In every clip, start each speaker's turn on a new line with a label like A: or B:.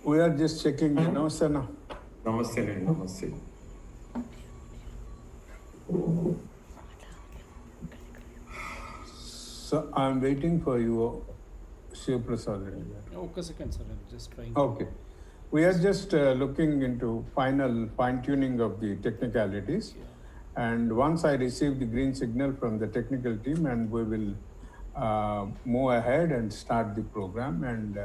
A: We are just checking, Namaste.
B: Namaste, namaste.
A: So I'm waiting for you, Shiv Prasad.
C: Okay, second, sir. I'm just trying.
A: Okay. We are just looking into final fine-tuning of the technicalities. And once I receive the green signal from the technical team, and we will move ahead and start the program. And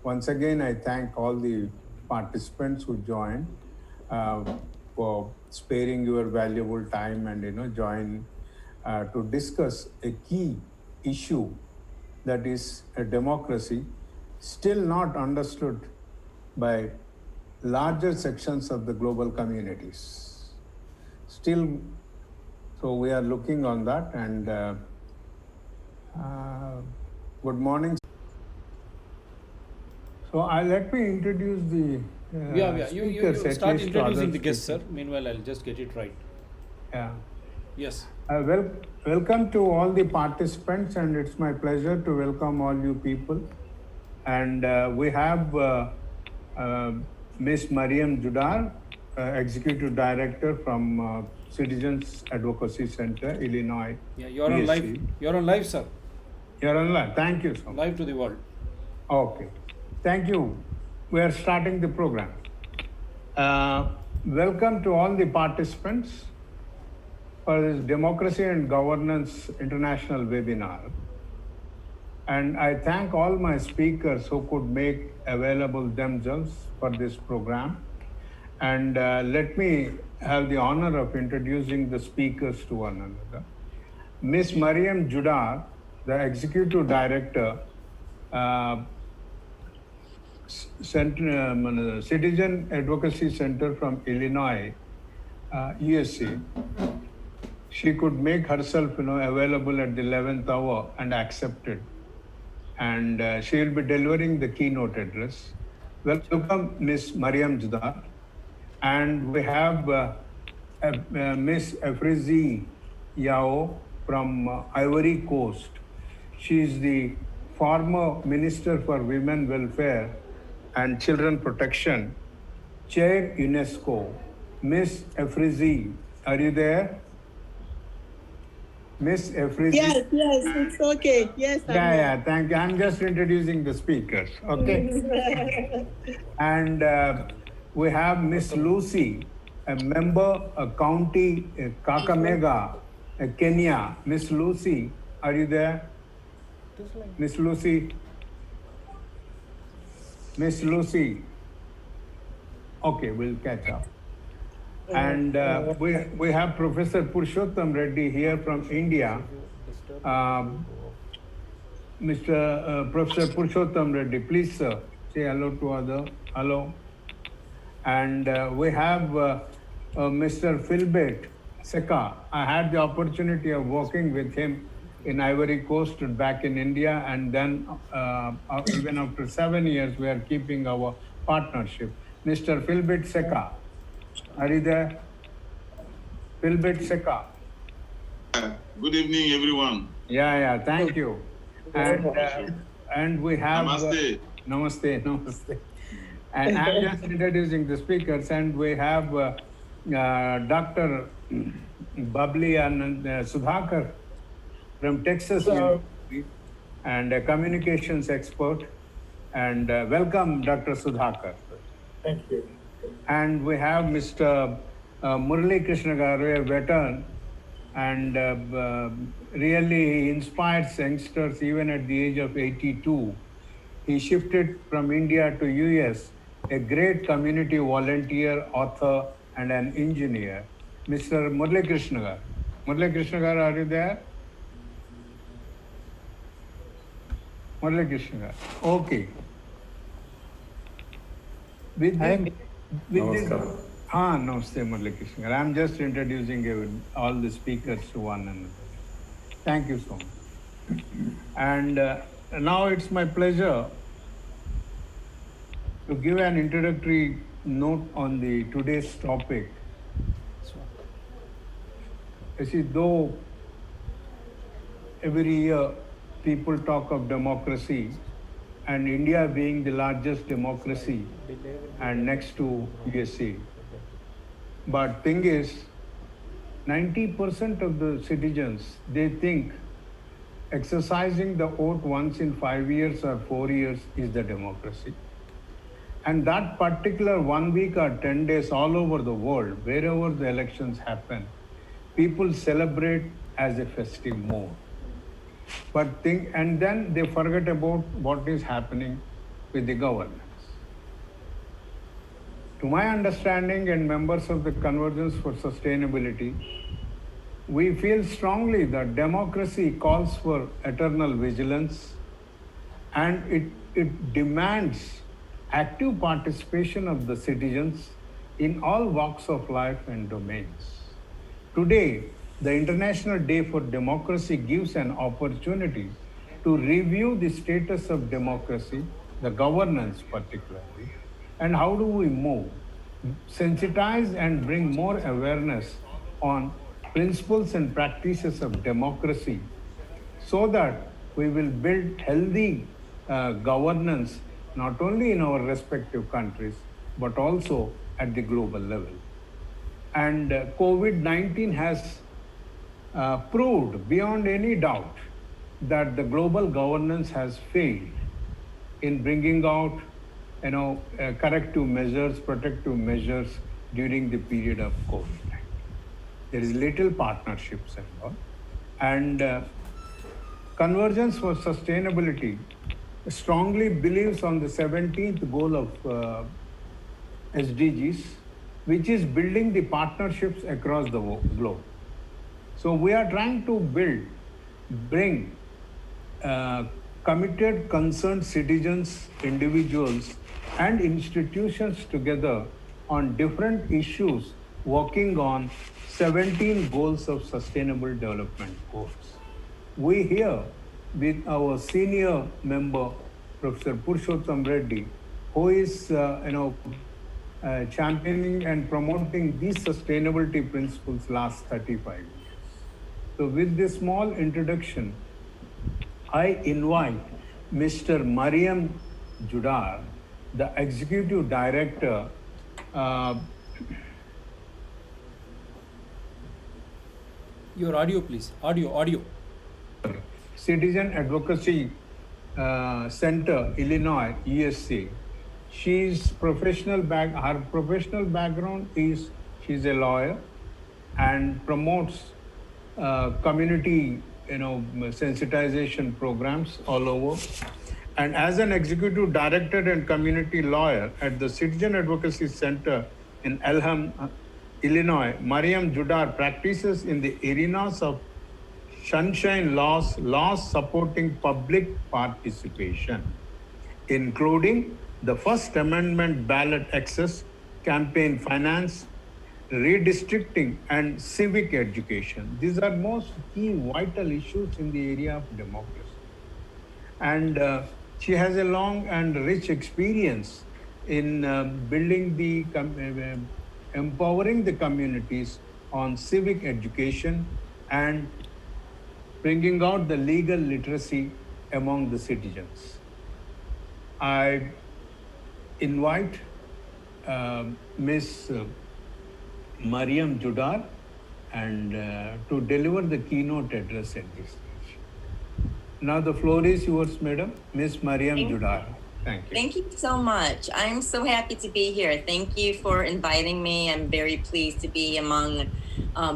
A: once again, I thank all the participants who joined for sparing your valuable time and join to discuss a key issue, that is a democracy still not understood by larger sections of the global communities. Still, so we are looking on that. And good morning. So let me introduce the
C: You
A: speakers, at
C: start
A: least to
C: introducing
A: other
C: the guests, sir.
A: speakers.
C: Meanwhile, I'll just get it right.
A: Yeah.
C: Yes.
A: Welcome to all the participants, and it's my pleasure to welcome all you people. And we have Miss Maryam Judar, Executive Director from Citizens Advocacy Center, Illinois.
C: Yeah, you're on live.
A: ESC.
C: You're on live, sir.
A: You're on live. Thank you so much.
C: Live to the world.
A: Okay. Thank you. We are starting the program. Welcome to all the participants for this Democracy and Governance International webinar. And I thank all my speakers who could make available themselves for this program. And let me have the honor of introducing the speakers to one another. Ms. Maryam Judar, the Executive Director, Citizen Advocacy Center from Illinois, ESC. She could make herself available at the 11th hour and accepted. And she will be delivering the keynote address. Welcome, Ms. Maryam Judar. And we have Ms. Afrizi Yao from Ivory Coast. She is the former Minister for Women Welfare and Children Protection, Chair UNESCO. Ms. Afrizi, are you there? Miss Afrizi?
D: Yes, it's okay. Yes,
A: Yeah, thank you. I'm just introducing the speakers, okay? And we have Miss Lucy, a member of County Kakamega, Kenya. Miss Lucy, are you there? Miss Lucy? Miss Lucy? Okay, we'll catch up. And we have Professor Purushottam Reddy here from India. Mr. Professor Purushottam Reddy, please, sir, say hello to other. Hello. And we have Mr. Philbert Seka. I had the opportunity of working with him in Ivory Coast back in India, and then even after 7 years, we are keeping our partnership. Mr. Philbert Seka. Are you there? Philbert Seka.
E: Good evening, everyone.
A: Yeah, thank you. And we have...
E: Namaste.
A: Namaste. And I'm just introducing the speakers, and we have Dr. Babli Ananta Sudhaka from Texas University, and a communications expert. And welcome, Dr. Sudhakar.
F: Thank you.
A: And we have Mr. Murali Krishna Garu, a veteran, and really he inspires youngsters even at the age of 82. He shifted from India to US, a great community volunteer, author, and an engineer. Mr. Murali Krishna Garu. Murali Krishna Garu, are you there? Murali Krishna Garu. Okay.
B: Namaskar.
A: Namaste, Murali Krishna. I'm just introducing all the speakers to one another. Thank you so much. And now it's my pleasure to give an introductory note on the today's topic. You see, though every year people talk of democracy and India being the largest democracy and next to USA. But thing is, 90% of the citizens, they think exercising the vote once in 5 years or 4 years is the democracy. And that particular 1 week or 10 days all over the world, wherever the elections happen, people celebrate as a festive mode. And then they forget about what is happening with the governance. To my understanding and members of the Convergence for Sustainability, we feel strongly that democracy calls for eternal vigilance, and it demands active participation of the citizens in all walks of life and domains. Today, the International Day for Democracy gives an opportunity to review the status of democracy, the governance particularly, and how do we move, sensitize and bring more awareness on principles and practices of democracy so that we will build healthy governance not only in our respective countries but also at the global level. And COVID-19 has proved beyond any doubt that the global governance has failed in bringing out corrective measures, protective measures during the period of COVID. There is little partnerships and all. And Convergence for Sustainability strongly believes on the 17th goal of SDGs, which is building the partnerships across the globe. So we are trying to bring committed, concerned citizens, individuals, and institutions together on different issues, working on 17 goals of sustainable development goals. We here with our senior member, Professor Purushottam Reddy, who is championing and promoting these sustainability principles last 35 years. So with this small introduction, I invite Mr. Maryam Judar, the Executive Director,
C: Your audio, please. Audio.
A: Citizen Advocacy Center, Illinois, USA. Her professional background is she's a lawyer and promotes community sensitization programs all over. And as an executive director and community lawyer at the Citizen Advocacy Center in Elham, Illinois, Maryam Judar practices in the arenas of sunshine laws supporting public participation, including the First Amendment ballot access, campaign finance, redistricting, and civic education. These are most key vital issues in the area of democracy. And she has a long and rich experience in empowering the communities on civic education and bringing out the legal literacy among the citizens. I invite Ms. Maryam Judar and to deliver the keynote address at this stage. Now the floor is yours, Madam. Ms. Maryam Judar. Thank you.
F: Thank you so much. I'm so happy to be here. Thank you for inviting me. I'm very pleased to be among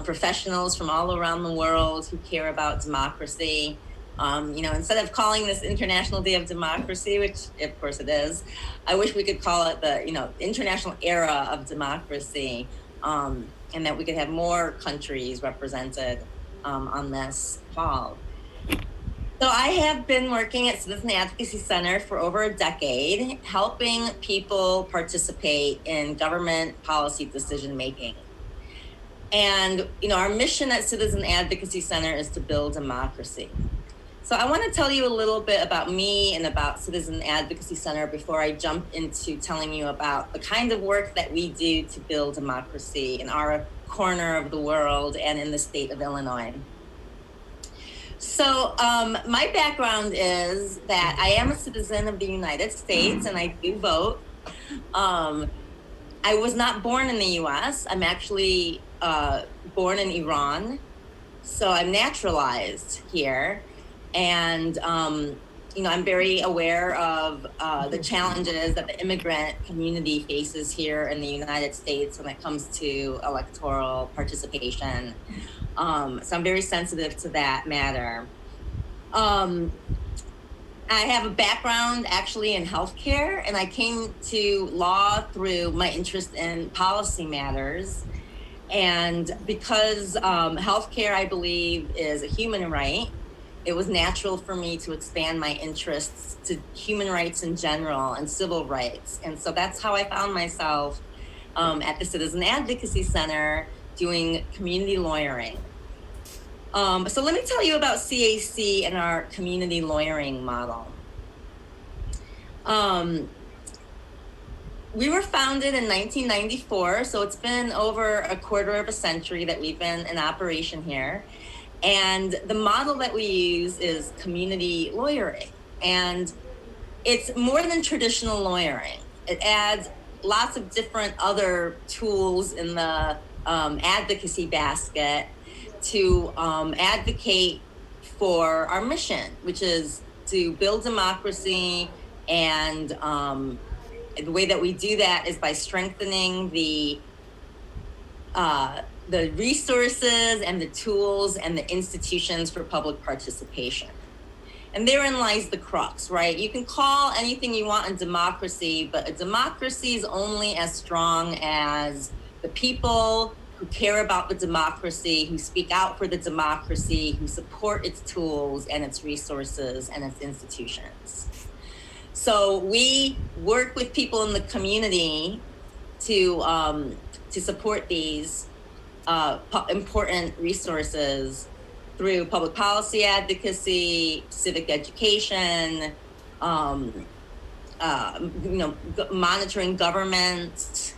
F: professionals from all around the world who care about democracy. Instead of calling this International Day of Democracy, which of course it is, I wish we could call it the International Era of Democracy, and that we could have more countries represented on this call. So I have been working at Citizen Advocacy Center for over a decade, helping people participate in government policy decision making. And our mission at Citizen Advocacy Center is to build democracy. So I want to tell you a little bit about me and about Citizen Advocacy Center before I jump into telling you about the kind of work that we do to build democracy in our corner of the world and in the state of Illinois. So my background is that I am a citizen of the United States and I do vote. I was not born in the US. I'm actually born in Iran. So I'm naturalized here. And, I'm very aware of the challenges that the immigrant community faces here in the United States when it comes to electoral participation. So I'm very sensitive to that matter. I have a background actually in healthcare, and I came to law through my interest in policy matters. And because healthcare, I believe, is a human right, it was natural for me to expand my interests to human rights in general and civil rights. And so that's how I found myself at the Citizen Advocacy Center doing community lawyering. So let me tell you about CAC and our community lawyering model. We were founded in 1994, so it's been over a quarter of a century that we've been in operation here. And the model that we use is community lawyering. And it's more than traditional lawyering. It adds lots of different other tools in the advocacy basket to advocate for our mission, which is to build democracy. And the way that we do that is by strengthening the resources and the tools and the institutions for public participation. And therein lies the crux, right? You can call anything you want a democracy, but a democracy is only as strong as the people who care about the democracy, who speak out for the democracy, who support its tools and its resources and its institutions. So we work with people in the community to support these important resources through public policy advocacy, civic education, monitoring government,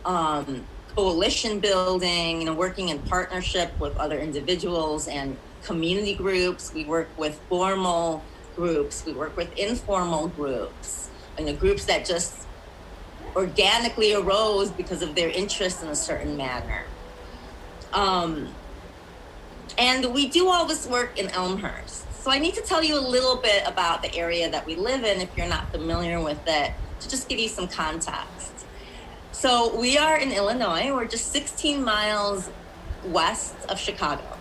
F: coalition building, working in partnership with other individuals and community groups. We work with formal groups. We work with informal groups, groups that just organically arose because of their interest in a certain manner. And we do all this work in Elmhurst. So I need to tell you a little bit about the area that we live in if you're not familiar with it, to just give you some context. So we are in Illinois. We're just 16 miles west of Chicago.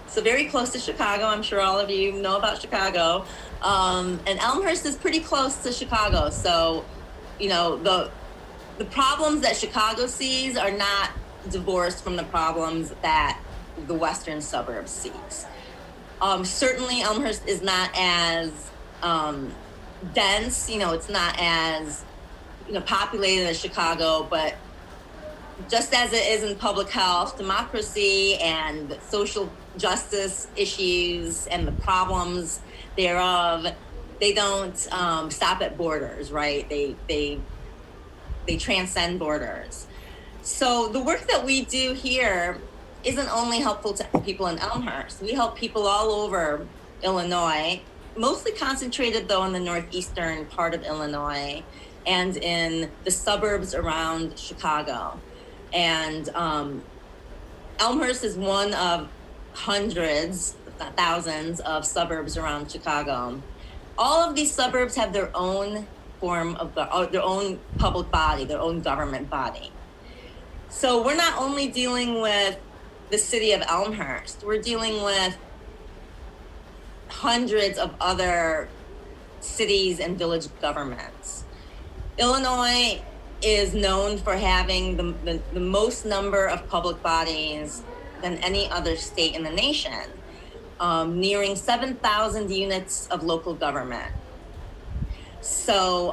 F: So very close to Chicago. I'm sure all of you know about Chicago. And Elmhurst is pretty close to Chicago. So, the problems that Chicago sees are not divorced from the problems that the western suburbs sees. Certainly Elmhurst is not as dense, it's not as populated as Chicago, but just as it is in public health, democracy and social justice issues and the problems thereof, they don't stop at borders, right? They transcend borders. So the work that we do here isn't only helpful to people in Elmhurst. We help people all over Illinois, mostly concentrated though in the northeastern part of Illinois and in the suburbs around Chicago. And Elmhurst is one of hundreds, thousands of suburbs around Chicago. All of these suburbs have their own form of their own public body, their own government body. So we're not only dealing with the city of Elmhurst, we're dealing with hundreds of other cities and village governments. Illinois is known for having the most number of public bodies than any other state in the nation, nearing 7,000 units of local government. So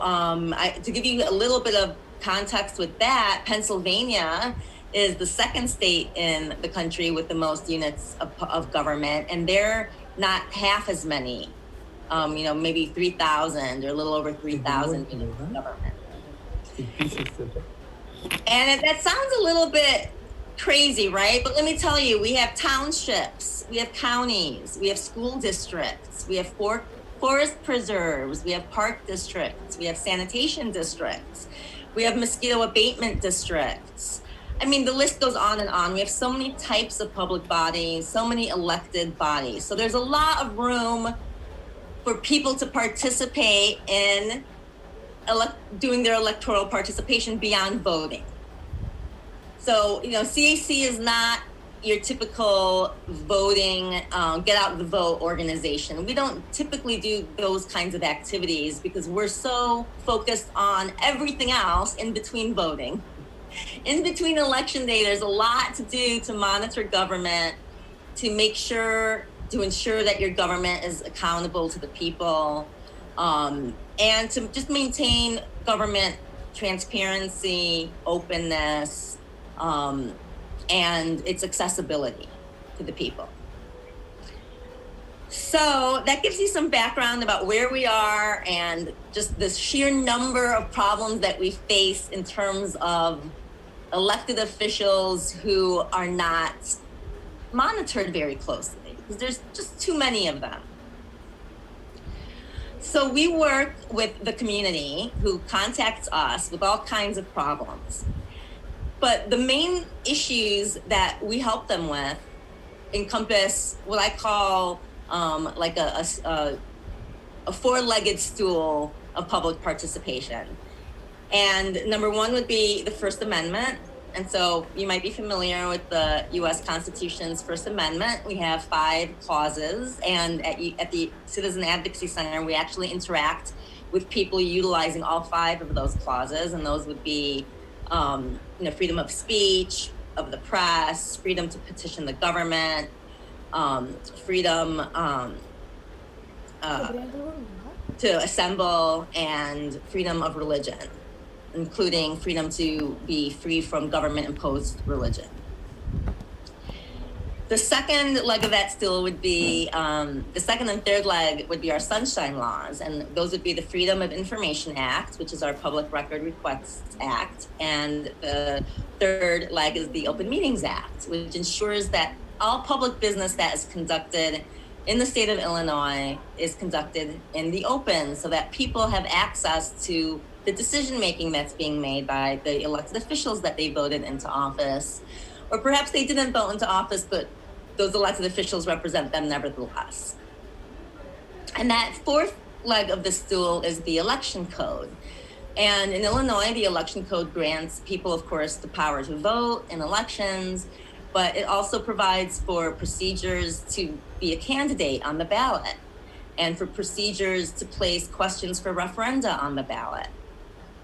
F: to give you a little bit of context with that, Pennsylvania is the second state in the country with the most units of government, and they're not half as many, maybe 3,000 or a little over 3,000 units of government. And that sounds a little bit crazy, right? But let me tell you, we have townships, we have counties, we have school districts, we have forest preserves, we have park districts, we have sanitation districts, we have mosquito abatement districts. I mean, the list goes on and on. We have so many types of public bodies, so many elected bodies. So there's a lot of room for people to participate in doing their electoral participation beyond voting. So, CAC is not your typical voting, get out the vote organization. We don't typically do those kinds of activities because we're so focused on everything else in between voting. In between election day, there's a lot to do to monitor government, to ensure that your government is accountable to the people, and to just maintain government transparency, openness, and its accessibility to the people. So that gives you some background about where we are and just the sheer number of problems that we face in terms of elected officials who are not monitored very closely, because there's just too many of them. So we work with the community who contacts us with all kinds of problems. But the main issues that we help them with encompass what I call like a four-legged stool of public participation. And number one would be the First Amendment. And so you might be familiar with the US Constitution's First Amendment. We have 5 clauses, and at the Citizen Advocacy Center, we actually interact with people utilizing all 5 of those clauses. And those would be freedom of speech, of the press, freedom to petition the government, freedom to assemble, and freedom of religion, including freedom to be free from government-imposed religion. The second leg of that stool would be, the second and third leg would be our sunshine laws, and those would be the Freedom of Information Act, which is our Public Record Requests Act, and the third leg is the Open Meetings Act, which ensures that all public business that is conducted in the state of Illinois is conducted in the open, so that people have access to the decision-making that's being made by the elected officials that they voted into office. Or perhaps they didn't vote into office, but those elected officials represent them nevertheless. And that fourth leg of the stool is the election code. And in Illinois, the election code grants people, of course, the power to vote in elections, but it also provides for procedures to be a candidate on the ballot and for procedures to place questions for referenda on the ballot.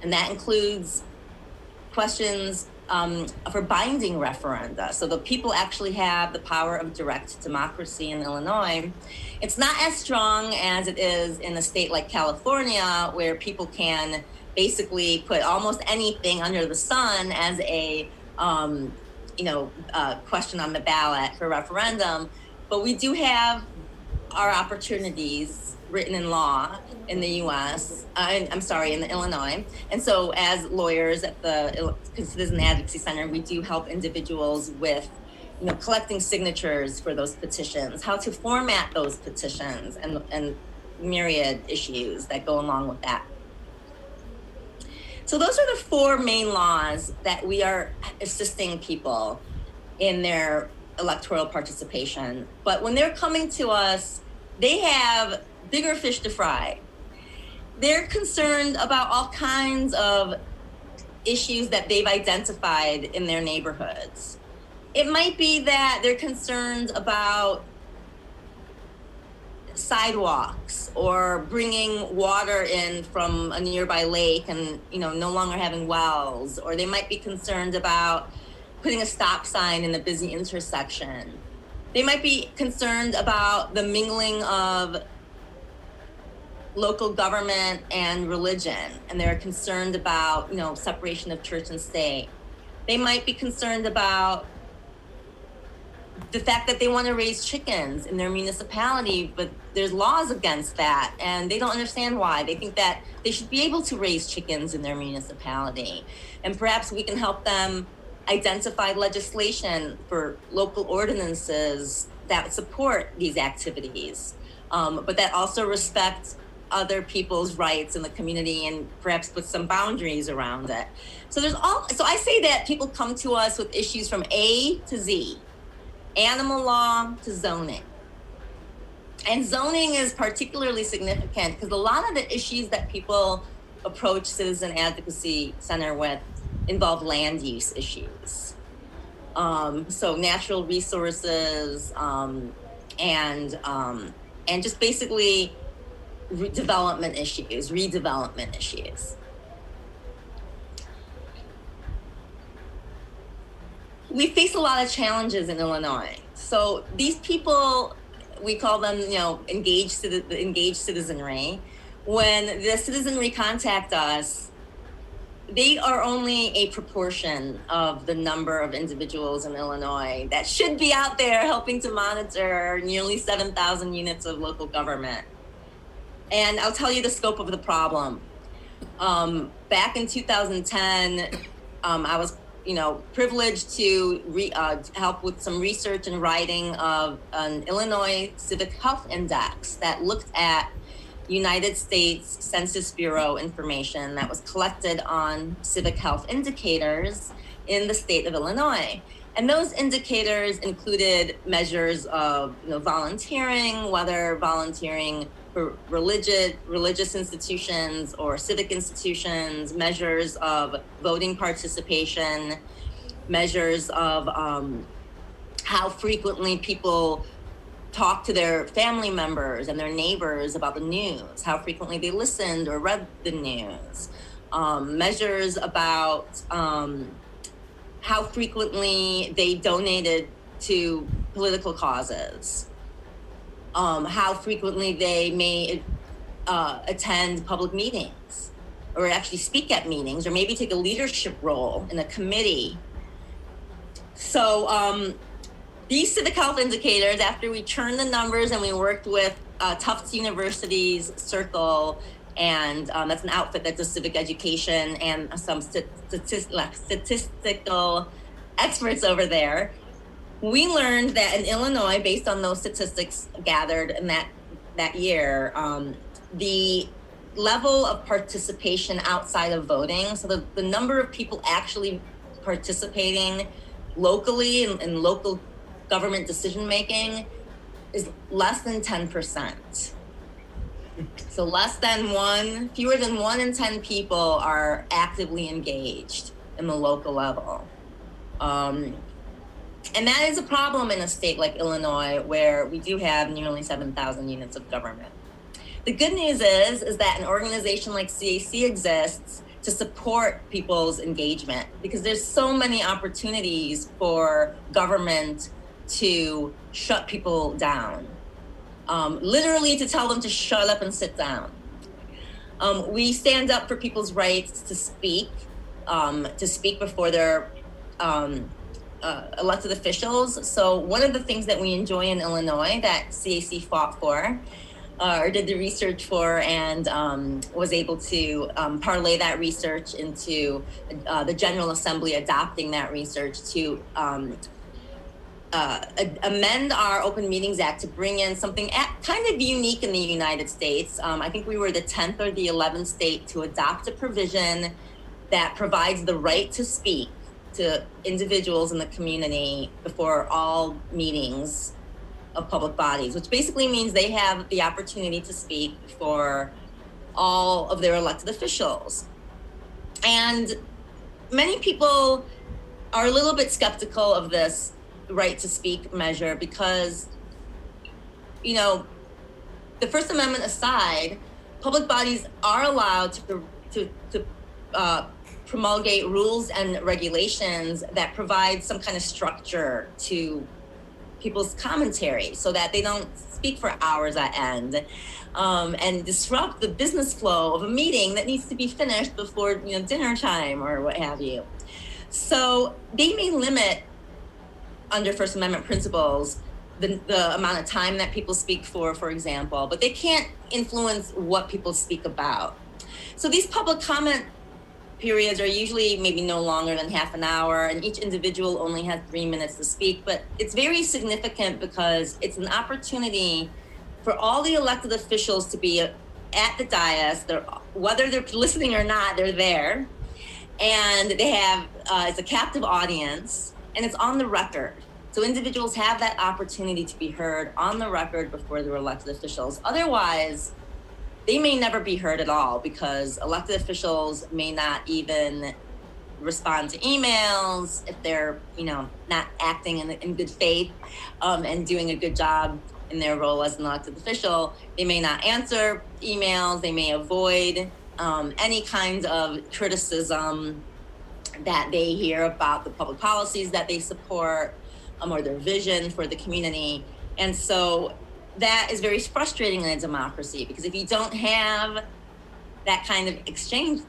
F: And that includes questions for binding referenda. So the people actually have the power of direct democracy in Illinois. It's not as strong as it is in a state like California, where people can basically put almost anything under the sun as a question on the ballot for referendum. But we do have our opportunities written in law in the U.S., in Illinois. And so as lawyers at the Citizen Advocacy Center, we do help individuals with, collecting signatures for those petitions, how to format those petitions, and myriad issues that go along with that. So those are the 4 main laws that we are assisting people in their electoral participation. But when they're coming to us, they have bigger fish to fry. They're concerned about all kinds of issues that they've identified in their neighborhoods. It might be that they're concerned about sidewalks or bringing water in from a nearby lake and, no longer having wells, or they might be concerned about putting a stop sign in a busy intersection. They might be concerned about the mingling of local government and religion, and they're concerned about, separation of church and state. They might be concerned about the fact that they want to raise chickens in their municipality, but there's laws against that, and they don't understand why. They think that they should be able to raise chickens in their municipality. And perhaps we can help them identified legislation for local ordinances that support these activities, but that also respect other people's rights in the community and perhaps put some boundaries around it. So so I say that people come to us with issues from A to Z, animal law to zoning. And zoning is particularly significant because a lot of the issues that people approach Citizen Advocacy Center with involve land use issues. So natural resources and just basically redevelopment issues. We face a lot of challenges in Illinois. So these people, we call them, engaged citizenry. When the citizenry contact us, they are only a proportion of the number of individuals in Illinois that should be out there helping to monitor nearly 7,000 units of local government. And I'll tell you the scope of the problem. Back in 2010, I was privileged to help with some research and writing of an Illinois Civic Health Index that looked at United States Census Bureau information that was collected on civic health indicators in the state of Illinois. And those indicators included measures of volunteering, whether volunteering for religious institutions or civic institutions, measures of voting participation, measures of how frequently people talk to their family members and their neighbors about the news, how frequently they listened or read the news, measures about how frequently they donated to political causes, how frequently they may attend public meetings or actually speak at meetings or maybe take a leadership role in a committee. So these civic health indicators, after we churned the numbers and we worked with Tufts University's Circle, and that's an outfit that does civic education and some statistical experts over there, we learned that in Illinois, based on those statistics gathered in that year, the level of participation outside of voting, so the number of people actually participating locally in local government decision-making is less than 10%. So fewer than 1 in 10 people are actively engaged in the local level. And that is a problem in a state like Illinois, where we do have nearly 7,000 units of government. The good news is that an organization like CAC exists to support people's engagement, because there's so many opportunities for government to shut people down, literally to tell them to shut up and sit down. We stand up for people's rights to speak before their elected officials. So one of the things that we enjoy in Illinois that CAC fought for, or did the research for, and was able to parlay that research into the General Assembly adopting that research to amend our Open Meetings Act to bring in something kind of unique in the United States. I think we were the 10th or the 11th state to adopt a provision that provides the right to speak to individuals in the community before all meetings of public bodies, which basically means they have the opportunity to speak for all of their elected officials. And many people are a little bit skeptical of this right to speak measure because, the First Amendment aside, public bodies are allowed to promulgate rules and regulations that provide some kind of structure to people's commentary so that they don't speak for hours at end and disrupt the business flow of a meeting that needs to be finished before dinner time or what have you. So they may limit, under First Amendment principles, the amount of time that people speak for example, but they can't influence what people speak about. So these public comment periods are usually maybe no longer than half an hour, and each individual only has 3 minutes to speak. But it's very significant because it's an opportunity for all the elected officials to be at the dais. Whether they're listening or not, they're there. And they have, it's a captive audience, and it's on the record. So individuals have that opportunity to be heard on the record before they're elected officials. Otherwise, they may never be heard at all because elected officials may not even respond to emails if they're, not acting in good faith and doing a good job in their role as an elected official. They may not answer emails. They may avoid any kind of criticism that they hear about the public policies that they support or their vision for the community. And so that is very frustrating in a democracy, because if you don't have that kind of exchange,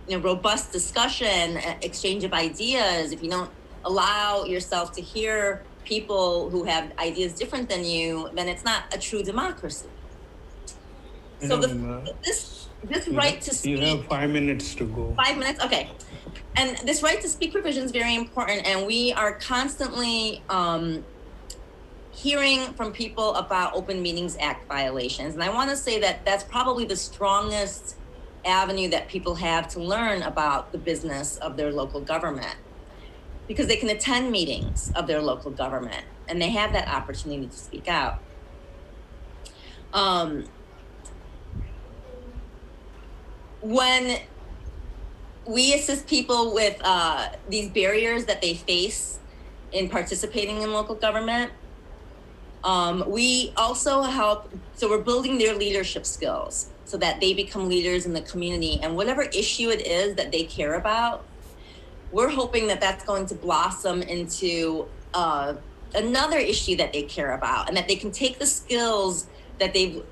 F: robust discussion, exchange of ideas, if you don't allow yourself to hear people who have ideas different than you, then it's not a true democracy. So this right to speak.
A: You have 5 minutes to go.
F: 5 minutes? Okay. And this right to speak provision is very important, and we are constantly hearing from people about Open Meetings Act violations. And I want to say that that's probably the strongest avenue that people have to learn about the business of their local government, because they can attend meetings of their local government and they have that opportunity to speak out. When we assist people with these barriers that they face in participating in local government, we also help, so we're building their leadership skills so that they become leaders in the community, and whatever issue it is that they care about, we're hoping that that's going to blossom into another issue that they care about, and that they can take the skills that they've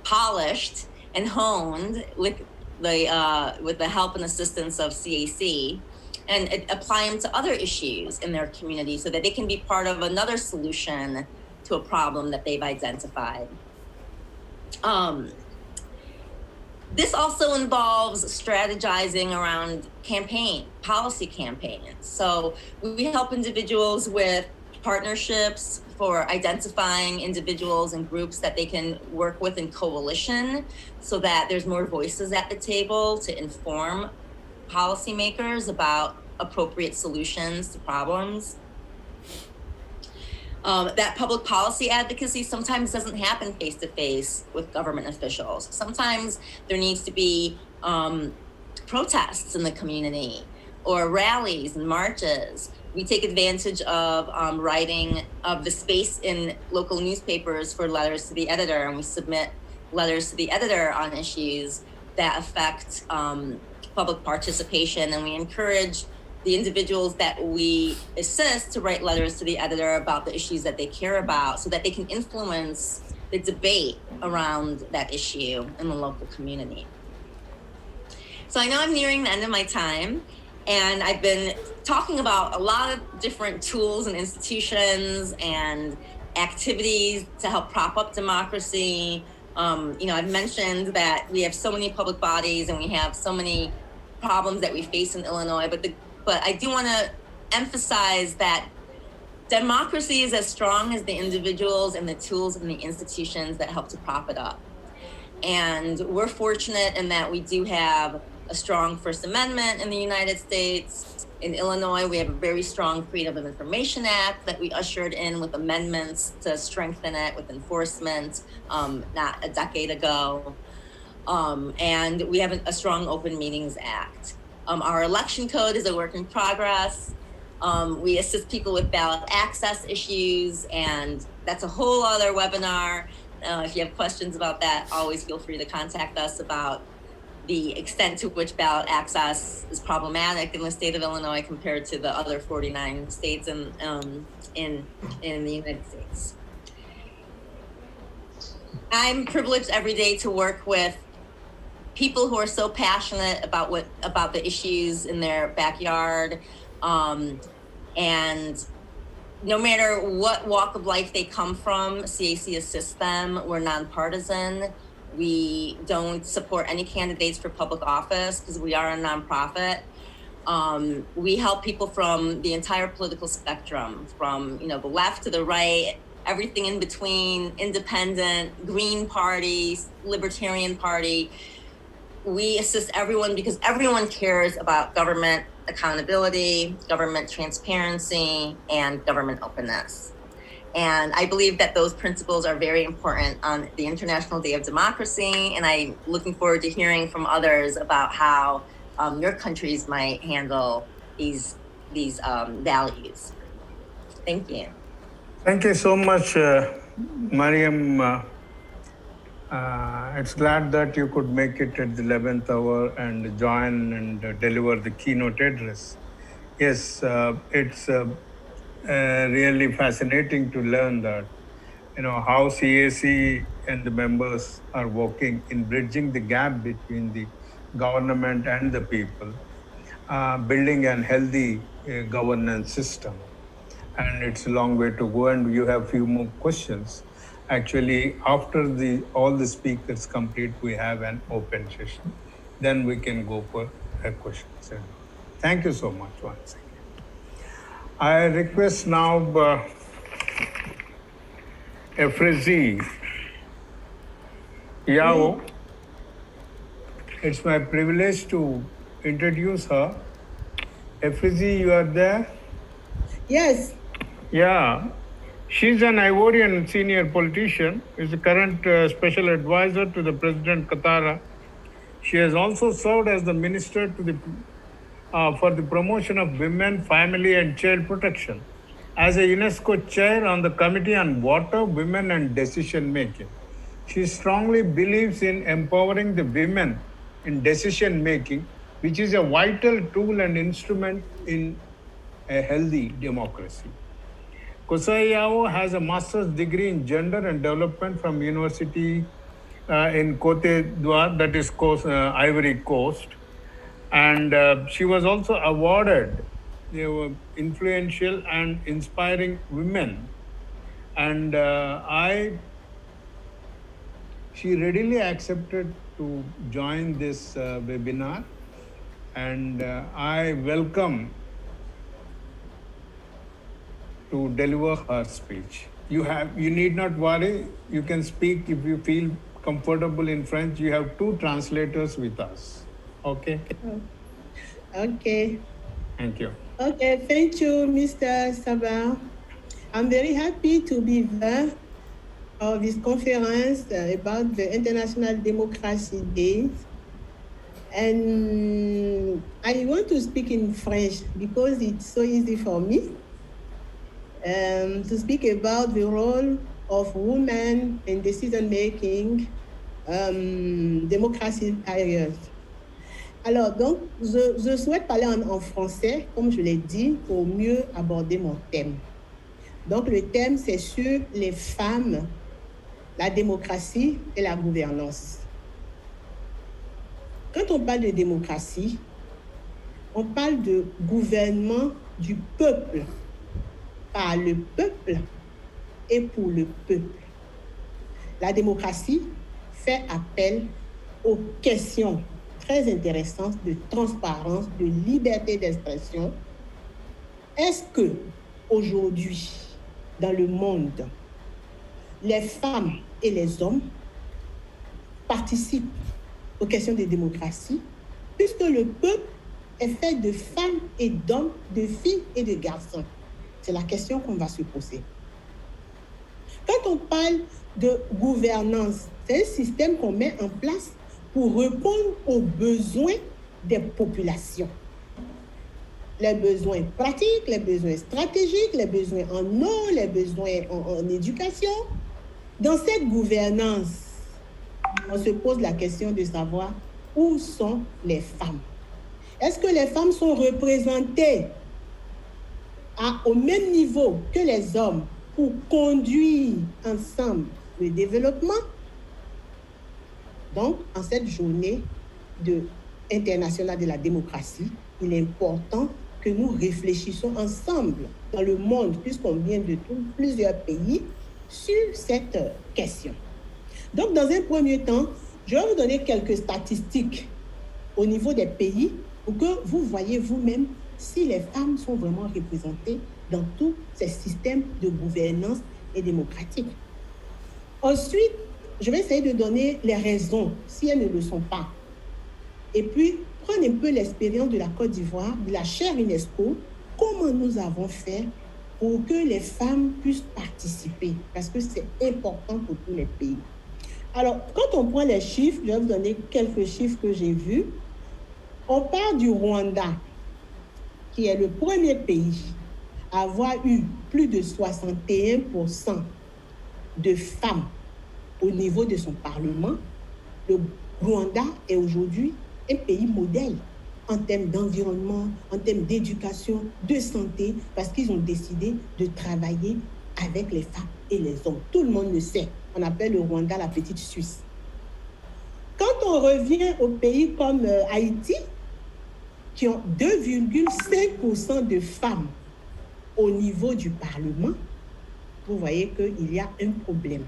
F: polished and honed with the help and assistance of CAC and apply them to other issues in their community so that they can be part of another solution to a problem that they've identified. This also involves strategizing around policy campaigns. So we help individuals with partnerships for identifying individuals and groups that they can work with in coalition so that there's more voices at the table to inform policymakers about appropriate solutions to problems. That public policy advocacy sometimes doesn't happen face-to-face with government officials. Sometimes there needs to be protests in the community or rallies and marches. We take advantage of writing of the space in local newspapers for letters to the editor, and we submit letters to the editor on issues that affect public participation, and we encourage the individuals that we assist to write letters to the editor about the issues that they care about so that they can influence the debate around that issue in the local community. So I know I'm nearing the end of my time, and I've been talking about a lot of different tools and institutions and activities to help prop up democracy. I've mentioned that we have so many public bodies and we have so many problems that we face in Illinois, but I do want to emphasize that democracy is as strong as the individuals and the tools and the institutions that help to prop it up. And we're fortunate in that we do have a strong First Amendment in the United States. In Illinois, we have a very strong Freedom of Information Act that we ushered in with amendments to strengthen it with enforcement not a decade ago. And we have a strong Open Meetings Act. Our election code is a work in progress. We assist people with ballot access issues, and that's a whole other webinar. If you have questions about that, always feel free to contact us about the extent to which ballot access is problematic in the state of Illinois compared to the other 49 states in the United States. I'm privileged every day to work with people who are so passionate about the issues in their backyard, and no matter what walk of life they come from, CAC assists them. We're nonpartisan. We don't support any candidates for public office because we are a nonprofit. We help people from the entire political spectrum, from the left to the right, everything in between, independent, Green Party, Libertarian Party. We assist everyone because everyone cares about government accountability, government transparency, and government openness. And I believe that those principles are very important on the International Day of Democracy. And I'm looking forward to hearing from others about how your countries might handle these values. Thank you.
A: Thank you so much, Maryam. It's glad that you could make it at the 11th hour and join and deliver the keynote address. Yes, it's really fascinating to learn that, how CAC and the members are working in bridging the gap between the government and the people, building a healthy governance system. And it's a long way to go, and you have few more questions. Actually, after all the speakers complete, we have an open session. Then we can go for questions. And thank you so much once again. I request now Efrezi Yao. It's my privilege to introduce her. Efrezi, you are there?
D: Yes.
A: Yeah. She's an Ivorian senior politician, is the current special advisor to the President Qatar. She has also served as the minister for the promotion of women, family and child protection, as a UNESCO chair on the Committee on Water, Women and Decision Making. She strongly believes in empowering the women in decision making, which is a vital tool and instrument in a healthy democracy. Kosai Yao has a master's degree in gender and development from University in Cote d'Ivoire, that is Ivory Coast. And she was also awarded influential and inspiring women. And she readily accepted to join this webinar. And I welcome to deliver her speech. You need not worry. You can speak if you feel comfortable in French. You have 2 translators with us. Okay?
D: Okay.
A: Thank you.
D: Okay, thank you, Mr. Sabah. I'm very happy to be there of this conference about the International Democracy Day. And I want to speak in French because it's so easy for me. To speak about the role of women in decision-making, démocratie période. Alors, donc, je souhaite parler en français, comme je l'ai dit, pour mieux aborder mon thème. Donc, le thème, c'est sur les femmes, la démocratie et la gouvernance. Quand on parle de démocratie, on parle de gouvernement du peuple, par le peuple et pour le peuple. La démocratie fait appel aux questions très intéressantes de transparence, de liberté d'expression. Est-ce que aujourd'hui, dans le monde, les femmes et les hommes participent aux questions de démocratie, puisque le peuple est fait de femmes et d'hommes, de filles et de garçons? C'est la question qu'on va se poser. Quand on parle de gouvernance, c'est un système qu'on met en place pour répondre aux besoins des populations. Les besoins pratiques, les besoins stratégiques, les besoins en eau, les besoins en éducation. Dans cette gouvernance, on se pose la question de savoir où sont les femmes. Est-ce que les femmes sont représentées au même niveau que les hommes pour conduire ensemble le développement? Donc, en cette journée internationale de la démocratie, il est important que nous réfléchissions ensemble dans le monde, puisqu'on vient de plusieurs pays, sur cette question. Donc, dans un premier temps, je vais vous donner quelques statistiques au niveau des pays pour que vous voyez vous-même si les femmes sont vraiment représentées dans tous ces systèmes de gouvernance et démocratique. Ensuite, je vais essayer de donner les raisons, si elles ne le sont pas. Et puis, prendre un peu l'expérience de la Côte d'Ivoire, de la chaire UNESCO, comment nous avons fait pour que les femmes puissent participer, parce que c'est important pour tous les pays. Alors, quand on prend les chiffres, je vais vous donner quelques chiffres que j'ai vus. On part du Rwanda, qui est le premier pays à avoir eu plus de 61% de femmes au niveau de son parlement. Le Rwanda est aujourd'hui un pays modèle en termes d'environnement, en termes d'éducation, de santé, parce qu'ils ont décidé de travailler avec les femmes et les hommes. Tout le monde le sait. On appelle le Rwanda la petite Suisse. Quand on revient aux pays comme Haïti, qui ont 2,5% de femmes au niveau du Parlement, vous voyez qu'il y a un problème.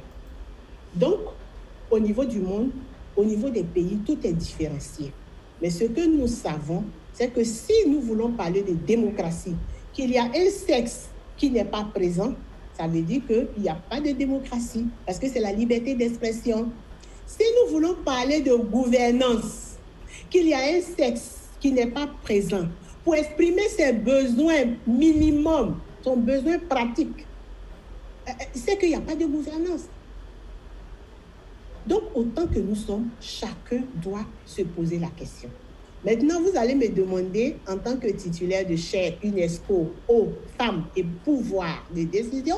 D: Donc, au niveau du monde, au niveau des pays, tout est différencié. Mais ce que nous savons, c'est que si nous voulons parler de démocratie, qu'il y a un sexe qui n'est pas présent, ça veut dire qu'il n'y a pas de démocratie, parce que c'est la liberté d'expression. Si nous voulons parler de gouvernance, qu'il y a un sexe qui n'est pas présent pour exprimer ses besoins minimums, son besoin pratique, c'est qu'il n'y a pas de gouvernance. Donc, autant que nous sommes, chacun doit se poser la question. Maintenant, vous allez me demander, en tant que titulaire de chaire UNESCO, eau, femmes et pouvoir de décision,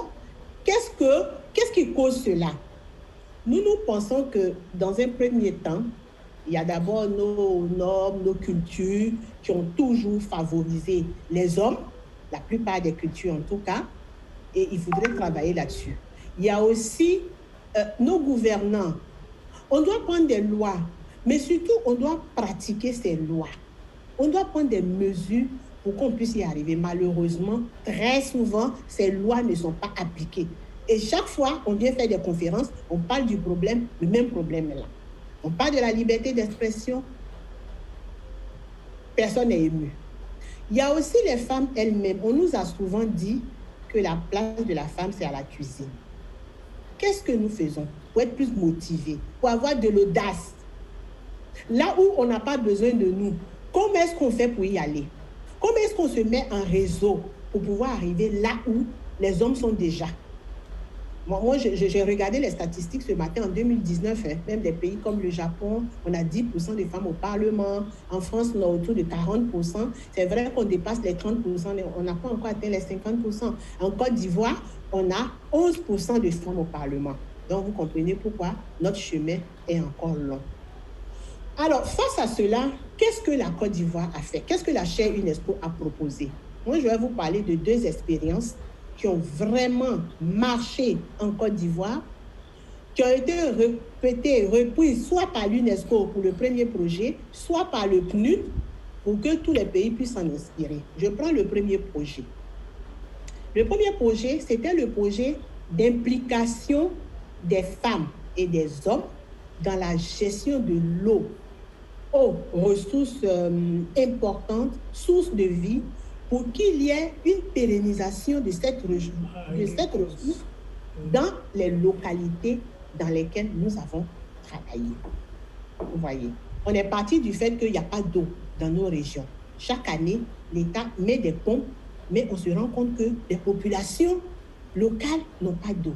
D: qu'est-ce qui cause cela? Nous pensons que, dans un premier temps, il y a d'abord nos normes, nos cultures qui ont toujours favorisé les hommes, la plupart des cultures en tout cas, et il faudrait travailler là-dessus. Il y a aussi nos gouvernants. On doit prendre des lois, mais surtout, on doit pratiquer ces lois. On doit prendre des mesures pour qu'on puisse y arriver. Malheureusement, très souvent, ces lois ne sont pas appliquées. Et chaque fois, on vient faire des conférences, on parle du problème, le même problème est là. On parle de la liberté d'expression, personne n'est ému. Il y a aussi les femmes elles-mêmes. On nous a souvent dit que la place de la femme, c'est à la cuisine. Qu'est-ce que nous faisons pour être plus motivés, pour avoir de l'audace? Là où on n'a pas besoin de nous, comment est-ce qu'on fait pour y aller? Comment est-ce qu'on se met en réseau pour pouvoir arriver là où les hommes sont déjà? Moi, j'ai regardé les statistiques ce matin en 2019, même des pays comme le Japon, on a 10% de femmes au Parlement. En France, on a autour de 40%. C'est vrai qu'on dépasse les 30%, mais on n'a pas encore atteint les 50%. En Côte d'Ivoire, on a 11% de femmes au Parlement. Donc, vous comprenez pourquoi notre chemin est encore long. Alors, face à cela, qu'est-ce que la Côte d'Ivoire a fait? Qu'est-ce que la chaire UNESCO a proposé? Moi, je vais vous parler de deux expériences qui ont vraiment marché en Côte d'Ivoire, qui ont été répétées, reprises soit par l'UNESCO pour le premier projet, soit par le PNUD pour que tous les pays puissent s'en inspirer. Je prends le premier projet. Le premier projet, c'était le projet d'implication des femmes et des hommes dans la gestion de l'eau. Eau, ressource importante, source de vie, pour qu'il y ait une pérennisation de cette ressource dans les localités dans lesquelles nous avons travaillé. Vous voyez, on est parti du fait qu'il n'y a pas d'eau dans nos régions. Chaque année, l'État met des pompes, mais on se rend compte que les populations locales n'ont pas d'eau.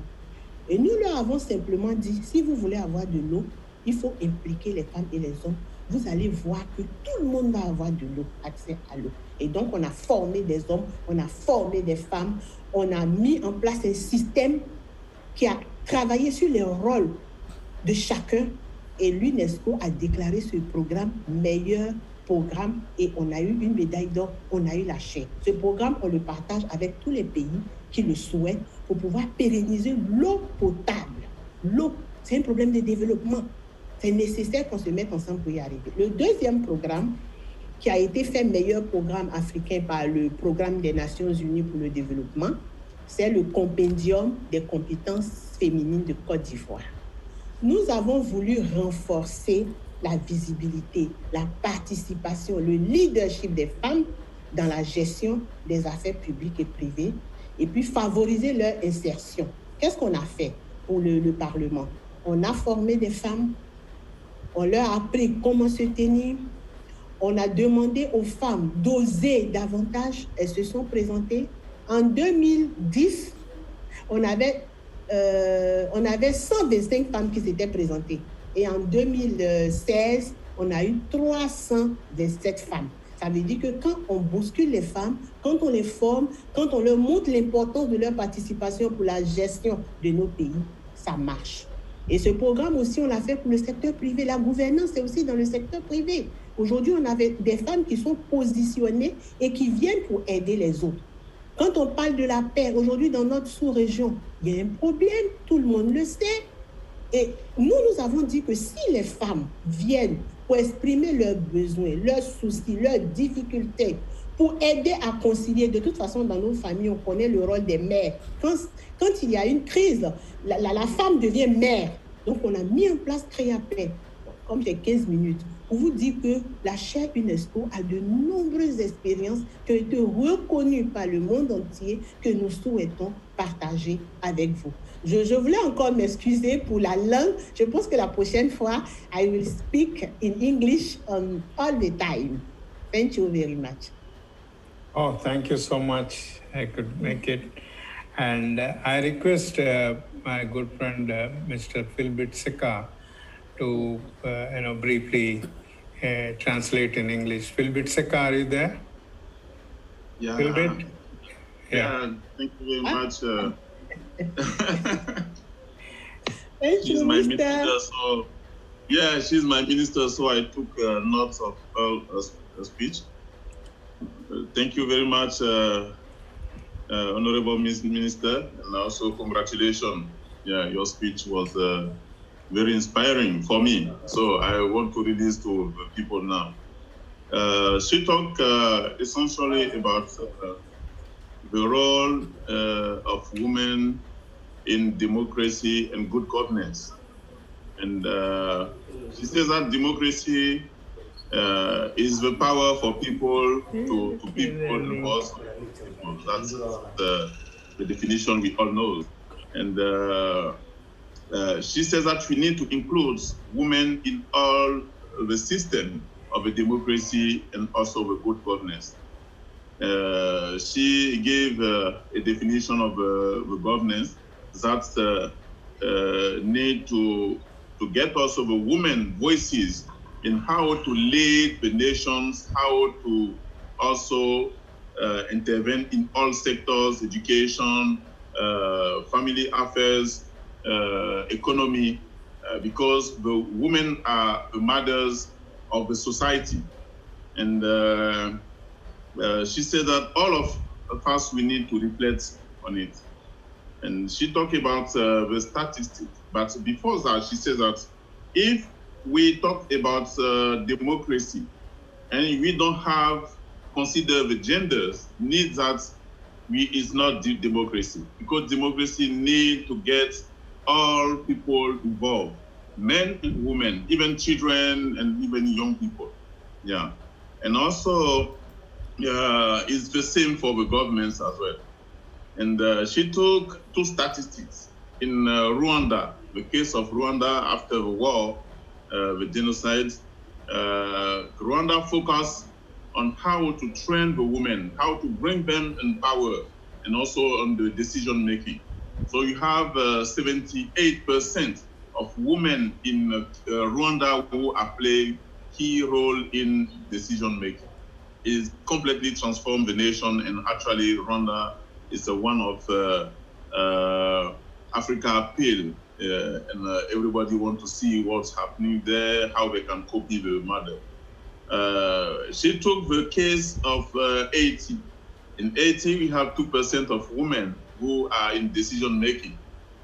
D: Et nous leur avons simplement dit, si vous voulez avoir de l'eau, il faut impliquer les femmes et les hommes. Vous allez voir que tout le monde va avoir de l'eau, accès à l'eau. Et donc, on a formé des hommes, on a formé des femmes, on a mis en place un système qui a travaillé sur les rôles de chacun. Et l'UNESCO a déclaré ce programme meilleur programme et on a eu une médaille d'or, on a eu la chaire. Ce programme, on le partage avec tous les pays qui le souhaitent pour pouvoir pérenniser l'eau potable. L'eau, c'est un problème de développement. C'est nécessaire qu'on se mette ensemble pour y arriver. Le deuxième programme, qui a été fait meilleur programme africain par le programme des Nations Unies pour le développement, c'est le compendium des compétences féminines de Côte d'Ivoire. Nous avons voulu renforcer la visibilité, la participation, le leadership des femmes dans la gestion des affaires publiques et privées, et puis favoriser leur insertion. Qu'est-ce qu'on a fait pour le Parlement? On a formé des femmes, on leur a appris comment se tenir, on a demandé aux femmes d'oser davantage, elles se sont présentées. En 2010, on avait 125 femmes qui s'étaient présentées. Et en 2016, on a eu 327 femmes. Ça veut dire que quand on bouscule les femmes, quand on les forme, quand on leur montre l'importance de leur participation pour la gestion de nos pays, ça marche. Et ce programme aussi, on l'a fait pour le secteur privé. La gouvernance, c'est aussi dans le secteur privé. Aujourd'hui, on avait des femmes qui sont positionnées et qui viennent pour aider les autres. Quand on parle de la paix, aujourd'hui, dans notre sous-région, il y a un problème, tout le monde le sait. Et nous avons dit que si les femmes viennent pour exprimer leurs besoins, leurs soucis, leurs difficultés, pour aider à concilier, de toute façon, dans nos familles, on connaît le rôle des mères. Quand il y a une crise, la femme devient mère. Donc, on a mis en place Créa-Paix, comme j'ai 15 minutes, pour vous dire que la chaire UNESCO a de nombreuses expériences qui ont été reconnues par le monde entier, que nous souhaitons partager avec vous. Je voulais encore m'excuser pour la langue. Je pense que la prochaine fois, I will speak in English all the time. Thank you very much.
A: Oh, thank you so much. I could make it. And I request my good friend, Mr. Philbit Sika, to briefly translate in English. Philbit Sika, are you there?
E: Yeah.
A: Philbit?
E: Yeah. Thank you very much.
D: Thank
E: She's
D: you,
E: my
D: Mr.
E: minister, so she's my minister. So I took notes of her speech. Thank you very much, Honorable Minister, and also congratulations. Yeah, your speech was very inspiring for me. So I want to read this to the people now. She talked essentially about the role of women in democracy and good governance. And she says that democracy is the power for people to people and also people. That's the definition we all know. And she says that we need to include women in all the system of a democracy and also the good governance. She gave a definition of the governance that need to get also the women voices in how to lead the nations, how to also intervene in all sectors, education, family affairs, economy, because the women are the mothers of the society. And she said that all of us, we need to reflect on it. And she talked about the statistics. But before that, she said that if we talk about democracy and we don't consider the genders, needs that is not democracy, because democracy needs to get all people involved, men and women, even children and even young people. Yeah. And also, it's the same for the governments as well. And she took two statistics. In Rwanda, the case of Rwanda after the war, the genocide, Rwanda focused on how to train the women, how to bring them in power, and also on the decision making. So you have 78% of women in Rwanda who are playing key role in decision making. It's completely transformed the nation, and actually Rwanda is one of Africa appeal, and everybody want to see what's happening there, how they can copy the model. She took the case of Haiti. In Haiti, we have 2% of women who are in decision making.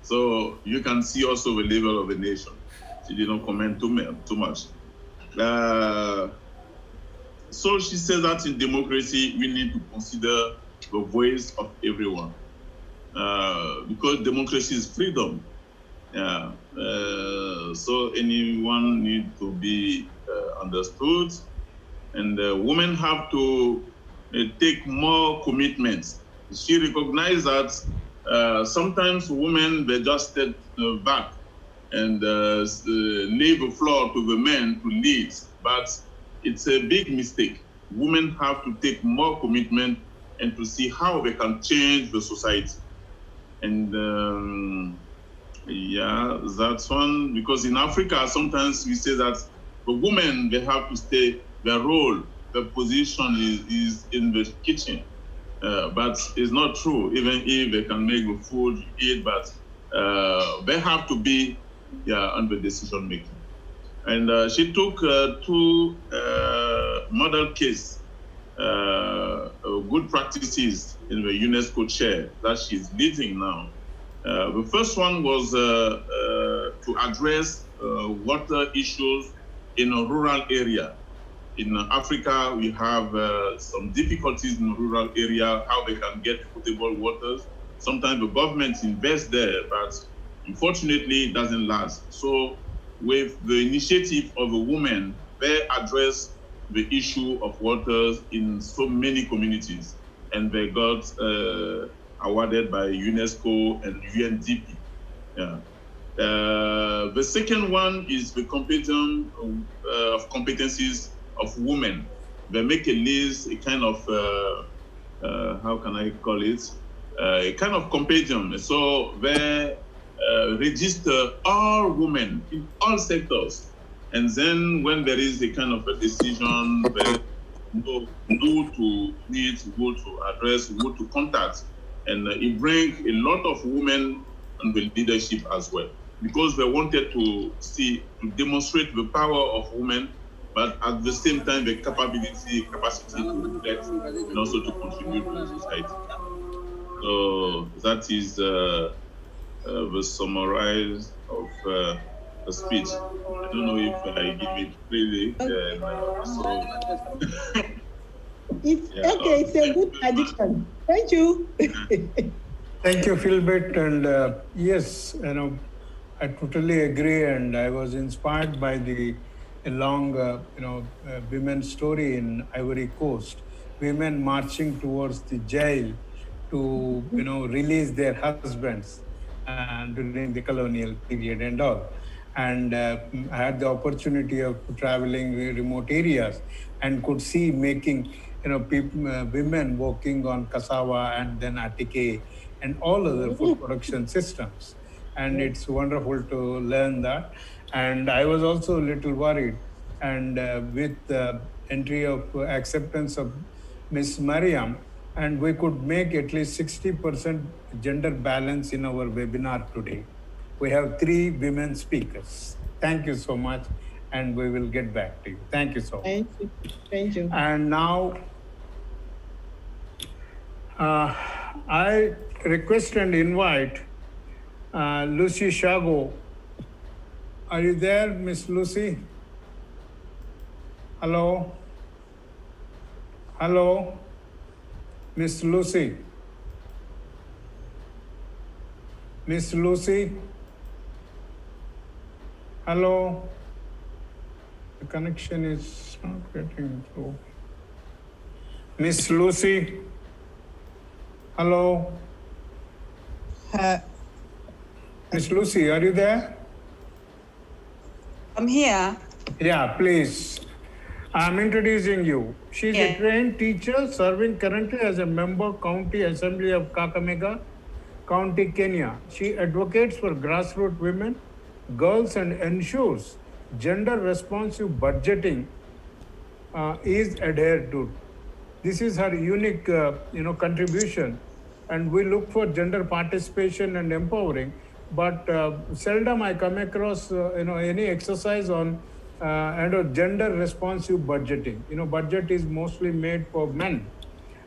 E: So you can see also the level of the nation. She did not comment too much. So she said that in democracy, we need to consider the voice of everyone. Because democracy is freedom. so anyone need to be understood, and women have to take more commitments. She recognized that sometimes women, they just step back and leave the floor to the men to lead, but it's a big mistake. Women have to take more commitment and to see how they can change the society. And yeah, that's one, because in Africa, sometimes we say that the women, they have to stay, their role, their position is in the kitchen. But it's not true, even if they can make the food eat, but they have to be on the decision making. And she took two model case, good practices in the UNESCO chair that she's leading now. The first one was to address water issues in a rural area. In Africa, we have some difficulties in the rural area, how they can get potable waters. Sometimes the government invests there, but unfortunately, it doesn't last. So with the initiative of a woman, they address the issue of waters in so many communities, and they got awarded by UNESCO and UNDP. Yeah. The second one is the competence of competencies of women. They make a list, a kind of, how can I call it? A kind of compendium. So they register all women in all sectors. And then when there is a kind of a decision, they know who to meet, who to address, who to contact. And it brings a lot of women on the leadership as well, because they wanted to demonstrate the power of women, but at the same time, the capacity to reflect and also to contribute to the society. So that is the summarize of the speech. I don't know if I give it really.
D: It's okay. It's a good addiction. Thank you.
A: Thank you, Philbert. And yes, I totally agree. And I was inspired by the long, women's story in Ivory Coast, women marching towards the jail to, release their husbands during the colonial period and all. And I had the opportunity of traveling remote areas and could see making, women working on cassava and then atike and all other food production systems. And it's wonderful to learn that. And I was also a little worried. And with the entry of acceptance of Miss Maryam, and we could make at least 60% gender balance in our webinar today. We have 3 women speakers. Thank you so much. And we will get back to you. Thank you so much.
D: Thank you. Thank you.
A: And now, I request and invite Lucy Shago. Are you there, Miss Lucy? Hello? Hello? Miss Lucy? Miss Lucy? Hello? The connection is not getting through. Miss Lucy? Hello? Miss Lucy, are you there?
G: I'm here.
A: Yeah, please. I'm introducing you. She's a trained teacher serving currently as a member County Assembly of Kakamega County, Kenya. She advocates for grassroots women, girls, and ensures gender responsive budgeting is adhered to. This is her unique contribution, and we look for gender participation and empowering, but seldom I come across any exercise on gender responsive budgeting. Budget is mostly made for men.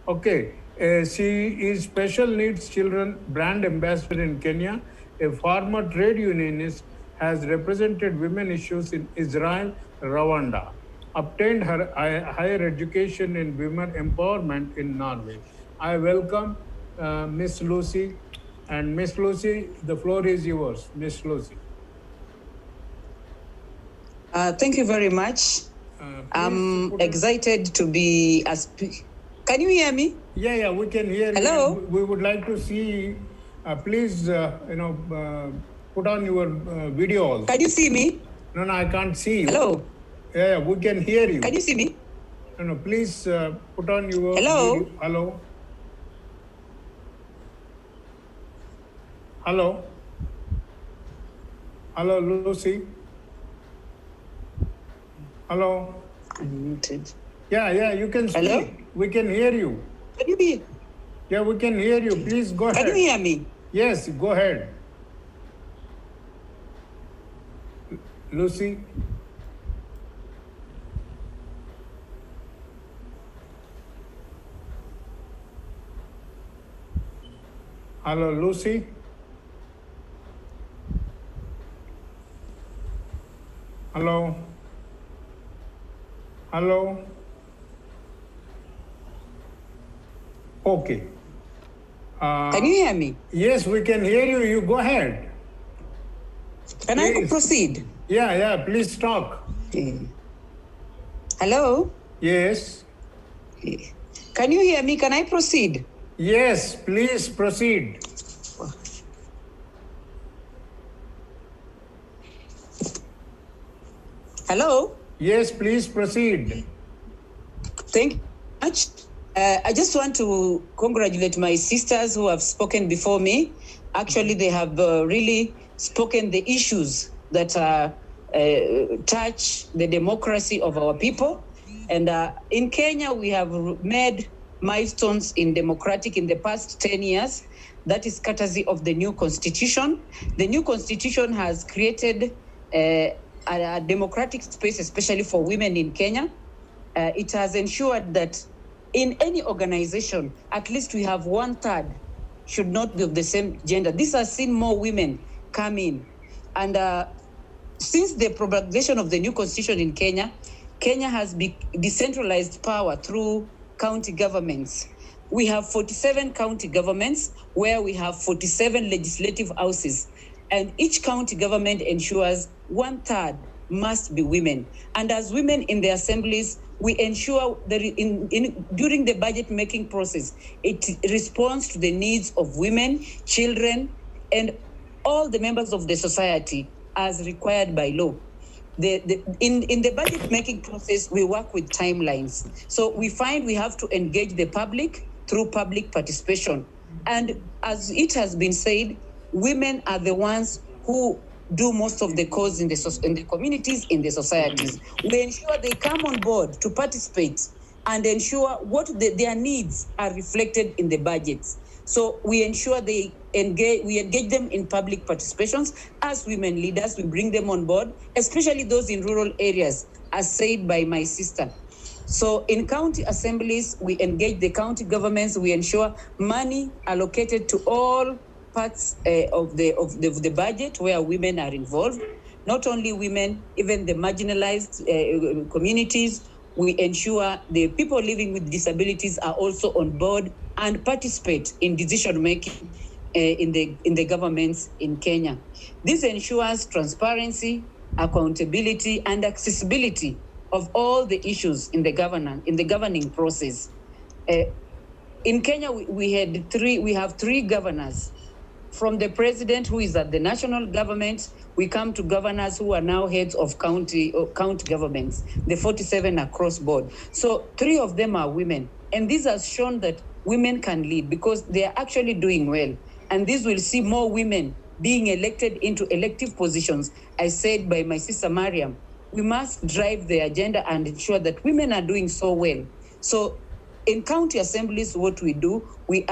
A: Okay, she is special needs children brand ambassador in Kenya, a former trade unionist, has represented women issues in Israel, Rwanda, obtained her higher education in women empowerment in Norway. I welcome Miss Lucy. And Miss Lucy, the floor is yours, Miss Lucy.
G: Thank you very much. I'm excited to be a speaker. Can you hear me?
A: Yeah, we can hear
G: Hello?
A: you. We would like to see, please, put on your video also.
G: Can you see me?
A: No, I can't see you.
G: Hello?
A: Yeah, we can hear you.
G: Can you see me?
A: No, please put on your
G: Hello?
A: video. Hello? Hello? Hello, Lucy? Hello?
G: Unmuted.
A: Yeah, you can speak.
G: Hello?
A: We can hear you.
G: Can you hear?
A: Yeah, we can hear you. Please go ahead.
G: Can you hear me?
A: Yes, go ahead. Lucy? Hello, Lucy? Hello? Hello? Okay.
G: Can you hear me?
A: Yes, we can hear you. You go ahead.
G: Can I
A: Please.
G: proceed?
A: Yeah, please talk.
G: Hello?
A: Yes.
G: Can you hear me? Can I proceed?
A: Yes, please proceed.
G: Hello?
A: Yes, please proceed.
G: Thank you very much. I just want to congratulate my sisters who have spoken before me. Actually, they have really spoken the issues that touch the democracy of our people. And in Kenya, we have made milestones in democratic in the past 10 years. That is courtesy of the new constitution. The new constitution has created a democratic space, especially for women in Kenya. It has ensured that in any organization, at least we have 1/3 should not be of the same gender. This has seen more women come in. And since the promulgation of the new constitution in Kenya, Kenya has decentralized power through county governments. We have 47 county governments where we have 47 legislative houses. And each county government ensures 1/3 must be women. And as women in the assemblies, we ensure that during the budget making process, it responds to the needs of women, children, and all the members of the society as required by law. In the budget making process, we work with timelines. So we find we have to engage the public through public participation. And as it has been said, women are the ones who do most of the cause in the communities, in the societies. We ensure they come on board to participate and ensure what their needs are reflected in the budgets. So we ensure we engage them in public participations. As women leaders, we bring them on board, especially those in rural areas, as said by my sister. So in county assemblies, we engage the county governments. We ensure money allocated to all parts of the budget where women are involved. Not only women, even the marginalized communities. We ensure the people living with disabilities are also on board and participate in decision making in the governments in Kenya. This ensures transparency, accountability, and accessibility of all the issues in the governing process. In Kenya, we have three governors. From the president, who is at the national government, we come to governors who are now heads of county governments, the 47 across board. So 3 of them are women. And this has shown that women can lead because they are actually doing well. And this will see more women being elected into elective positions. As said by my sister Maryam, we must drive the agenda and ensure that women are doing so well. So in county assemblies, what we do, we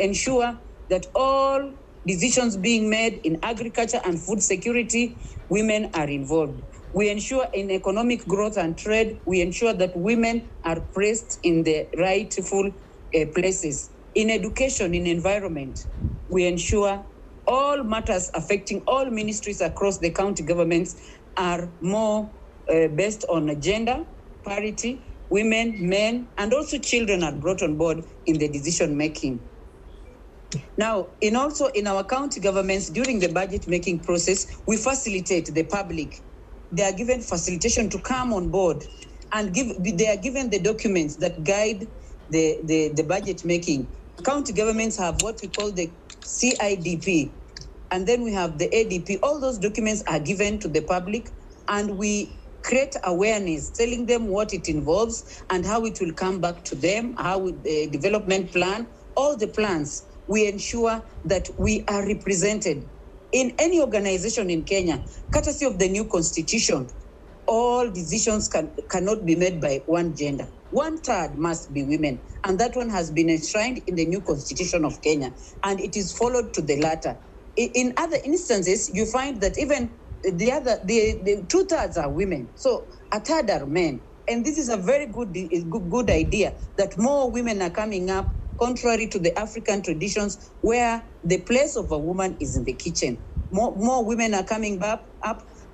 G: ensure that all decisions being made in agriculture and food security, women are involved. We ensure in economic growth and trade, we ensure that women are placed in the rightful places. In education, in environment, we ensure all matters affecting all ministries across the county governments are more based on gender parity. Women, men, and also children are brought on board in the decision making. Now, in our county governments, during the budget making process, we facilitate the public they are given facilitation to come on board, and they are given the documents that guide the budget making. County governments have what we call the CIDP, and then we have the ADP. All those documents are given to the public, and we create awareness, telling them what it involves and how it will come back to them, how the development plan, all the plans. We ensure that we are represented in any organization in Kenya, courtesy of the new constitution. All decisions cannot be made by one gender. 1/3 must be women, and that one has been enshrined in the new constitution of Kenya, and it is followed to the latter. In other instances, you find that even the 2/3 are women, so 1/3 are men, and this is a very good idea that more women are coming up, contrary to the African traditions where the place of a woman is in the kitchen. More women are coming up,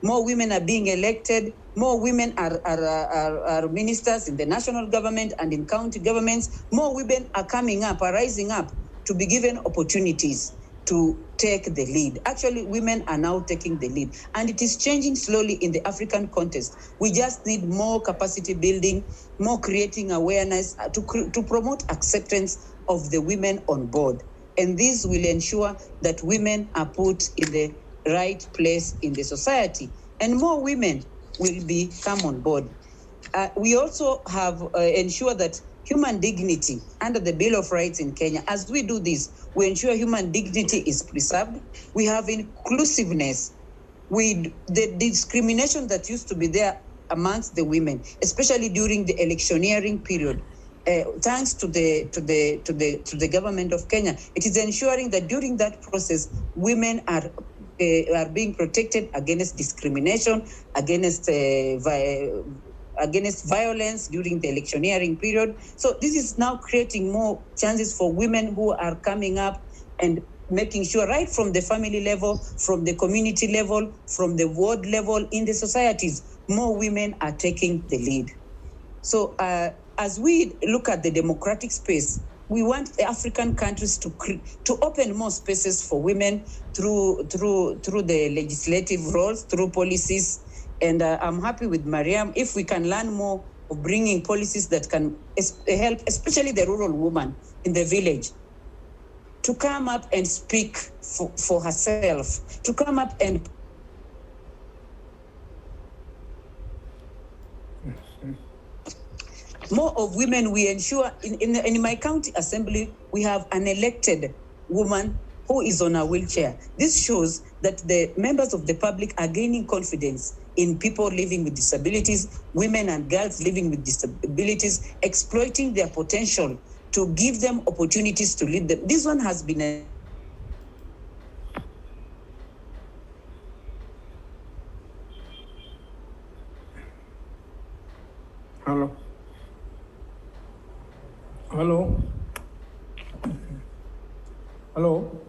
G: more women are being elected, more women are ministers in the national government and in county governments, more women are coming up, are rising up to be given opportunities to take the lead. Actually, women are now taking the lead, and it is changing slowly in the African context. We just need more capacity building, more creating awareness to promote acceptance of the women on board. And this will ensure that women are put in the right place in the society, and more women will come on board. We also have ensured that human dignity under the Bill of Rights in Kenya. As we do this, we ensure human dignity is preserved. We have inclusiveness. The discrimination that used to be there amongst the women, especially during the electioneering period, thanks to the government of Kenya, it is ensuring that during that process, women are being protected against discrimination, against violence during the electioneering period. So this is now creating more chances for women who are coming up and making sure right from the family level, from the community level, from the ward level in the societies, more women are taking the lead. So as we look at the democratic space, we want the African countries to open more spaces for women through the legislative roles, through policies. And I'm happy with Maryam if we can learn more of bringing policies that can help, especially the rural woman in the village, to come up and speak for herself, to come up and more of women. We ensure in my county assembly, we have an elected woman who is on a wheelchair. This shows that the members of the public are gaining confidence in people living with disabilities, women and girls living with disabilities, exploiting their potential to give them opportunities to lead them. This one has been
A: Hello. Hello. Hello.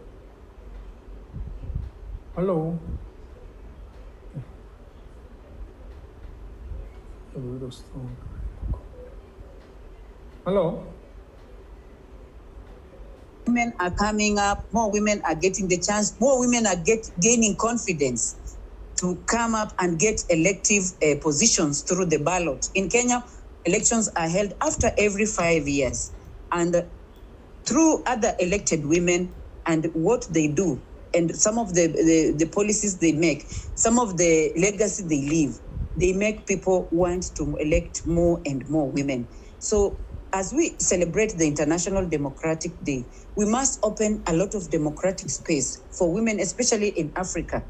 A: Hello. Hello.
G: Women are coming up, more women are getting the chance, more women are gaining confidence to come up and get elective positions through the ballot. In Kenya, elections are held after every 5 years, and through other elected women and what they do, and some of the policies they make, some of the legacy they leave, they make people want to elect more and more women. So as we celebrate the International Democratic Day, we must open a lot of democratic space for women, especially in Africa,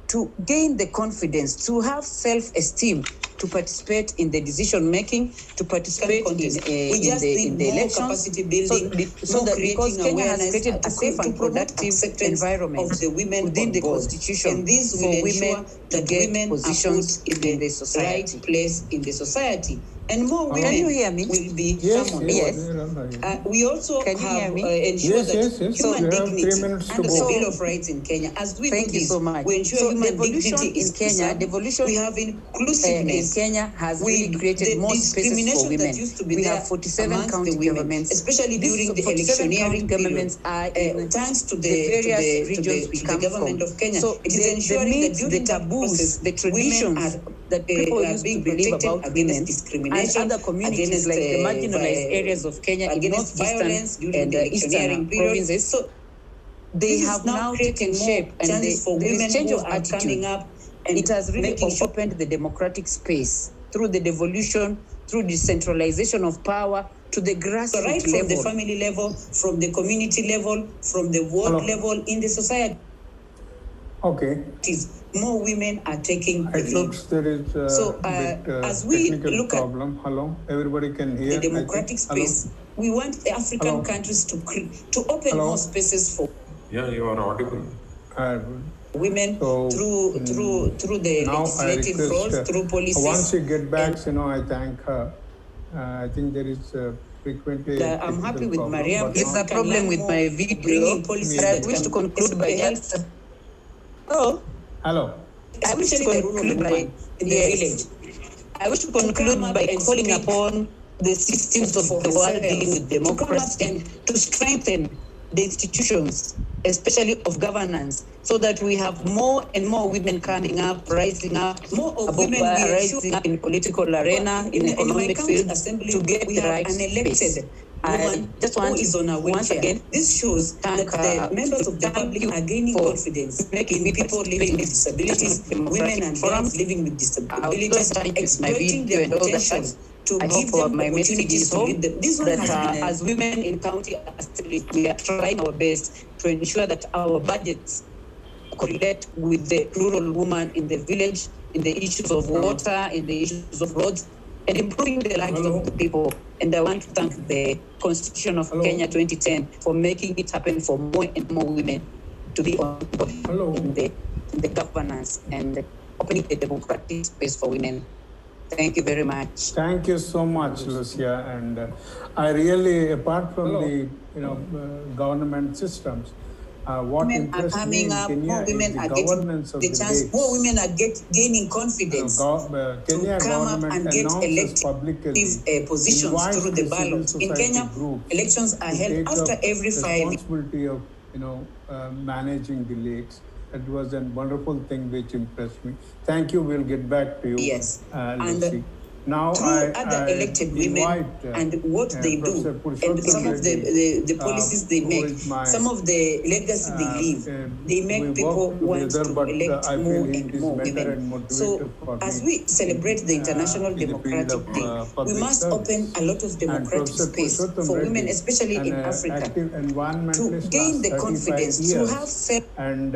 G: to gain the confidence, to have self-esteem, to participate in the decision-making, to participate in the elections, capacity building, so that because Kenya has created a safe and productive environment of the women within the constitution, and this will ensure that get positions in the society, right place in the society. and more women
A: Can
G: you hear me? Will be summoned.
A: Yes.
G: We also
H: Can you hear
G: have
H: me?
G: ensure
A: Yes,
G: that
A: yes, yes.
G: human
A: You have 3
G: dignity
A: minutes to
G: under the
A: go.
G: Bill of Rights in Kenya. As we
H: Thank
G: do
H: you
G: this,
H: so much.
G: we ensure
H: So
G: human
H: devolution
G: dignity
H: in
G: is
H: Kenya,
G: preserved.
H: devolution
G: We have
H: in
G: inclusiveness.
H: Kenya has
G: We-
H: really created
G: the
H: more spaces for
G: discrimination
H: women.
G: that used to be
H: We
G: there
H: have 47
G: amongst
H: county
G: the women,
H: governments,
G: especially
H: These
G: during the
H: 47 county
G: electioneering
H: governments
G: period.
H: are in
G: Thanks to
H: the various regions we
G: to
H: come
G: the government
H: from.
G: of Kenya,
H: So
G: it is
H: the
G: ensuring that
H: myths,
G: during
H: the
G: that
H: taboos,
G: process,
H: the traditions
G: women
H: that people
G: are
H: used to
G: being
H: believe
G: protected
H: about
G: against
H: women
G: discrimination,
H: and other communities
G: against,
H: like the marginalized areas of Kenya in
G: against violence
H: northeastern
G: during
H: and
G: the electioneering
H: eastern
G: period.
H: provinces.
G: So
H: They
G: this is
H: have
G: now
H: now
G: creating
H: taken shape
G: more
H: and
G: chances for
H: there
G: women
H: is change
G: who
H: of
G: are
H: attitude.
G: coming up and
H: It has really
G: making sure
H: opened the democratic space through the devolution, through decentralization of power to the grassroots
G: right from
H: level.
G: the family level, from the community level, from the ward
A: Hello.
G: level, in the society.
A: Okay.
G: More women are taking the
A: It
G: lead.
A: looks there is a
G: So,
A: bit
G: as we
A: technical
G: look at
A: problem. Hello, everybody can hear.
G: the
A: I
G: democratic
A: think. Hello?
G: space, we want the African
A: Hello.
G: countries to open
A: Hello.
G: more spaces for
B: Yeah, you are audible.
A: Uh,
G: women
A: So,
G: through the
A: now I
G: legislative
A: request,
G: roles, through policies.
A: once you get back, I thank her. I think there is frequently a
G: I'm happy
A: technical
G: with
A: problem,
G: Maryam.
A: but
H: There's
A: now-
H: a problem with my video, but I wish to conclude by just. Oh,
A: Hello.
H: I wish to
G: Especially the rural
H: conclude by
G: woman in the village.
H: I wish to conclude
G: come up
H: by
G: and
H: calling
G: speak
H: upon the systems of
G: for
H: the world
G: herself,
H: dealing with
G: to come up
H: democracy
G: and-
H: to strengthen the institutions, especially of governance, so that we have more and more women coming up, rising up,
G: More of
H: above,
G: women we
H: rising up in political arena, in
G: my
H: economic
G: county
H: field,
G: assembly,
H: to get
G: we
H: the
G: have
H: right
G: an elected
H: space.
G: woman
H: I just want
G: who is on a
H: once
G: wheelchair.
H: again
G: This shows that the members of the
H: thank
G: public
H: you
G: are gaining
H: for
G: confidence
H: making
G: in
H: me
G: people living with disabilities, women and
H: forum.
G: girls living with disabilities,
H: Thank you, my
G: exploiting
H: video
G: their
H: and all
G: potential
H: that.
G: to
H: I
G: give
H: hope
G: them
H: my message
G: opportunities
H: is
G: to
H: home,
G: lead them. This one
H: that
G: has been
H: as women in county assembly, we are trying our best to ensure that our budgets correlate with the rural woman in the village, in the issues of water, in the issues of roads, and improving the lives of the people. And I want to thank the Constitution of Kenya 2010 for making it happen for more and more women to be on board in the governance and opening the democratic space for women. Thank you very much.
A: Thank you so much, Lucia. And I really, apart from the government systems, what
G: women are
A: impressed me
G: coming
A: in
G: up,
A: Kenya
G: more women
A: is the
G: are getting
A: governance of
G: the chance,
A: lakes.
G: more women are gaining confidence
A: Kenya
G: to come up
A: government
G: and get
A: announces
G: elective
A: publicly,
G: positions
A: invites
G: through the
A: civil
G: ballot. In
A: society
G: Kenya,
A: groups
G: elections are
A: to
G: held
A: take
G: after
A: up
G: every 5 years.
A: responsibility of managing the lakes. That was a wonderful thing which impressed me. Thank you. We'll get back to you,
G: Yes.
A: Lucy. Now
G: Through
A: I
G: other elected women
A: invite,
G: and what they do,
A: Professor
G: and some of the policies they
A: who
G: make,
A: is my,
G: some of the legacy they leave, they
A: we
G: make people
A: work
G: want
A: together,
G: to
A: but,
G: elect
A: I
G: more
A: feel he
G: and
A: is
G: more
A: better
G: women.
A: and
G: So
A: motivated for
G: as
A: me
G: we celebrate the International
A: in the field
G: Democratic
A: of,
G: Day, we
A: public
G: must
A: service.
G: open a lot of
A: And
G: democratic
A: Professor
G: space
A: Purushottam
G: for women,
A: Reddy,
G: especially
A: an
G: in Africa,
A: active
G: to
A: environmentalist
G: gain
A: last
G: the
A: 35
G: confidence, to
A: years.
G: have
A: And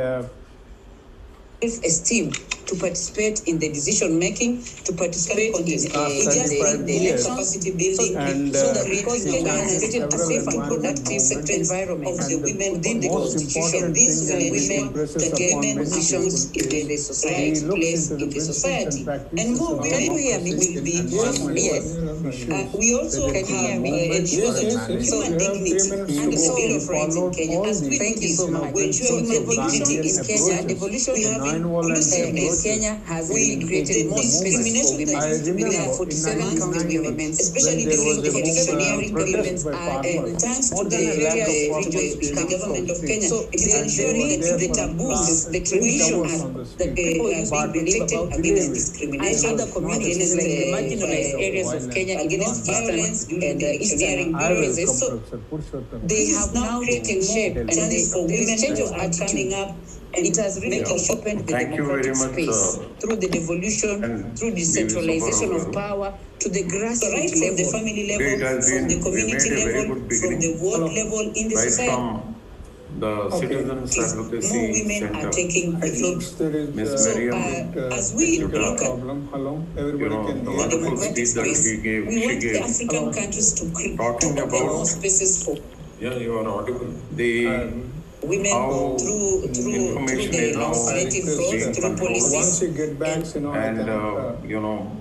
G: self-esteem, to participate in the decision making, to participate in the capacity building,
A: And,
G: so that
A: because
G: Kenya has created a
A: several
G: safe and
A: environment
G: productive sector environment of the
A: and
G: women within the
A: most
G: constitution.
A: important
G: These
A: thing
G: were
A: which
G: women
A: impresses
G: that
A: upon
G: women
A: many
G: positions
A: people
G: in the
A: is
G: society,
A: he looks
G: place
A: into the
G: in the
A: principles
G: society,
A: and practices
G: and more
A: of
G: women
A: democracy
G: will be
A: in environmental issues.
G: we also
A: whether it
G: have
A: be movement
G: ensure
A: or
G: that
A: management.
G: human
A: You have 3
G: dignity
A: minutes to
G: and the
A: go.
G: Bill
A: You
G: of Rights in
A: followed
G: Kenya.
A: all
G: As
A: the
G: we do this, we ensure
A: principles
G: human
A: of
G: dignity
A: Gandhian
G: in Kenya.
A: approaches,
G: We
A: the
G: have
A: non-violent
G: inclusiveness.
H: Kenya has
G: We
H: really created
G: the
H: more spaces for
G: discrimination
H: women.
G: that used to be
H: We
G: there
H: have 47 county governments,
G: especially
A: when there
G: during
A: was
G: the
A: a
G: electioneering
A: protest
G: period,
A: by farmers.
G: thanks
A: More
G: to
A: than a
G: the
A: lakh of
G: regions
A: farmers
G: we
A: came
G: the
A: out
G: government
A: on
G: of
A: the
G: Kenya.
A: street.
G: It is
A: And they were
G: ensuring
A: there
G: the
A: for
G: taboos, the
A: 8
G: traditions
A: hours on the
G: that
A: street.
G: people are being protected against discrimination,
H: and other communities like the marginalized areas of Kenya,
G: against violence during the electioneering
A: I
G: period.
A: welcome
G: So
A: Professor Purushottam.
H: they have now taken shape and
G: chances for
H: there
G: women
H: is change of
G: are coming
H: attitude.
G: up, and
H: It has really opened the
B: Thank you very
H: democratic
B: much,
H: space through the devolution,
B: and
H: through decentralization of power to the grassroots
G: right from the
H: level.
G: family
B: It
G: level,
B: has
G: from
B: been,
G: the
B: we
G: community
B: made a very
G: level,
B: good
G: from the
B: beginning,
G: ward level in the
B: right
G: society.
B: from the Citizens
G: More
B: Advocacy
G: women are
B: Center.
G: taking the
A: It
G: lead.
A: looks there is
B: Miss
A: a
B: Maryam,
A: bit,
G: as we
A: technical
G: look at
A: problem. Hello, everybody can
B: the
A: hear.
B: wonderful
G: democratic
B: speech that
G: space,
B: she gave,
G: we want the
B: gave.
G: African countries to
B: Talking
G: open more
B: about-
G: spaces for
B: Yeah, you are audible. The
H: women
B: how
H: through
B: information
H: the
B: is now
H: legislative
B: being
H: process, through
B: controlled.
A: Once
H: policies.
A: you get back,
B: And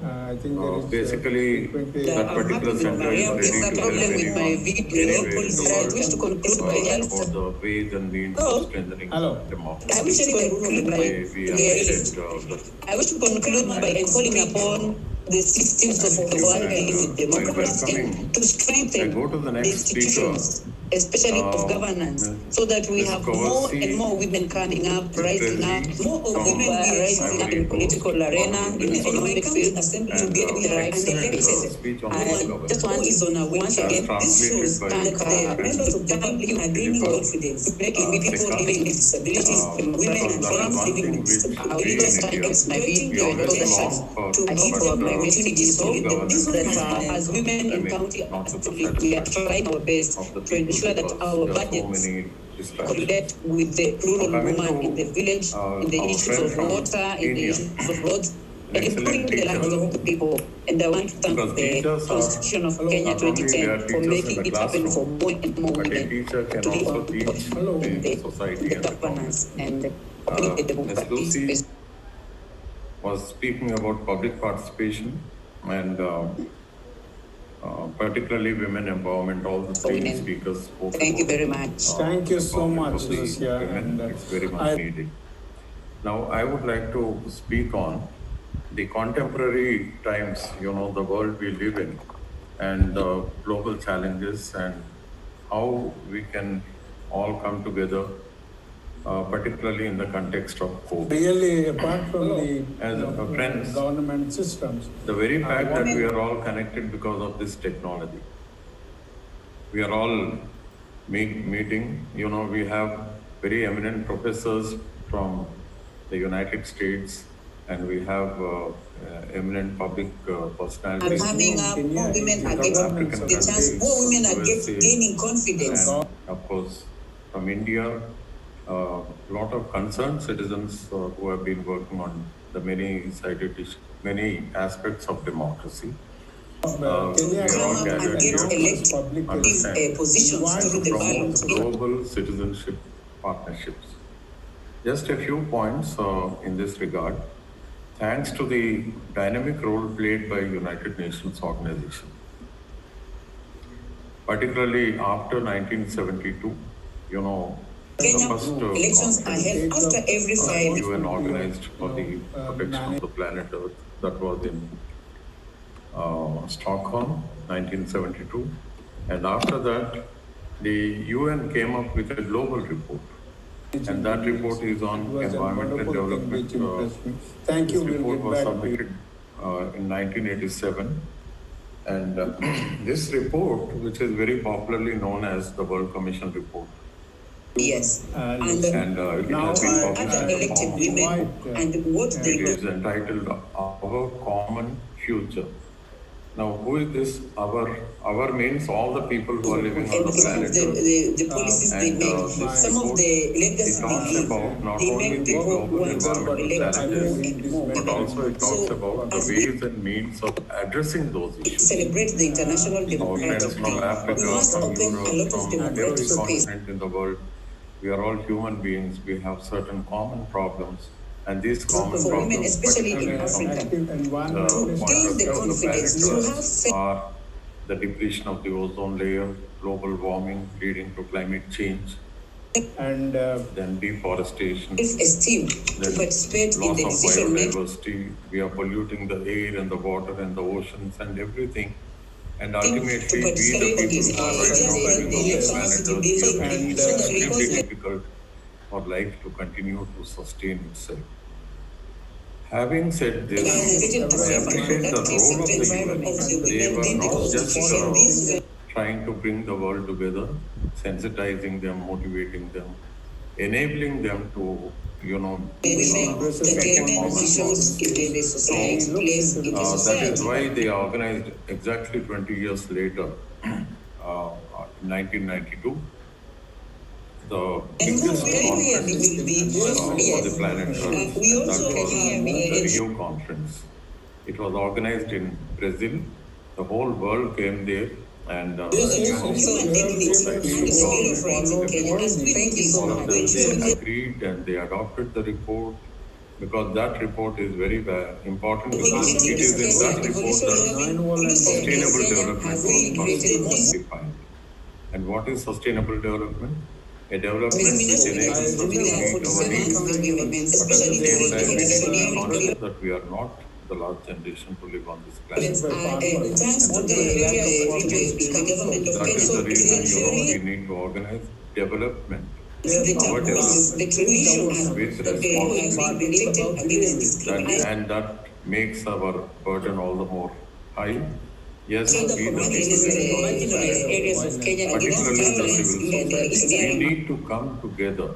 A: I think there is
B: basically
A: frequently
B: that
H: I'm happy
B: particular
H: with
B: center is
H: Maryam.
B: ready
H: There's a
B: to
H: problem
B: help
H: with my
B: anyone
H: video.
B: anywhere in the
H: I
B: world
H: wish to conclude by
B: about the ways and means of strengthening
A: Hello.
B: democracy.
H: I wish to conclude by
B: We appreciate the
H: I wish to conclude by calling upon the systems of the world dealing with democracy to
B: I
H: strengthen
B: go to the
H: the
B: next speaker.
H: institutions, especially of governance, so that we
B: Ms.
H: have more
B: Kawasi
H: and more women coming up, rising up, more of
B: from
H: women rising up in
B: Ivory
H: political
B: Coast,
H: arena, in the economic field,
B: and
H: to get the rights and
B: excellent
H: elected.
B: speech on
H: I
B: governance.
H: just want to once again, this shows
B: Translated by
H: that the members of the public are gaining confidence, making people living with disabilities, women and trans living with disabilities. Our leaders targets my video and possessions to give them the opportunities to live the business as women in county assembly. We are trying our best to ensure that our budgets correlate with the rural woman in the village, in the issues of water, in the issues of roads, and improving the lives of the people. And I want to thank the Constitution of Kenya 2010 for making it happen for more and more
B: But a
H: women
B: teacher can
H: to
B: also
H: be
B: teach
H: in
B: the society and the
H: governance and the
B: Ms.
H: democratic
B: Lucy
H: space.
B: was speaking about public participation and particularly women empowerment. All the three
H: Women.
B: speakers spoke
H: Thank you
B: about,
H: very much.
A: Thank you so
B: empowerment
A: much,
B: of the
A: Lucia,
B: women.
A: and,
B: It's very much
A: I-
B: needed. Now, I would like to speak on the contemporary times, the world we live in, and the global challenges, and how we can all come together, particularly in the context of COVID.
A: Really, apart from the
B: As friends,
A: government systems,
B: the very fact that we are all connected because of this technology. We are all meeting, we have very eminent professors from the United States, and we have eminent public personalities.
H: Coming up,
A: Kenya
H: more
A: is
H: women
A: the
H: are getting
A: government
H: the chance,
A: country.
H: more women are
B: USA,
H: gaining confidence.
B: And of course, from India, a lot of concerned citizens who have been working on the many aspects of democracy. We
A: Kenya
B: are all
H: Come up
B: gathered
H: and
B: here
H: get
B: to
H: elected
A: public
B: understand
H: positions through the
B: promote
H: ballot.
B: global citizenship partnerships. Just a few points in this regard. Thanks to the dynamic role played by United Nations organization, particularly after 1972,
H: Kenya
B: the first
H: elections are held after every 5 years.
B: UN organized for the protection of the planet Earth, that was in Stockholm, 1972. And after that, the UN came up with a global report. And that report is on
A: It was a
B: environmental
A: wonderful thing
B: development.
A: which impressed me. Thank you.
B: This
A: We'll
B: report
A: get
B: was
A: back to you.
B: submitted in 1987. And this report, which is very popularly known as the World Commission Report,
H: Yes.
A: And
H: And
B: it
A: now
B: has been
A: I-
B: published
H: other
B: in a
H: elected
B: form.
H: women and what they
B: It
H: do.
B: is entitled Our Common Future. Now, who is this our? Our means all the people who are living on
H: And
B: the
H: some of
B: planet
H: the,
B: Earth.
H: the policies they
B: And,
H: make,
B: this
H: some of
B: report,
H: the
B: It
H: legacy
B: talks
H: they leave,
B: about not
H: they
B: only
H: make
B: the
H: people
B: global
H: want to
B: environmental
H: elect
B: challenges,
H: more.
B: but also it talks about the
H: as
B: ways and means of addressing those issues.
H: celebrate the international
B: Our friends
H: democratic
B: from
H: day.
B: Africa,
H: We must
B: from
H: open a
B: Europe,
H: lot of
B: from every
H: democratic space.
B: continent in the world, we are all human beings. We have certain common problems, and these common
H: For women,
B: problems,
H: especially in
B: particularly from
H: Africa,
A: active
B: the
A: environmentalist
B: point
H: gain
B: of
H: the
B: view of the
H: confidence
B: planet
H: to
B: Earth,
H: have faith.
B: are the depletion of the ozone layer, global warming leading to climate change,
A: and
B: then deforestation,
H: Self-esteem to
B: then
H: participate in
B: loss
H: the
B: of
H: decision making.
B: biodiversity. We are polluting the air and the water and the oceans and everything. And ultimately, we the people who are right now living on the planet Earth, we are making it extremely difficult for life to continue to sustain itself. Having said this, I appreciate the role of the UN. They were not just trying to bring the world together, sensitizing them, motivating them, enabling them to,
H: The positions in the society, place in the
B: that
H: society.
B: is why they organized exactly 20 years later, in 1992, the
H: And
B: biggest
H: we
B: conference
H: will be
B: for the planet Earth.
H: We
B: That
H: also
B: was
H: can
B: the
H: hear me.
B: Rio conference. It was organized in Brazil. The whole world came there and
H: human dignity and the spirit of rights in Kenya. Thank you so
B: all of them,
H: much.
B: they agreed and they adopted the report, because that report is very important, because it is in that report that sustainable development goals must be defined. And what is sustainable development? A development which enables us to meet our needs, but at the same time we need to be conscious that we are not the last generation to live on this planet.
H: Thanks to the government of
B: That is the
H: Kenya.
B: reason, we need to organize development, our
H: The tradition
B: with
H: that they have
B: responsibility,
H: been protected against discrimination.
B: and that makes our burden all the more high. Yes, we the
H: marginalized areas of Kenya,
B: particularly the civil
H: the
B: society, we need to come together,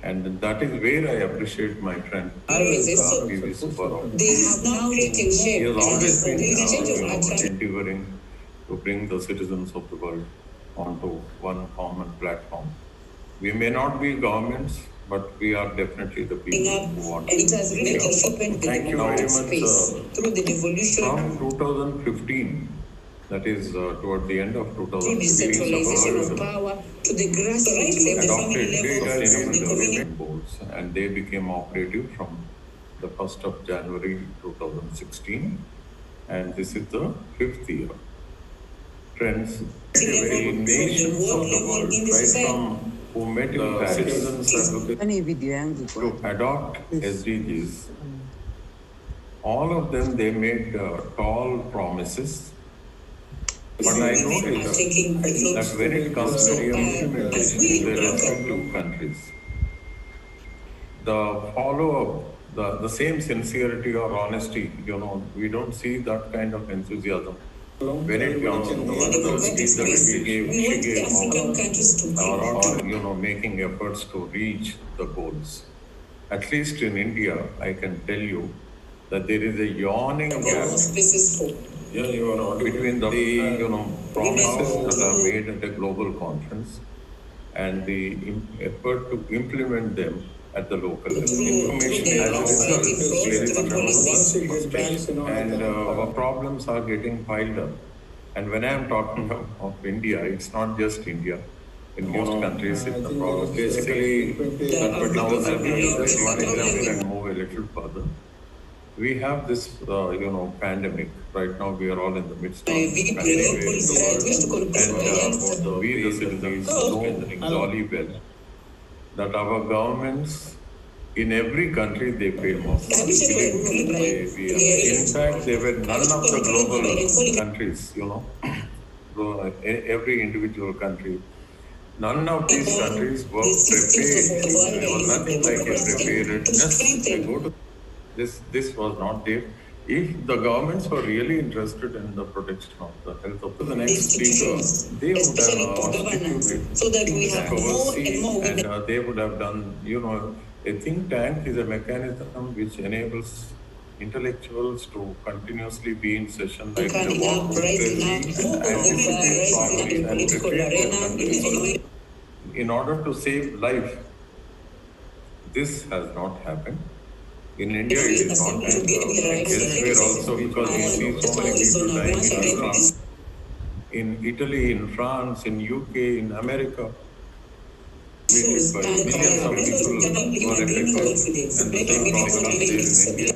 B: and that is where I appreciate my friend P.V. Subbarao.
H: They have now taken
B: He
H: shape.
B: has always been
H: Change of action.
B: endeavoring to bring the citizens of the world onto one common platform. We may not be governments, but we are definitely the people who want
H: And it has really
B: to.
H: opened the
B: Thank you very
H: democratic
B: much.
H: space through the devolution,
B: From 2015, that is toward the end of
H: through
B: 2015,
H: decentralization of
B: Subbarao
H: power to the grassroots level, the family
B: adopted
H: level,
B: sustainable
H: the community.
B: development goals, and they became operative from the 1st of January 2016, and this is the 5th year. Friends, the nations of the world, right from who met in Paris, citizens advocates to adopt SDGs, all of them, they made tall promises. But I noticed that when it comes to implementation in their respective countries, the follow-up, the same sincerity or honesty, we don't see that kind of enthusiasm. When it comes to the speech that she gave or making efforts to reach the goals. At least in India, I can tell you that there is a yawning gap between the promises that are made at a global conference and the effort to implement them at the local level. Information as a result is very and our problems are getting piled up. And when I am talking of India, it's not just India. In most countries, it's a problem. Basically, but now let me just one example and move a little further. We have this, pandemic. Right now, we are all in the midst of pandemic. And we, the citizens, know jolly well that our governments in every country they fail most. In fact, they were none of the global countries, every individual country. None of these countries were prepared. There was nothing like a preparedness. This was not there. If the governments were really interested in the protection of the health of the next speaker, they would have constituted
H: so that we have more and more women.
B: And they would have done, a think tank is a mechanism which enables intellectuals to continuously be in session like the work and prepare for countries. In order to save life, this has not happened. In India, it is not happened. Elsewhere also, because we see so many people dying in France, in Italy, in France, in UK, in America. Millions of people were affected, and the same problem is there in India.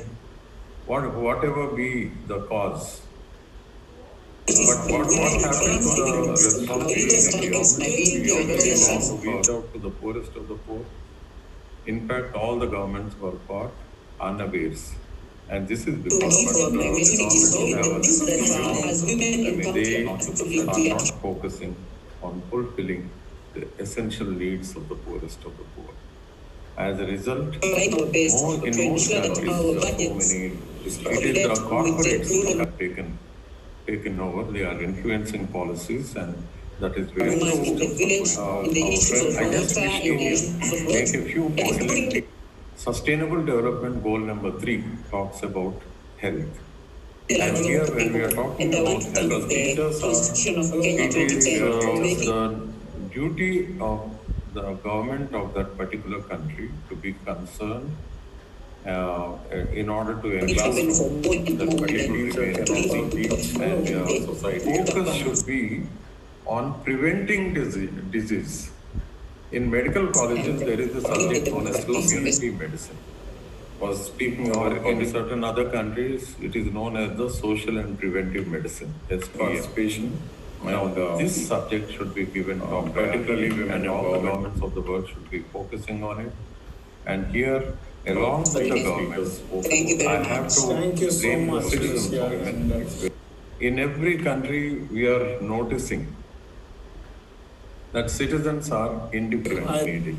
B: Whatever be the cause, but what happened to the responsibility of we always want to reach out to the poorest of the poor. In fact, all the governments were caught unawares. And this is because the they are not focusing on fulfilling the essential needs of the poorest of the poor. As a result, in most countries, it is the corporates that have taken over. They are influencing policies, and that is where I just wish to make a few points. Sustainable Development Goal number 3 talks about health. And here, when we are talking about health, it is the duty of the government of that particular country to be concerned in order to enhance the quality and society. Focus should be on preventing disease. In medical colleges, there is a subject known as community medicine. Was speaking of in certain other countries, it is known as the social and preventive medicine. There's participation. Now, this subject should be given top particularly women and all the governments of the world should be focusing on it. And here, along with the governments, I have to blame the citizens of women. In every country, we are noticing that citizens are indifferent.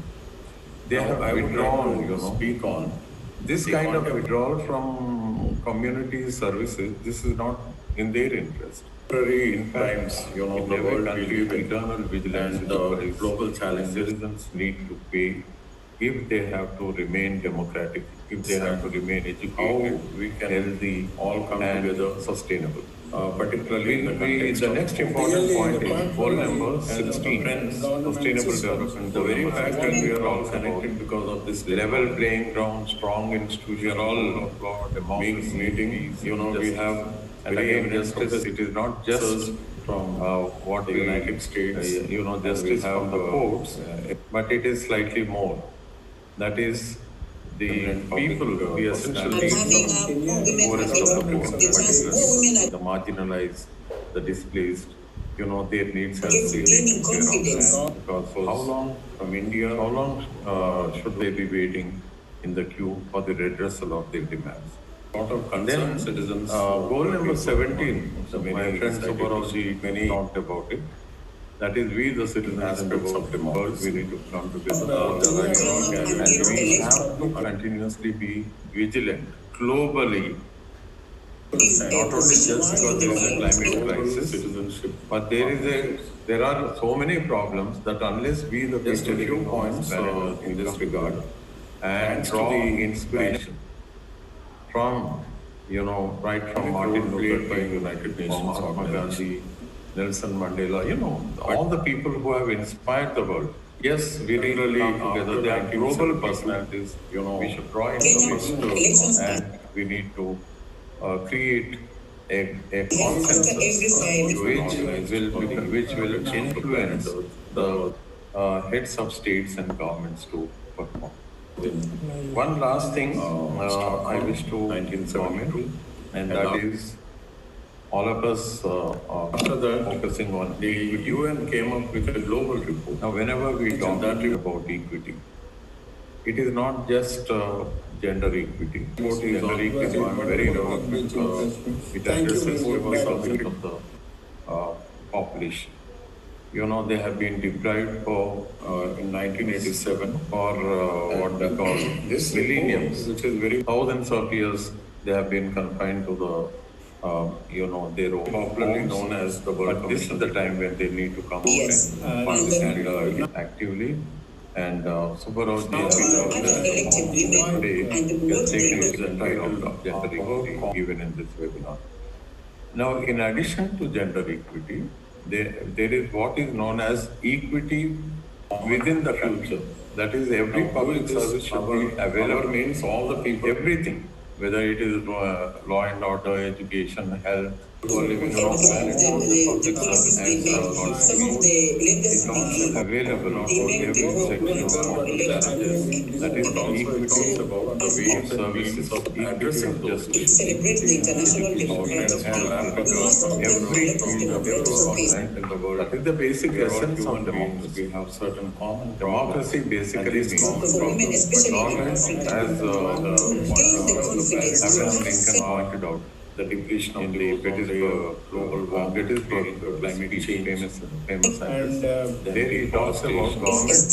B: They have withdrawn, speak on. This kind of withdrawal from community services, this is not in their interest. In times, the world country, internal vigilance and the global challenges citizens need to pay if they have to remain democratic, if they have to remain educated, we can healthy, all come together, sustainable. Particularly the next important point is goal number 16, sustainable development. The very fact that we are all connected because of this level playing ground, strong institution, we are all meetings. We have, and again, justice. It is not just from what the United States, justice from the courts, but it is slightly more. That is the people, we essentially the poorest of the poor, particularly the marginalized, the displaced, their needs have to be taken care of. Because how long from India, how long should they be waiting in the queue for the redressal of their demands? A lot of concerned citizens. Goal number 17, my friend Subarowji, many talked about it. That is, we the citizens of democracy, we need to come together and we have to continuously be vigilant globally. Not only just because there is a climate crisis, citizenship, but there are so many problems that unless we the just a few points in this regard and draw inspiration from, right from Martin Luther King, United Nations, Mahatma Gandhi, Nelson Mandela, all the people who have inspired the world. Yes, we really come together. They are global personalities. We should draw inspiration and we need to create a consensus which will influence the heads of states and governments to perform. One last thing I wish to comment, and that is all of us after that focusing on the UN came up with a global report. Now, whenever we talk about equity, it is not just gender equity. Gender equity is very relevant because it addresses a subset of the population. They have been deprived for in 1987 for what they call this millenniums, which is very thousands of years they have been confined to the their own popularly known as the world. But this is the time when they need to come out and participate actively. And Subarowji today is taking his entitled gender equity even in this webinar. Now, in addition to gender equity, there is what is known as equity within the future. That is, every public service should be available, means all the people, everything, whether it is law and order, education, health, who are living around the planet, all the public service and available for every section of public challenges. That is the equity about the way of services of addressing justice.
H: Celebrate the International Development of
B: Every continent in the world. That is the basic essence of democracy. We have certain common democracy basically means government, as Abraham Lincoln pointed out, the depletion of the Gettysburg global war, Gettysburg climate change, famous and there he talks about government of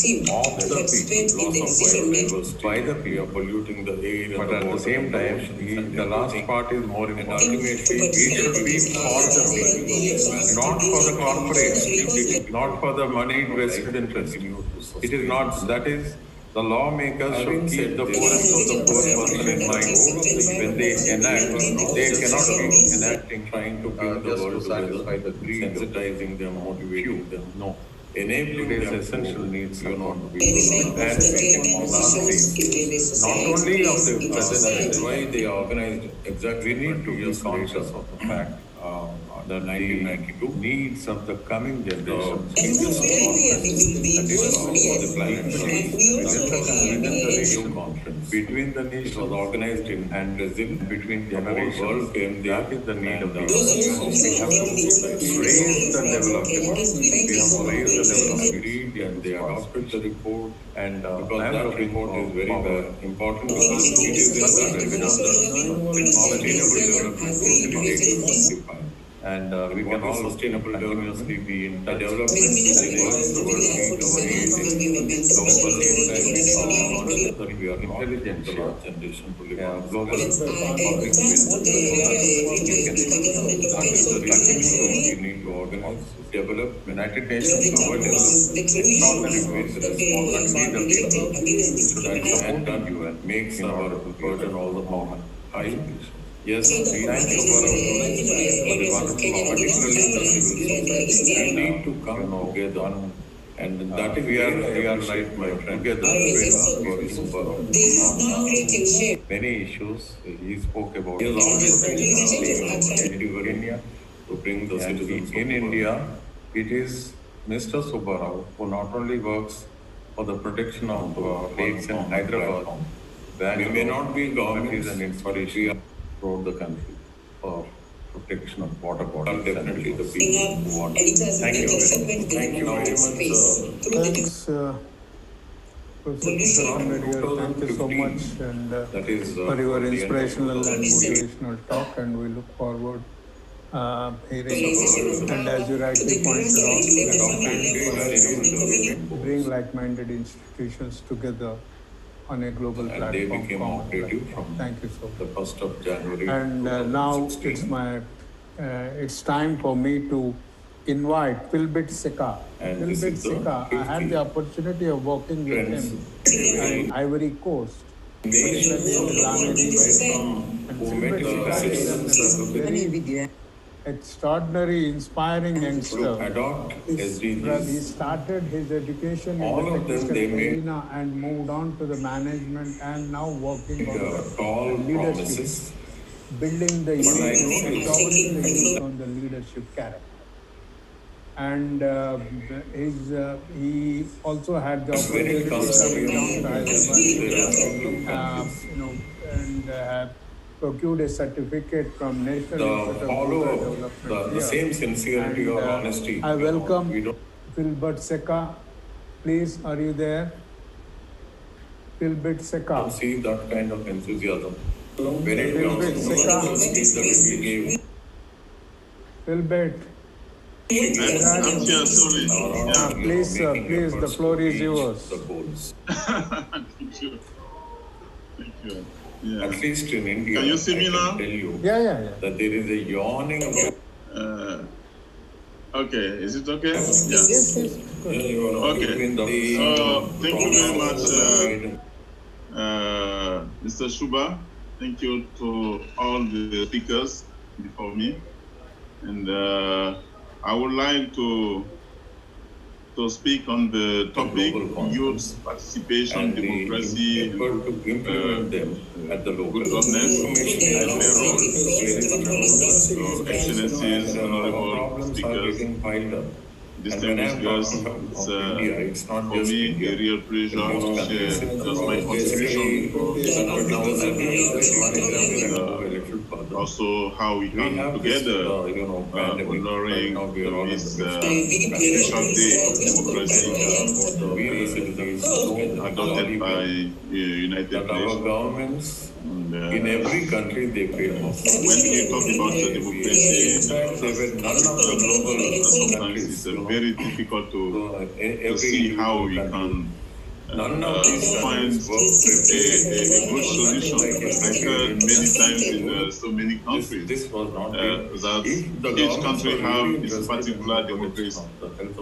B: the people, loss of biodiversity, by the people, polluting the air, but at the same time, the last part is more important. Ultimately, we should be for the people, not for the corporates, not for the money vested interest. It is not, that is, the lawmakers should keep the poorest of the poor person in mind when they enact. They cannot be enacting, trying to bring the world to satisfy the greed, sensitizing them, motivating them. No. Enabling their essential needs to be and lastly, not only of the president, why they organized exactly, we need to be conscious of the fact the 1992 needs of the coming generations. The planet conference between the nations was organized in and Brazil between generations. The world came there. That is the need of the hour. We have to raise the level of democracy. We have to raise the level of greed, and they adopted the report. And because that report is very important, because it is in the sustainable development. And we can all sustainable continuously be in touch. The development that we are intelligent generation to live on global public we need to organize, develop. United Nations makes our burden all the more high. Yes, we thank you for the wonderful particularly the civil society. We need to come together, and that is we are right, my friend. Together, many issues he spoke about. He has always been in India to bring the citizens in India. It is Mr. Subbarao who not only works for the protection of lakes in Hyderabad. We may not be government and inspiration throughout the country for protection of water bodies. Definitely the people who want. Thank you very much.
A: Thanks, Professor Maryam. Thank you so much and for your inspirational and motivational talk, and we look forward hearing. And as you rightly pointed out, bring like-minded institutions together on a global platform.
B: They became operative from
A: Thank you so
B: the
A: much.
B: 1st of January.
A: And now it's time for me to invite Philbert Seka.
B: And this
A: Philbert
B: is the
A: Seka, I had the opportunity of working with him in Ivory Coast. Particularly in Lamedi. And Philbert Seka is a very extraordinary, inspiring youngster.
B: Adopt
A: He
B: SDGs.
A: started his education
B: All
A: in
B: of
A: the
B: them,
A: technical
B: they made
A: arena and moved on to the management and now working on
B: Tall
A: leadership,
B: promises.
A: building the youth, empowering the youth on the leadership character. And he also had the opportunity to come down to Hyderabad, and procured a certificate from National Institute of Rural Development.
B: The same sincerity or honesty.
A: I welcome
B: we don't
A: Philbert Seka. Please, are you there? Philbert Seka.
B: see that kind of enthusiasm. When it
A: Philbert
B: comes to
A: Seka.
B: the speech that we gave,
A: Philbert.
E: I'm here, sorry. Yeah.
A: Please, please, the floor is yours.
B: the goals.
E: Thank you. Thank you. Yeah.
B: At least in India,
E: Can you see me
B: I
E: now?
B: can tell you
A: Yeah.
B: that there is a yawning about
E: Okay, is it okay? Yeah.
A: Yes.
E: Okay.
B: between the
E: Thank you very much,
B: and
E: Mr. Shuba. Thank you to all the speakers before me. And I would like to speak on the topic youth participation, democracy,
B: to implement them at the local
E: good governance and their role. So, Excellencies, honorable
B: problems are
E: speakers,
B: getting piled up.
E: distinguished guests, it's for me a real pleasure to share just my contribution to also how we come together honoring this special day of democracy adopted by the United
B: Our
E: Nations.
B: governments in every country they fail.
E: When we talk about the democracy,
B: They were none of the global
E: sometimes it's very difficult to see how we can find a good solution. I heard many times in so many countries
B: This was not
E: that each country have its particular democracy.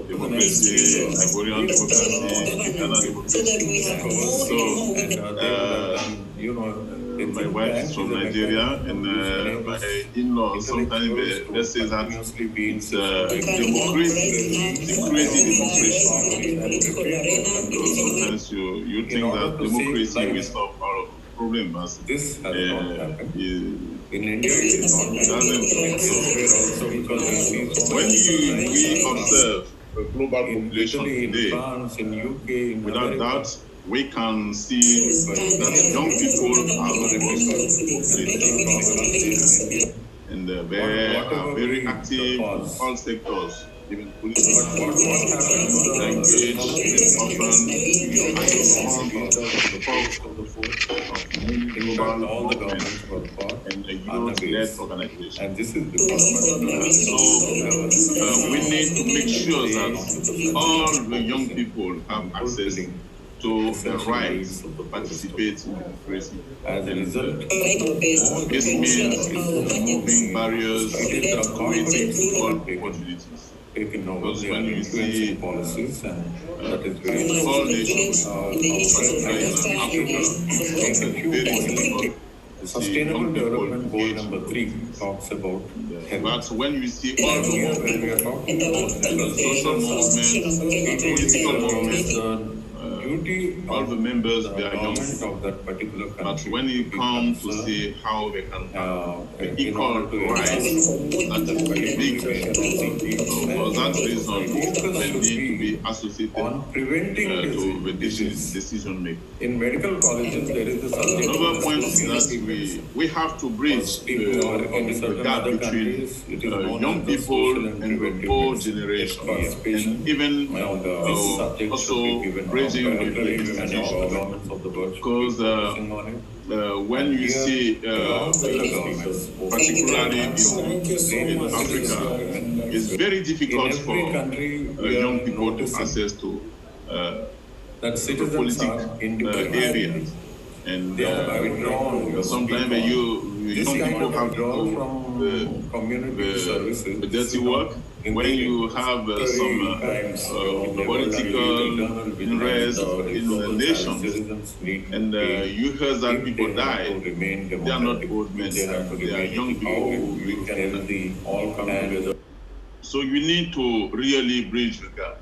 E: Democracy, Ivorian democracy, Ghana democracy. So, my wife is from Nigeria, and my in-laws sometimes they say that it's democracy, crazy democracy. So sometimes you think that democracy will solve all problem as
B: This has not happened.
E: in
B: India, it is not
E: when we observe the global population
B: in
E: today,
B: France, in UK, in
E: without
B: America,
E: doubt, we can see that young people are and they are very active in all sectors, even political. They engage often in global movement and youth-led organizations.
B: and this is because
E: So we need to make sure that all the young people have access to the rights to participate in democracy.
B: as a result,
E: This means removing barriers, creating equal opportunities.
B: taken over
E: Because
B: their
E: when you
B: influencing
E: see
B: policies, and that is very
E: all nations
B: Africa,
E: it's very difficult.
B: Sustainable Development Goal number 3 talks about health.
E: But when you see all the
B: Here, when we are talking about
E: social movements, political movements,
B: duty
E: all the members, they are young.
B: government of that particular
E: But
B: country.
E: when you come to see how they can
B: in
E: equal
B: order to
E: rights, that is very big. For that reason, they need to be associated
B: on preventing
E: to the
B: disease.
E: decision making.
B: In medical colleges, there is a subject.
E: Another point is that we have to bridge the gap between young people and the old generation, and even also bridging the institutions. Because when you see, particularly in Africa, it's very difficult for young people to access to
B: that
E: the
B: citizens are
E: political areas. And sometimes young people have to do
B: community services.
E: the dirty work. When you have some political unrest in the nations, and you hear that people die, they are not old men, they are young people who can
B: all come together.
E: So you need to really bridge the gap.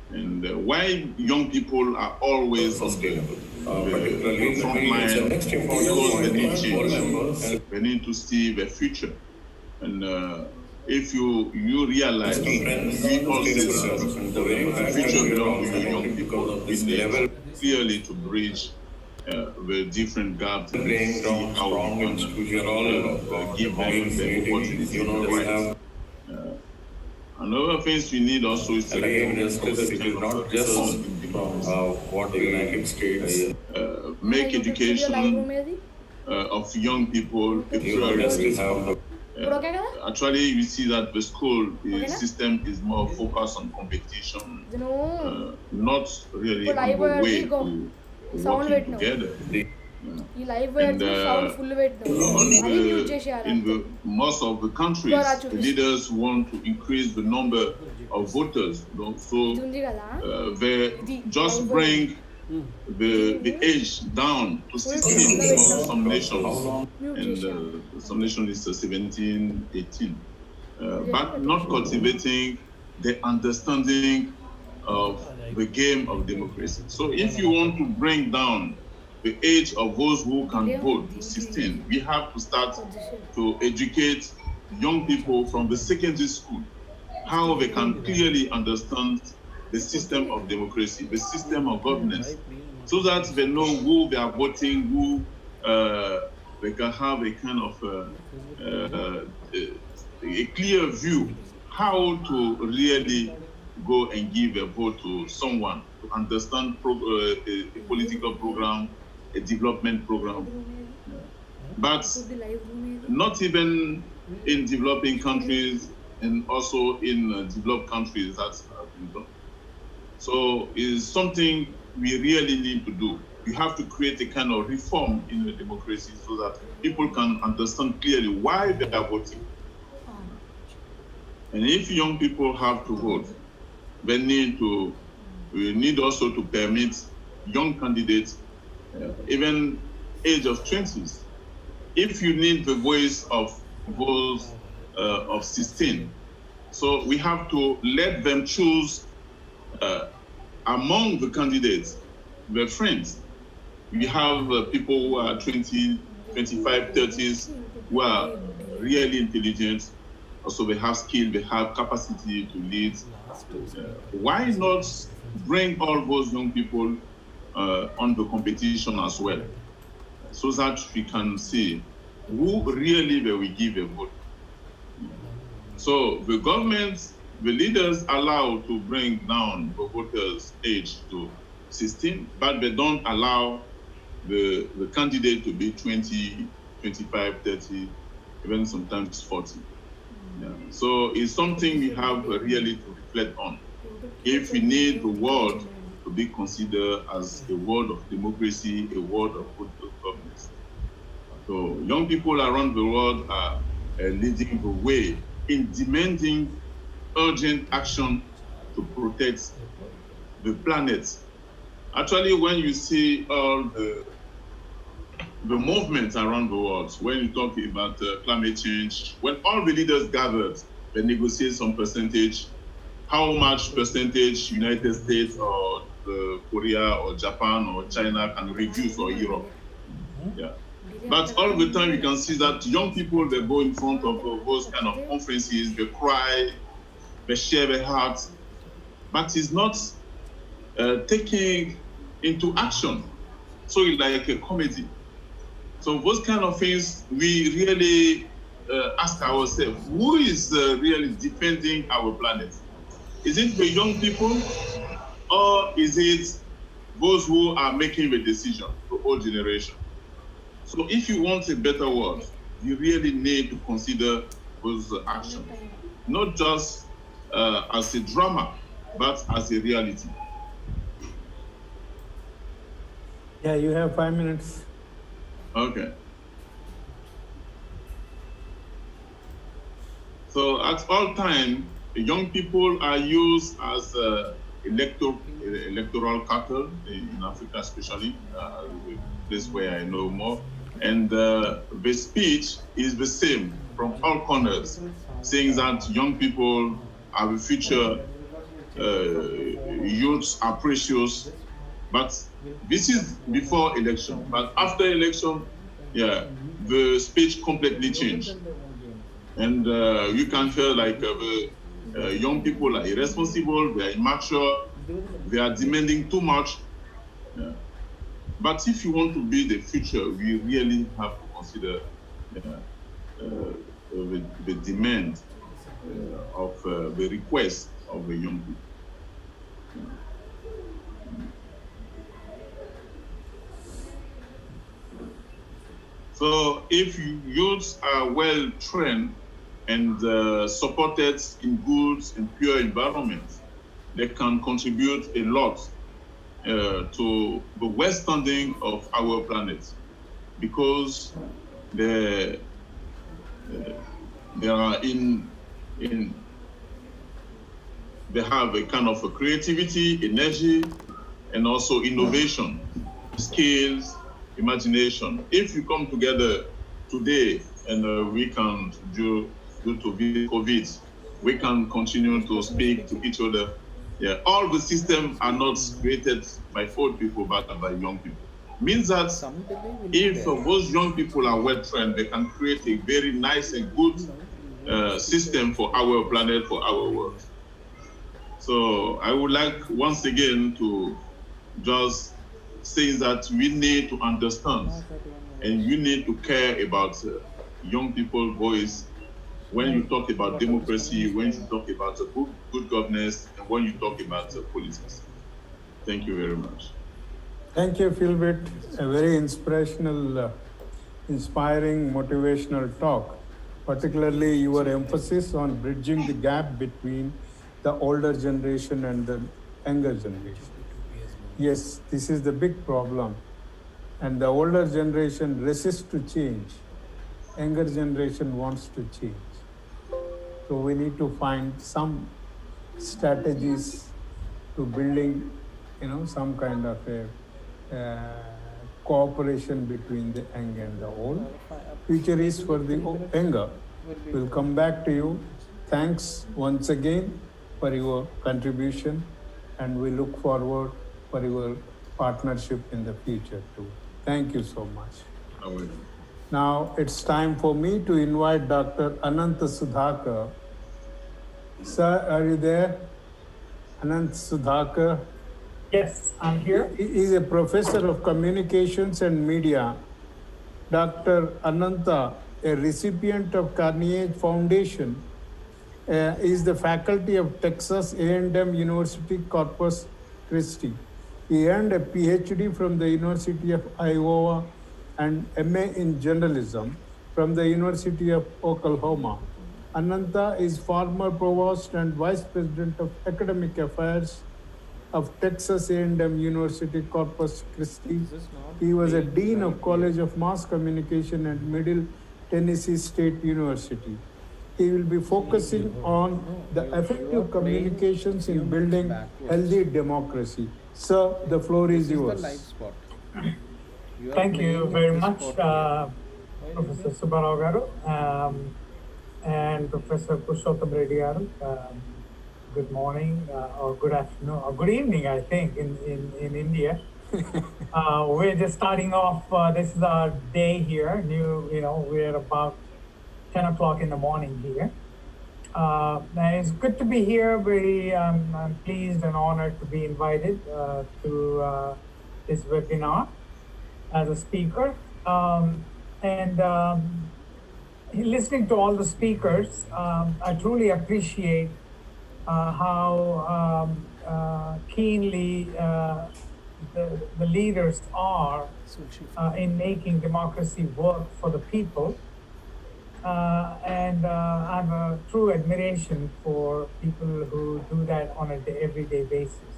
E: And why young people are always sustainable.
B: Particularly
E: The front line,
B: next
E: because they need change.
B: members.
E: They need to see the future. And if you realize we all citizens, the future belongs to young people, we need clearly to bridge the different gaps and see how we can give them the opportunity. Another thing we need also is to
B: not just what the United States
E: make education of young people a priority. Actually, you see that the school system is more focused on competition, not really on the way to working together. And in the most of the countries, the leaders want to increase the number of voters. So they just bring the age down to 16 for some nations, and some nations is 17, 18, but not cultivating the understanding of the game of democracy. So if you want to bring down the age of those who can vote to 16, we have to start to educate young people from the secondary school how they can clearly understand the system of democracy, the system of governance, so that they know who they are voting, who they can have a kind of a clear view how to really go and give a vote to someone, to understand a political program, a development program. But not even in developing countries and also in developed countries that's been done. So it's something we really need to do. We have to create a kind of reform in the democracy so that people can understand clearly why they are voting. And if young people have to vote, we need also to permit young candidates, even age of 20s. If you need the voice of those of 16, so we have to let them choose among the candidates, their friends. We have people who are 20, 25, 30s, who are really intelligent. Also, they have skill, they have capacity to lead. Why not bring all those young people on the competition as well, so that we can see who really they will give a vote. So the government, the leaders allow to bring down the voters' age to 16, but they don't allow the candidate to be 20, 25, 30, even sometimes 40. Yeah. So it's something we have really to reflect on. If we need the world to be considered as a world of democracy, a world of good governance. So young people around the world are leading the way in demanding urgent action to protect the planet. Actually, when you see all the movements around the world, when you talk about climate change, when all the leaders gathered, they negotiate some percentage, how much percentage United States or Korea or Japan or China can reduce, or Europe. Yeah. But all the time you can see that young people, they go in front of those kind of conferences, they cry, they share their hearts, but it's not taking into action. So it's like a comedy. So those kind of things, we really ask ourselves, who is really defending our planet? Is it the young people, or is it those who are making the decision, the old generation? So if you want a better world, you really need to consider those actions, not just as a drama, but as a reality.
A: Yeah, you have 5 minutes.
E: Okay. So at all time, young people are used as electoral cattle in Africa, especially the place where I know more. And the speech is the same from all corners, saying that young people are the future, youths are precious. But this is before election. But after election, yeah, the speech completely changed. And you can feel like the young people are irresponsible, they are immature, they are demanding too much. Yeah. But if you want to be the future, we really have to consider the demand of the request of the young people. Yeah. So if youths are well trained and supported in good and pure environments, they can contribute a lot to the well-standing of our planet, because they are they have a kind of a creativity, energy, and also innovation, skills, imagination. If you come together today and we can due to COVID, we can continue to speak to each other. Yeah, all the systems are not created by old people, but by young people. Means that if those young people are well trained, they can create a very nice and good system for our planet, for our world. So I would like once again to just say that we need to understand and you need to care about young people's voice when you talk about democracy, when you talk about good governance, and when you talk about politics. Thank you very much.
A: Thank you, Philbert. A very inspirational, inspiring, motivational talk, particularly your emphasis on bridging the gap between the older generation and the younger generation. Yes, this is the big problem. And the older generation resists to change. Younger generation wants to change. So we need to find some strategies to building, some kind of a cooperation between the young and the old. Future is for the younger. We'll come back to you. Thanks once again for your contribution, and we look forward for your partnership in the future too. Thank you so much.
E: I will.
A: Now it's time for me to invite Dr. Ananta Sudhaka. Sir, are you there? Ananta Sudhaka.
I: Yes, I'm here.
A: He is a professor of communications and media. Dr. Ananta, a recipient of Carnegie Foundation, is the faculty of Texas A&M University Corpus Christi. He earned a PhD from the University of Iowa and MA in journalism from the University of Oklahoma. Ananta is former provost and vice president of academic affairs of Texas A&M University Corpus Christi. He was a dean of College of Mass Communication at Middle Tennessee State University. He will be focusing on the effective communications in building healthy democracy. Sir, the floor is yours.
I: Thank you very much, Professor Subbarao garu, and Professor Purushottam Reddy garu. Good morning, or good afternoon, or good evening, I think, in India. We're just starting off. This is our day here. We're about 10 o'clock in the morning here. And it's good to be here. I'm pleased and honored to be invited to this webinar as a speaker. Listening to all the speakers, I truly appreciate how keenly the leaders are in making democracy work for the people. And I have a true admiration for people who do that on an everyday basis.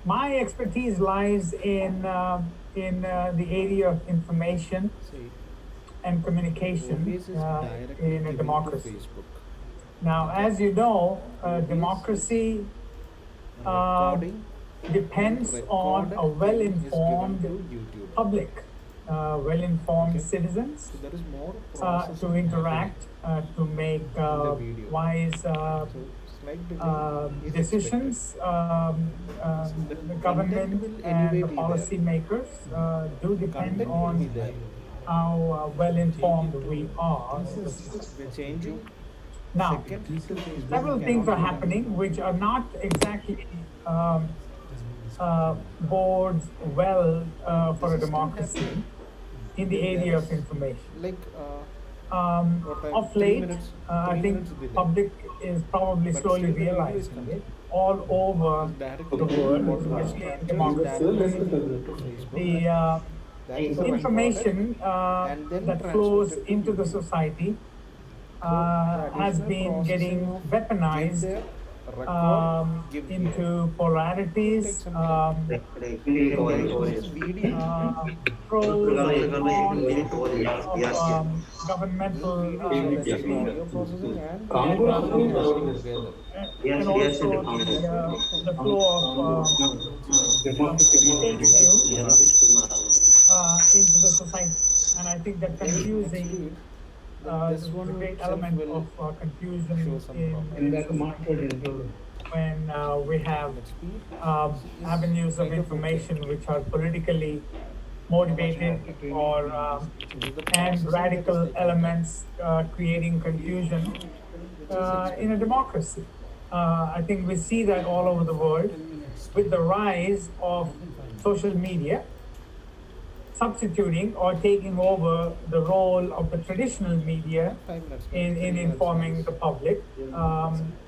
I: My expertise lies in the area of information and communication in a democracy. Now, as you know, democracy depends on a well-informed public, well-informed citizens to interact, to make wise decisions. The government and the policy makers do depend on how well-informed we are. Now, several things are happening which are not exactly bodes well for a democracy in the area of information. Of late, I think public is probably slowly realizing it all over the world, especially in democracy. The information that flows into the society has been getting weaponized into polarities, pros and cons of governmental and also the flow of fake news into the society. And I think that confusing is a great element of confusion in when we have avenues of information which are politically motivated or and radical elements creating confusion in a democracy. I think we see that all over the world with the rise of social media substituting or taking over the role of the traditional media in informing the public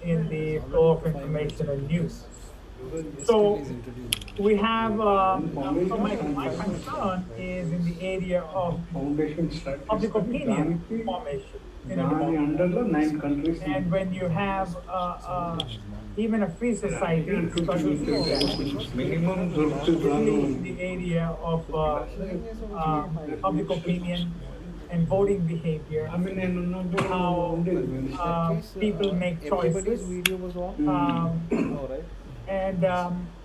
I: in the flow of information and news. So we have, my concern is in the area of public opinion formation in a democracy. And when you have even a free society, struggles in the area of public opinion and voting behavior, how people make choices. And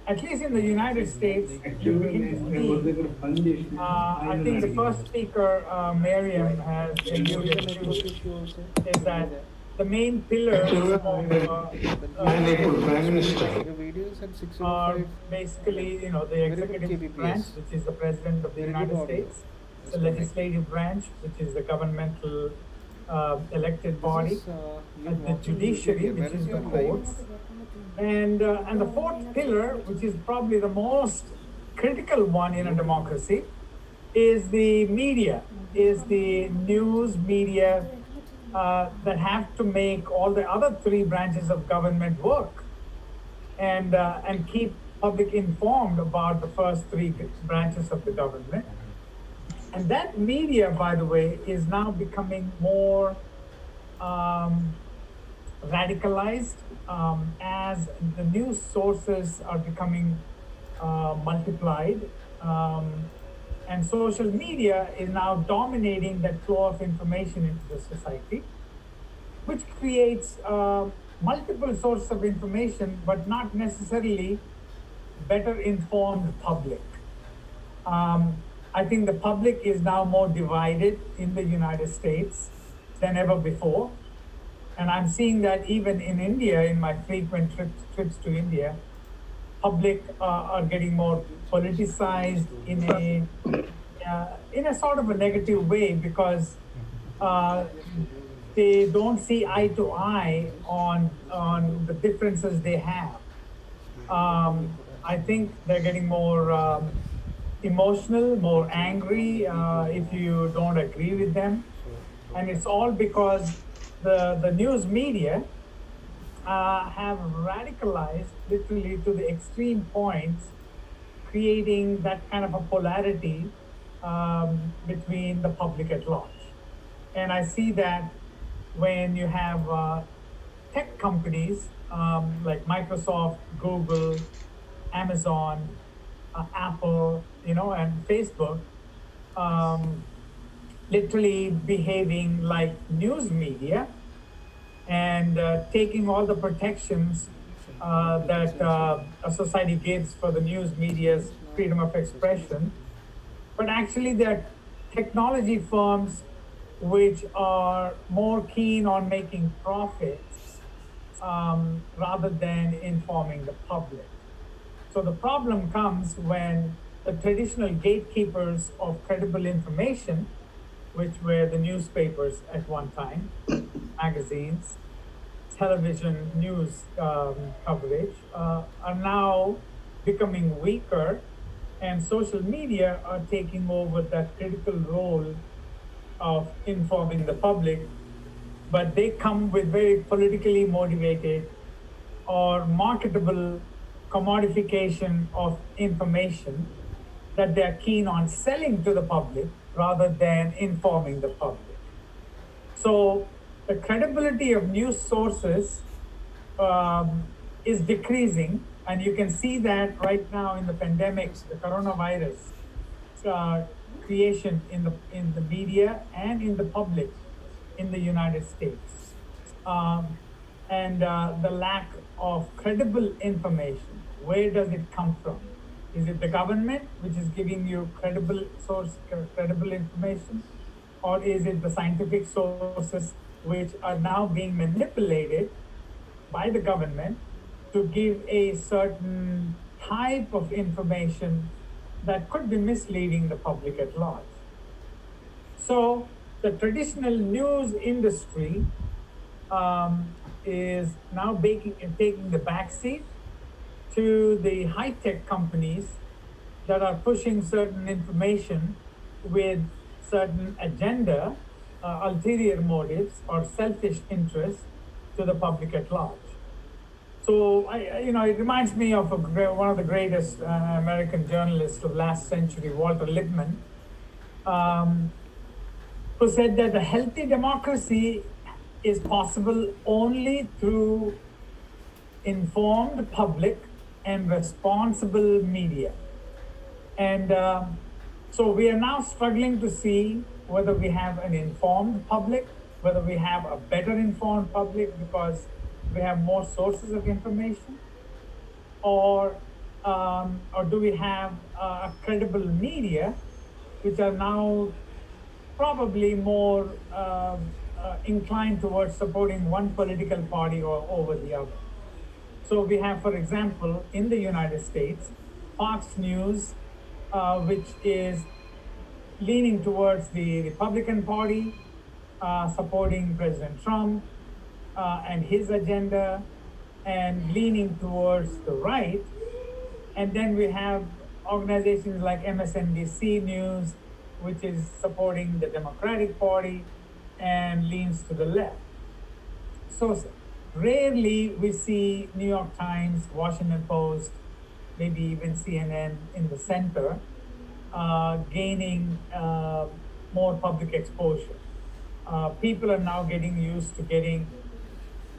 I: at least in the United States, you begin to see, I think the first speaker, Maryam, has alluded to, is that the main pillars of
A: Prime Minister.
I: are basically, the executive branch, which is the President of the United States, the legislative branch, which is the governmental elected body, and the judiciary, which is the courts, and the fourth pillar, which is probably the most critical one in a democracy, is the media, is the news media that have to make all the other three branches of government work and keep public informed about the first three branches of the government. And that media, by the way, is now becoming more radicalized as the news sources are becoming multiplied. And social media is now dominating that flow of information into the society, which creates multiple sources of information, but not necessarily better informed public. I think the public is now more divided in the United States than ever before. And I'm seeing that even in India, in my frequent trips to India, public are getting more politicized in a sort of a negative way, because they don't see eye to eye on the differences they have. I think they're getting more emotional, more angry if you don't agree with them. And it's all because the news media have radicalized literally to the extreme points, creating that kind of a polarity between the public at large. And I see that when you have tech companies like Microsoft, Google, Amazon, Apple, and Facebook, literally behaving like news media and taking all the protections that a society gives for the news media's freedom of expression. But actually they're technology firms which are more keen on making profits rather than informing the public. So the problem comes when the traditional gatekeepers of credible information, which were the newspapers at one time, magazines, television news coverage, are now becoming weaker, and social media are taking over that critical role of informing the public, but they come with very politically motivated or marketable commodification of information that they're keen on selling to the public rather than informing the public. So the credibility of news sources is decreasing, and you can see that right now in the pandemic, the coronavirus creation in the media and in the public in the United States, and the lack of credible information. Where does it come from? Is it the government which is giving you credible information, or is it the scientific sources which are now being manipulated by the government to give a certain type of information that could be misleading the public at large? So the traditional news industry is now taking the backseat to the high-tech companies that are pushing certain information with certain agenda, ulterior motives, or selfish interests to the public at large. So, it reminds me of one of the greatest American journalists of last century, Walter Lippmann, who said that a healthy democracy is possible only through informed public and responsible media. And so we are now struggling to see whether we have an informed public, whether we have a better informed public because we have more sources of information, or do we have a credible media which are now probably more inclined towards supporting one political party or over the other. So we have, for example, in the United States, Fox News, which is leaning towards the Republican Party, supporting President Trump and his agenda, and leaning towards the right. And then we have organizations like MSNBC News, which is supporting the Democratic Party and leans to the left. So rarely we see New York Times, Washington Post, maybe even CNN in the center, gaining more public exposure. People are now getting used to getting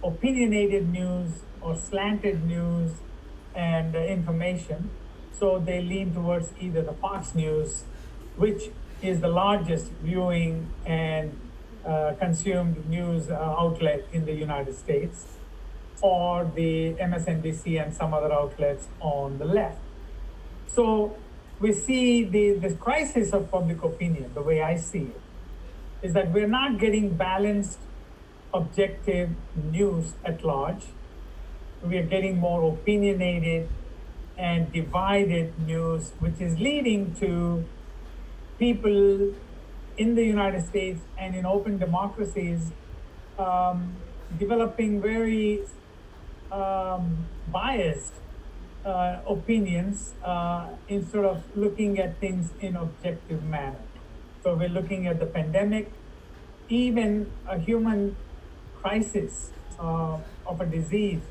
I: opinionated news or slanted news and information. So they lean towards either the Fox News, which is the largest viewing and consumed news outlet in the United States, or the MSNBC and some other outlets on the left. So we see this crisis of public opinion, the way I see it, is that we're not getting balanced, objective news at large. We are getting more opinionated and divided news, which is leading to people in the United States and in open democracies developing very biased opinions instead of looking at things in objective manner. So we're looking at the pandemic, even a human crisis of a disease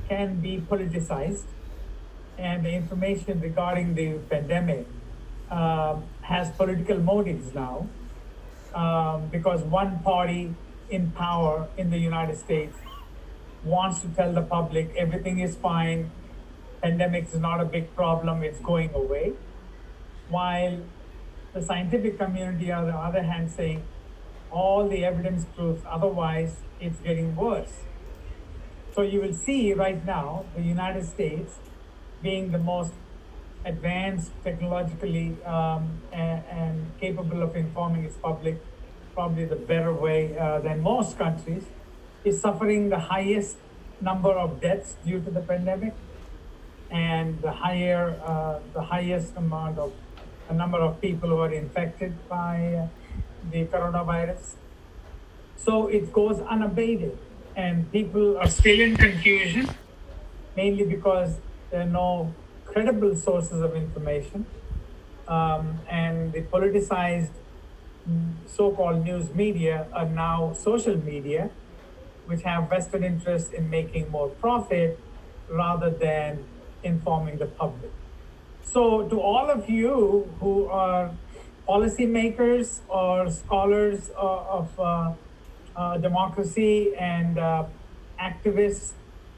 I: can be politicized, and the information regarding the pandemic has political motives now, because one party in power in the United States wants to tell the public everything is fine, pandemic is not a big problem, it's going away, while the scientific community, on the other hand, saying all the evidence proves otherwise, it's getting worse. So you will see right now the United States being the most advanced technologically and capable of informing its public, probably the better way than most countries, is suffering the highest number of deaths due to the pandemic, and the highest amount of a number of people who are infected by the coronavirus. So it goes unabated, and people are still in confusion, mainly because there are no credible sources of information, and the politicized so-called news media are now social media, which have vested interest in making more profit rather than informing the public. So to all of you who are policymakers or scholars of democracy and activists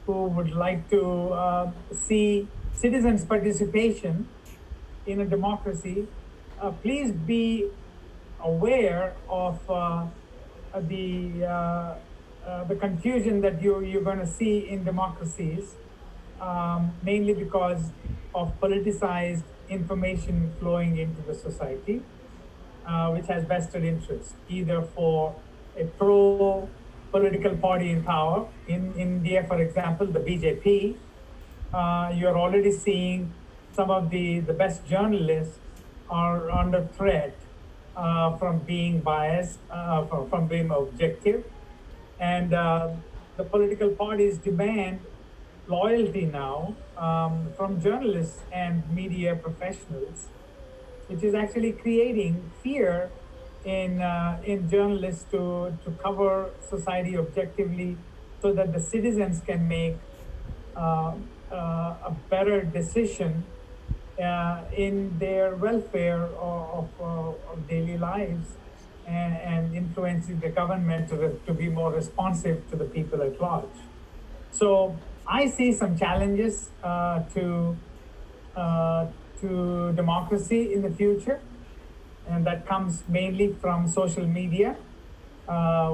I: who would like to see citizens' participation in a democracy, please be aware of the confusion that you're going to see in democracies, mainly because of politicized information flowing into the society, which has vested interest, either for a pro-political party in power. In India, for example, the BJP, you're already seeing some of the best journalists are under threat from being biased, from being objective. And the political parties demand loyalty now from journalists and media professionals, which is actually creating fear in journalists to cover society objectively, so that the citizens can make a better decision in their welfare of daily lives, and influencing the government to be more responsive to the people at large. So I see some challenges to democracy in the future, and that comes mainly from social media,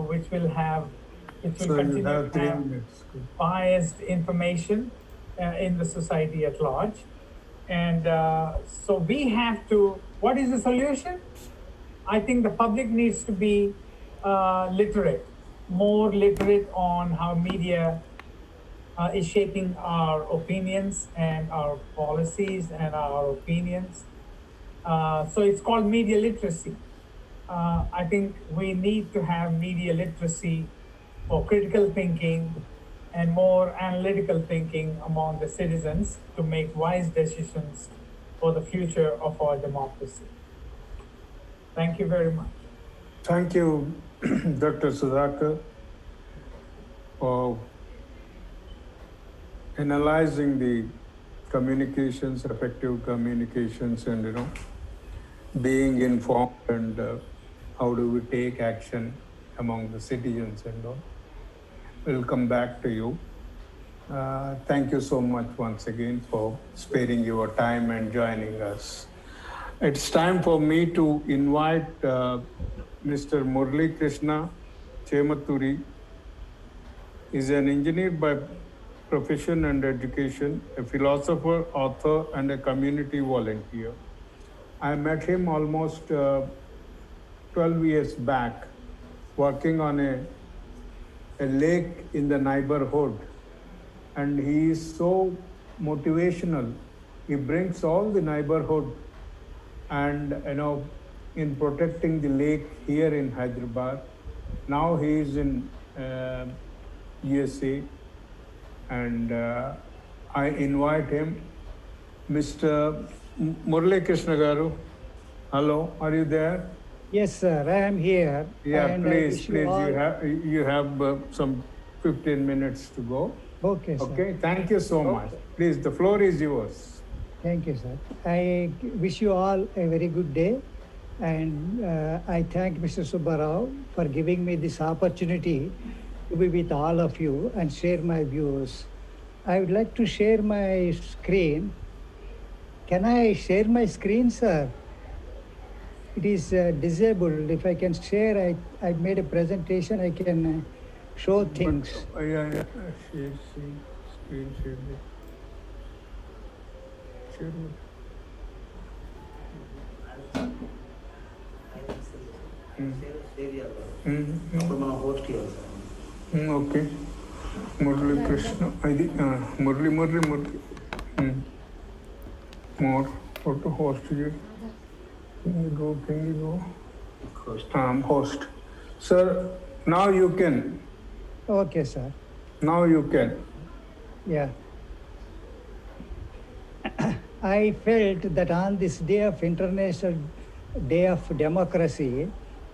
I: which will continue to have biased information in the society at large. And so we have to, what is the solution? I think the public needs to be literate more literate on how media is shaping our opinions and our policies and our opinions. So it's called media literacy. I think we need to have media literacy for critical thinking and more analytical thinking among the citizens to make wise decisions for the future of our democracy. Thank you very much.
A: Thank you, Dr. Sudhaka, for analyzing the communications, effective communications, and being informed, and how do we take action among the citizens and all. We'll come back to you. Thank you so much once again for sparing your time and joining us. It's time for me to invite Mr. Murali Krishna Chematuri. He's an engineer by profession and education, a philosopher, author, and a community volunteer. I met him almost 12 years back, working on a lake in the neighborhood. And he is so motivational. He brings all the neighborhood and, in protecting the lake here in Hyderabad. Now he is in USA, and I invite him. Mr. Murali Krishna Garu, hello, are you there?
J: Yes, sir, I am here.
A: Yeah,
J: and
A: please, you have some 15 minutes to go.
J: Okay, sir.
A: Okay, thank you so much. Please, the floor is yours.
J: Thank you, sir. I wish you all a very good day, and I thank Mr. Subbarao for giving me this opportunity to be with all of you and share my views. I would like to share my screen. Can I share my screen, sir? It is disabled. If I can share, I made a presentation, I can show things.
A: Yeah, share, screen share. Share. Okay. Murali Krishna. Murali. More. How to host you? Can you go? Host. Sir, now you can.
J: Okay, sir.
A: Now you can.
J: Yeah. I felt that on this day of International Day of Democracy,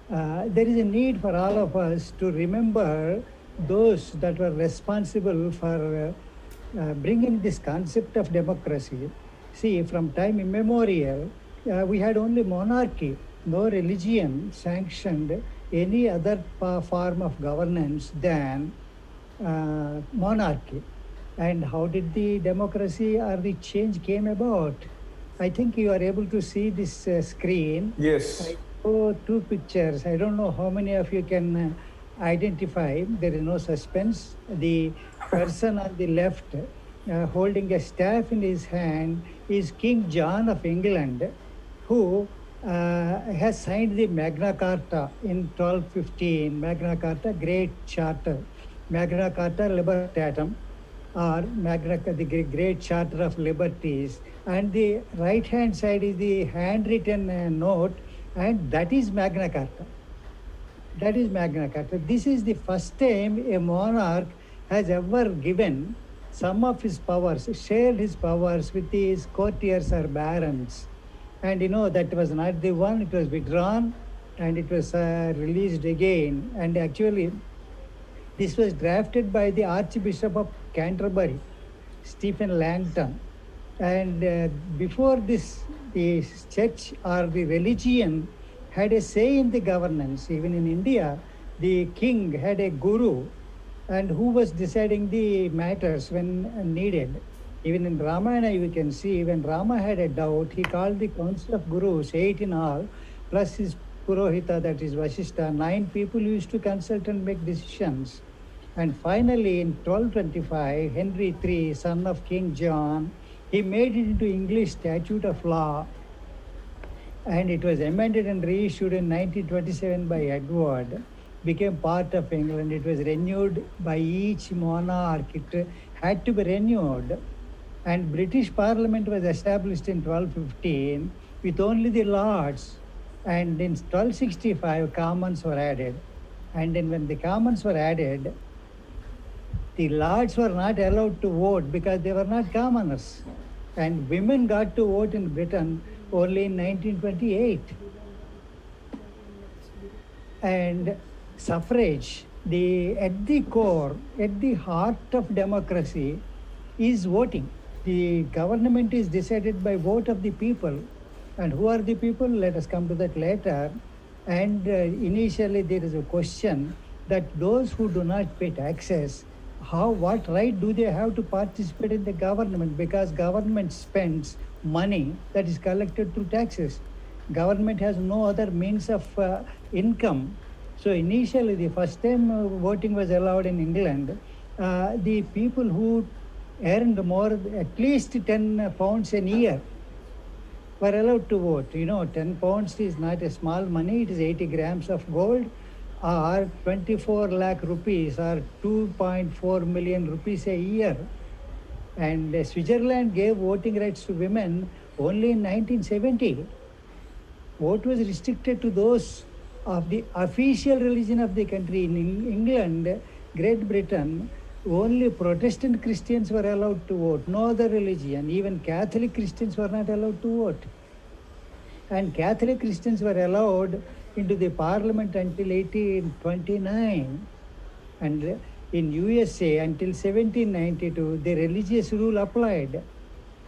J: there is a need for all of us to remember those that were responsible for bringing this concept of democracy. See, from time immemorial, we had only monarchy. No religion sanctioned any other form of governance than monarchy. And how did the democracy or the change came about? I think you are able to see this screen.
A: Yes.
J: I show two pictures. I don't know how many of you can identify. There is no suspense. The person on the left holding a staff in his hand is King John of England, who has signed the Magna Carta in 1215. Magna Carta, Great Charter. Magna Carta Libertatum, or the Great Charter of Liberties. And the right-hand side is the handwritten note, and that is Magna Carta. That is Magna Carta. This is the first time a monarch has ever given some of his powers, shared his powers with his courtiers or barons. And that was not the one, it was withdrawn and it was released again. And actually, this was drafted by the Archbishop of Canterbury, Stephen Langton. And before this, the church or the religion had a say in the governance. Even in India, the king had a guru, and who was deciding the matters when needed. Even in Ramayana, you can see when Rama had a doubt, he called the council of gurus, 8 in all, plus his Purohita, that is Vasishtha. 9 people used to consult and make decisions. And finally, in 1225, Henry III, son of King John, he made it into English statute of law, and it was amended and reissued in 1927 by Edward. became part of England. It was renewed by each monarch. It had to be renewed. And British Parliament was established in 1215 with only the Lords. And in 1265, Commons were added. And then when the Commons were added, the Lords were not allowed to vote because they were not commoners. And women got to vote in Britain only in 1928. And suffrage, at the core, at the heart of democracy is voting. The government is decided by vote of the people. And who are the people? Let us come to that later. And initially there is a question that those who do not pay taxes, what right do they have to participate in the government? Because government spends money that is collected through taxes. Government has no other means of income. So initially, the first time voting was allowed in England, the people who earned more, at least 10 pounds a year, were allowed to vote. 10 pounds is not a small money. It is 80 grams of gold, or 24 lakh rupees, or 2.4 million rupees a year. And Switzerland gave voting rights to women only in 1970. Vote was restricted to those of the official religion of the country. In England, Great Britain, only Protestant Christians were allowed to vote, no other religion. Even Catholic Christians were not allowed to vote. And Catholic Christians were allowed into the parliament until 1829. And in USA until 1792, the religious rule applied.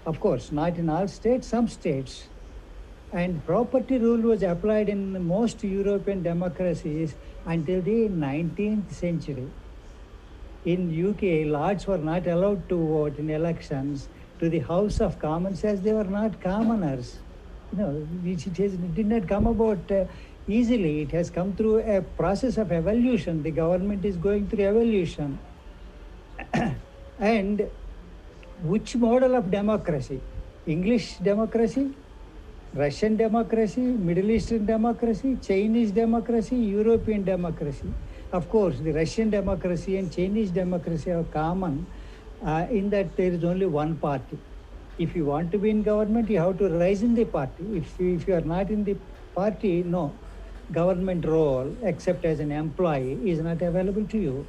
J: Of course, not in all states, some states. And property rule was applied in most European democracies until the 19th century. In UK, Lords were not allowed to vote in elections to the House of Commons as they were not commoners. It did not come about easily. It has come through a process of evolution. The government is going through evolution. And which model of democracy? English democracy? Russian democracy, Middle Eastern democracy, Chinese democracy, European democracy. Of course, the Russian democracy and Chinese democracy are common in that there is only one party. If you want to be in government, you have to rise in the party. If you are not in the party, no. Government role, except as an employee, is not available to you.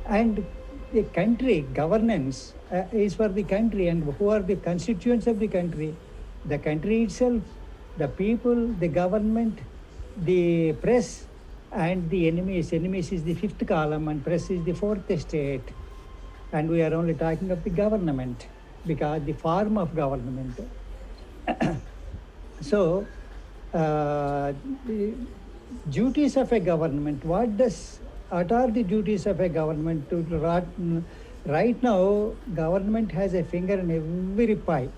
J: And the country governance is for the country, and who are the constituents of the country? The country itself, the people, the government, the press, and the enemies. Enemies is the fifth column, and press is the fourth estate. And we are only talking of the government, because the form of government. So, the duties of a government, what are the duties of a government? Right now, government has a finger in every pie.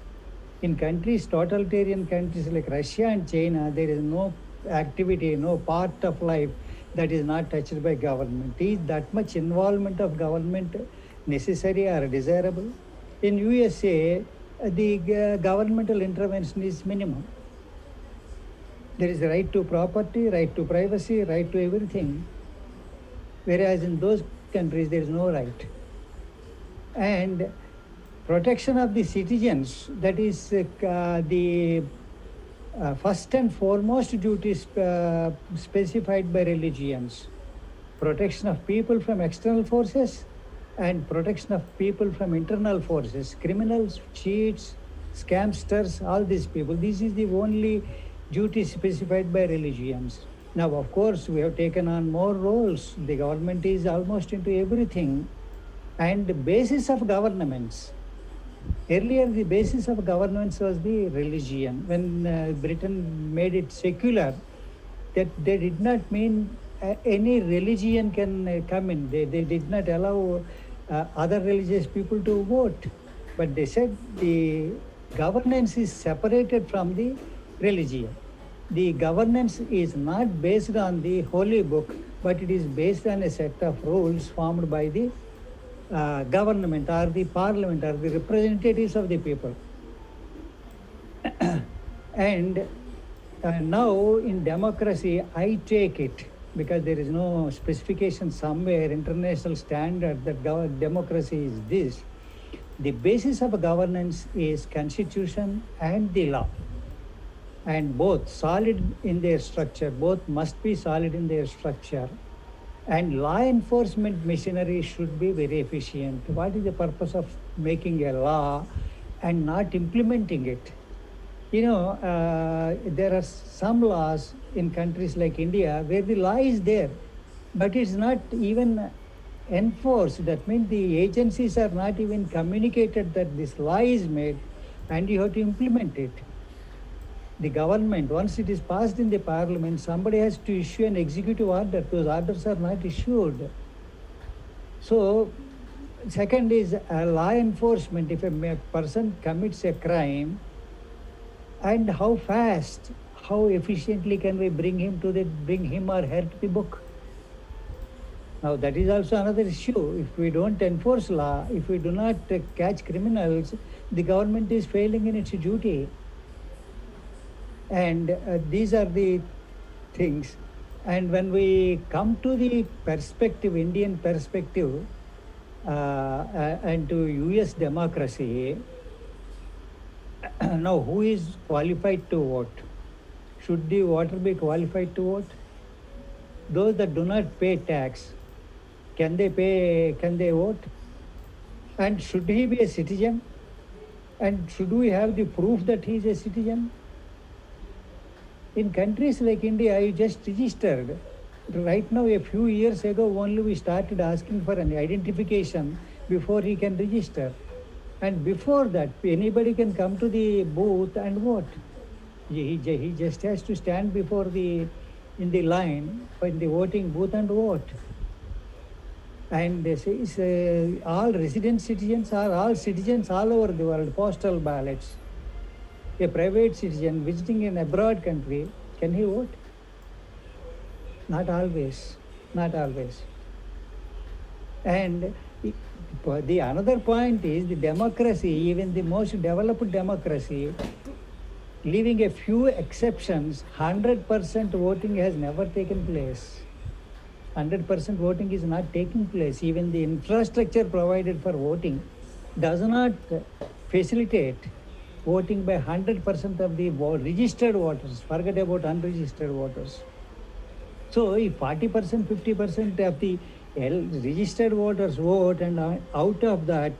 J: In countries, totalitarian countries like Russia and China, there is no activity, no part of life that is not touched by government. Is that much involvement of government necessary or desirable? In USA, the governmental intervention is minimum. There is a right to property, right to privacy, right to everything. Whereas in those countries, there is no right. And protection of the citizens, that is the first and foremost duties specified by religions. Protection of people from external forces and protection of people from internal forces. Criminals, cheats, scamsters, all these people. This is the only duty specified by religions. Now, of course, we have taken on more roles. The government is almost into everything. And the basis of governments. Earlier, the basis of governments was the religion. When Britain made it secular, that they did not mean any religion can come in. They did not allow other religious people to vote. But they said the governance is separated from the religion. The governance is not based on the holy book, but it is based on a set of rules formed by the government or the parliament or the representatives of the people. And now in democracy, I take it, because there is no specification somewhere, international standard that democracy is this. The basis of a governance is constitution and the law. And both solid in their structure, both must be solid in their structure. And law enforcement machinery should be very efficient. What is the purpose of making a law and not implementing it? You know, there are some laws in countries like India where the law is there, but it's not even enforced. That means the agencies are not even communicated that this law is made and you have to implement it. The government, once it is passed in the parliament, somebody has to issue an executive order. Those orders are not issued. So, second is law enforcement. If a person commits a crime, and how fast, how efficiently can we bring him or her to the book? Now that is also another issue. If we don't enforce law, if we do not catch criminals, the government is failing in its duty. And these are the things. And when we come to the perspective, Indian perspective, and to US democracy, now who is qualified to vote? Should the voter be qualified to vote? Those that do not pay tax, can they vote? And should he be a citizen? And should we have the proof that he is a citizen? In countries like India, you just registered. Right now, a few years ago, only we started asking for an identification before he can register. And before that, anybody can come to the booth and vote. He just has to stand in the line, in the voting booth and vote. And all resident citizens are all citizens all over the world, postal ballots. A private citizen visiting an abroad country, can he vote? Not always, not always. And the another point is the democracy, even the most developed democracy, leaving a few exceptions, 100% voting has never taken place. 100% voting is not taking place. Even the infrastructure provided for voting does not facilitate voting by 100% of the registered voters. Forget about unregistered voters. So if 40%, 50% of the registered voters vote, and out of that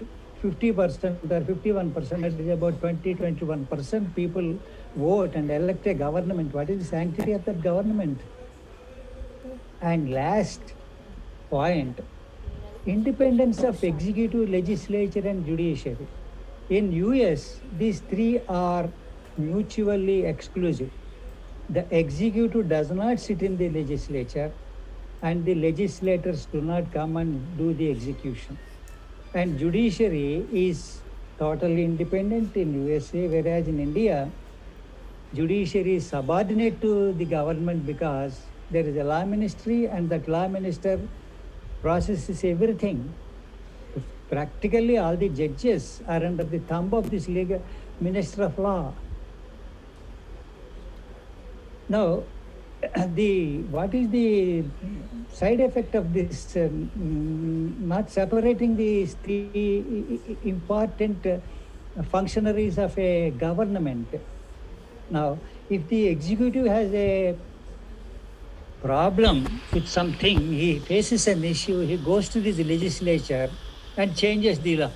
J: 50% or 51%, that is about 21% people vote and elect a government, what is the sanctity of that government? And last point, independence of executive, legislature and judiciary. In US, these three are mutually exclusive. The executive does not sit in the legislature, and the legislators do not come and do the execution. And judiciary is totally independent in USA, whereas in India, judiciary is subordinate to the government because there is a law ministry and that law minister processes everything. Practically all the judges are under the thumb of this legal minister of law. Now, what is the side effect of this not separating these three important functionaries of a government? Now, if the executive has a problem with something, he faces an issue, he goes to the legislature and changes the law.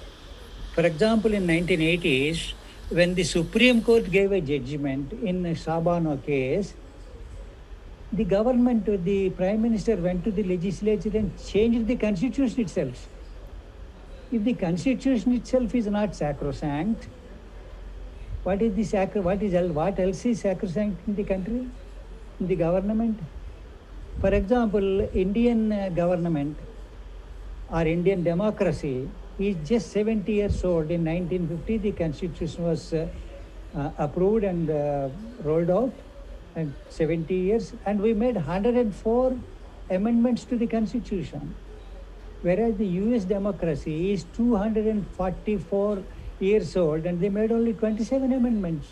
J: For example, in 1980s, when the Supreme Court gave a judgment in Sabano case, the government, the Prime Minister went to the legislature and changed the constitution itself. If the constitution itself is not sacrosanct, what else is sacrosanct in the country, in the government? For example, Indian government or Indian democracy is just 70 years old. In 1950, the constitution was approved and rolled out, and 70 years, and we made 104 amendments to the constitution. Whereas the US democracy is 244 years old and they made only 27 amendments.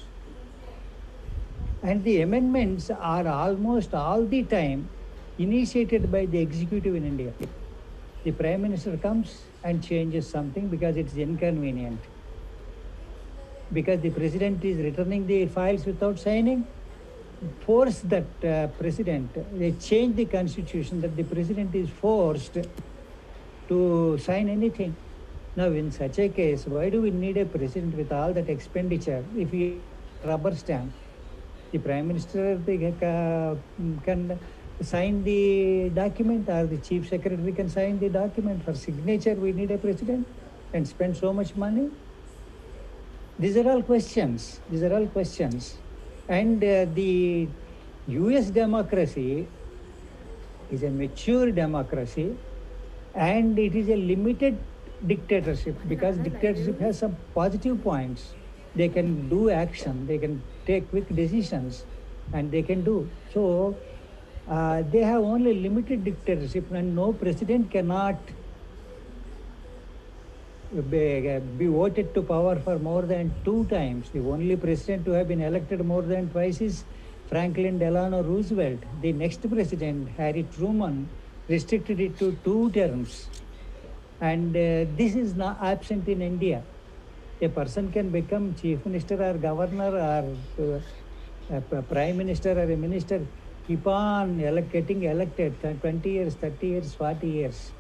J: And the amendments are almost all the time initiated by the executive in India. The Prime Minister comes and changes something because it's inconvenient. Because the President is returning the files without signing, force that President, they change the Constitution that the President is forced to sign anything. Now, in such a case, why do we need a President with all that expenditure if he rubber stamp? The Prime Minister can sign the document, or the Chief Secretary can sign the document. For signature, we need a President and spend so much money. These are all questions. These are all questions. And the US democracy is a mature democracy, and it is a limited dictatorship, because dictatorship has some positive points. They can do action, they can take quick decisions, and they can do. So they have only limited dictatorship, and no president cannot be voted to power for more than 2 times. The only president to have been elected more than twice is Franklin Delano Roosevelt. The next president, Harry Truman, restricted it to 2 terms. And this is not absent in India. A person can become chief minister or governor or a prime minister or a minister, keep on getting elected 20 years, 30 years, 40 years.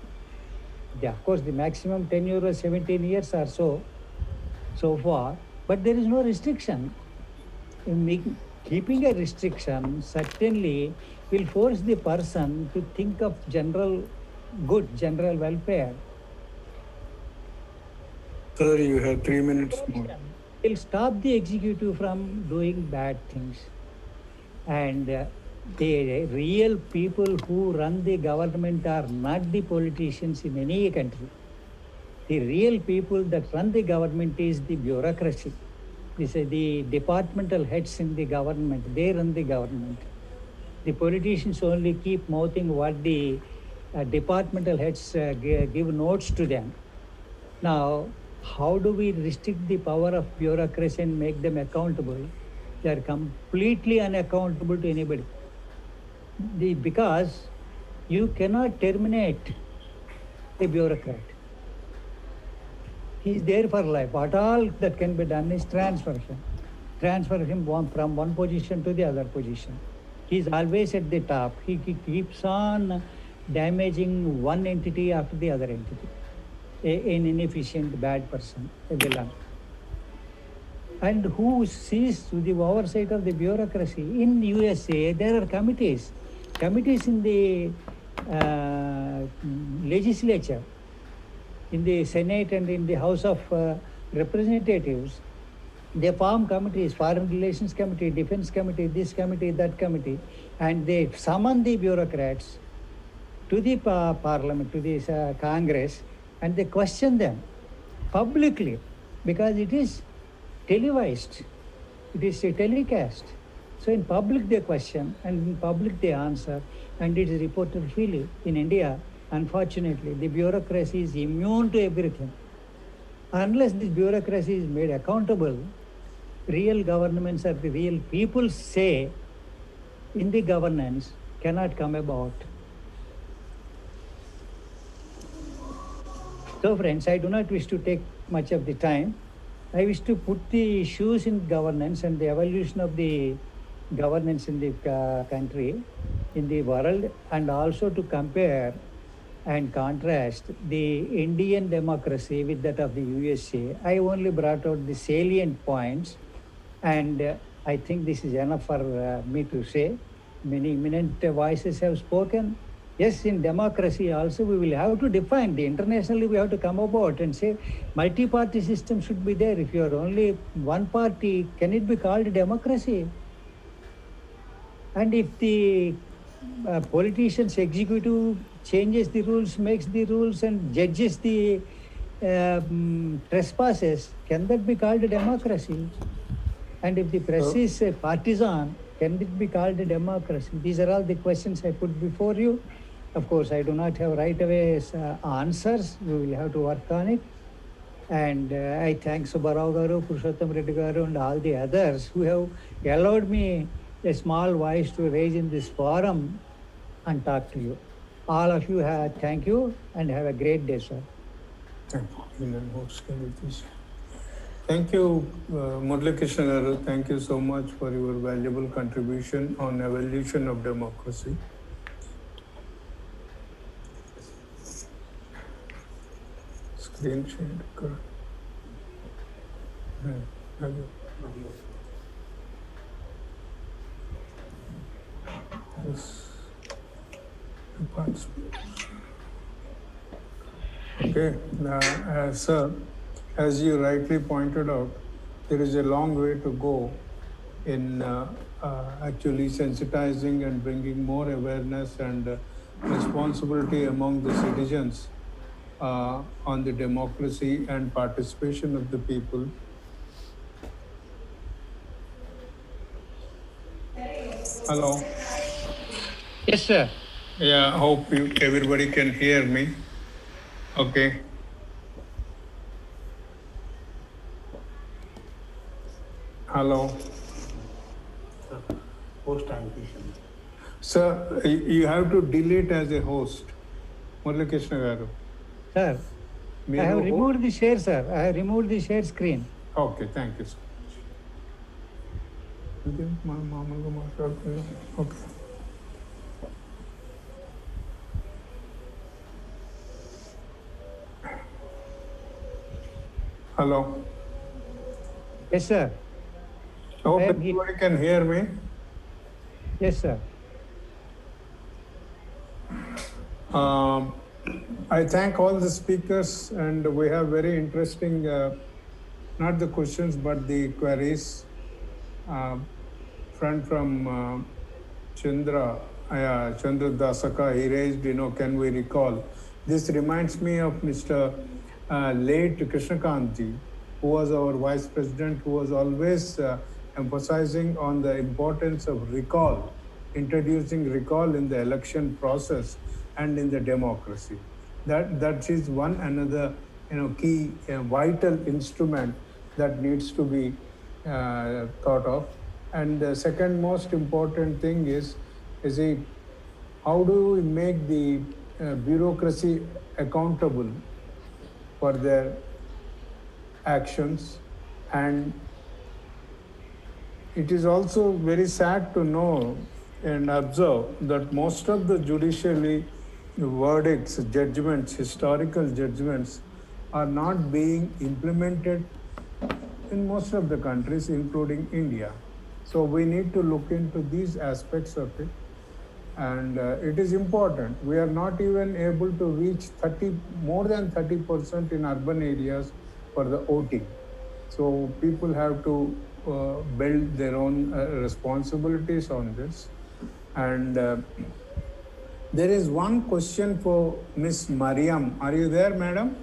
J: Of course, the maximum tenure was 17 years or so far, but there is no restriction. Keeping a restriction certainly will force the person to think of general good, general welfare.
A: Sir, you have 3 minutes more.
J: It will stop the executive from doing bad things. And the real people who run the government are not the politicians in any country. The real people that run the government is the bureaucracy. This is the departmental heads in the government. They run the government. The politicians only keep mouthing what the departmental heads give notes to them. Now, how do we restrict the power of bureaucracy and make them accountable? They are completely unaccountable to anybody. Because you cannot terminate a bureaucrat. He is there for life. What all that can be done is transfer him. Transfer him from one position to the other position. He is always at the top. He keeps on damaging one entity after the other entity. An inefficient, bad person, a villain. And who sees to the oversight of the bureaucracy? In USA, there are committees in the legislature, in the Senate and in the House of Representatives. They form committees, Foreign Relations Committee, Defense Committee, this committee, that committee, and they summon the bureaucrats to the Parliament, to the Congress, and they question them publicly, because it is televised, it is a telecast. So in public they question, and in public they answer, and it is reported freely. In India, unfortunately, the bureaucracy is immune to everything. Unless this bureaucracy is made accountable, real governments or the real people say in the governance cannot come about. So friends, I do not wish to take much of the time. I wish to put the issues in governance and the evolution of the governance in the country, in the world, and also to compare and contrast the Indian democracy with that of the USA. I only brought out the salient points, and I think this is enough for me to say. Many eminent voices have spoken. Yes, in democracy also we will have to define. Internationally we have to come about and say multi-party system should be there. If you are only one party, can it be called democracy? And if the politicians, executive changes the rules, makes the rules and judges the trespasses, can that be called a democracy? And if the press is partisan, can it be called a democracy? These are all the questions I put before you. Of course, I do not have right away answers. We will have to work on it. And I thank Subbarao Garu, Purushottam Reddy Garu, and all the others who have allowed me a small voice to raise in this forum and talk to you. All of you thank you and have a great day, sir.
A: Thank you, Murali Krishna Garu. Thank you so much for your valuable contribution on evolution of democracy. Screen share. Yes. Okay, sir, as you rightly pointed out, there is a long way to go in actually sensitizing and bringing more awareness and responsibility among the citizens on the democracy and participation of the people. Hello.
J: Yes, sir.
A: Yeah, hope everybody can hear me. Okay. Hello.
K: Host ambition.
A: Sir, you have to delete as a host. Murali Krishna Garu.
J: Sir, I have removed the share, sir. I have removed the share screen.
A: Okay, thank you, sir. Okay. Hello.
J: Yes, sir.
A: I hope everybody can hear me.
J: Yes, sir.
A: I thank all the speakers, and we have very interesting, not the questions, but the queries. Friend from Chandra Dasaka, he raised, can we recall? This reminds me of Mr. Late Krishnakantji, who was our vice president, who was always emphasizing on the importance of recall, introducing recall in the election process and in the democracy. That is one another key vital instrument that needs to be thought of. And the second most important thing is how do we make the bureaucracy accountable for their actions? And it is also very sad to know and observe that most of the judicially verdicts, judgments, historical judgments are not being implemented in most of the countries, including India. So we need to look into these aspects of it. And it is important. We are not even able to reach more than 30% in urban areas for the voting. So people have to build their own responsibilities on this. And there is one question for Miss Maryam. Are you there, madam?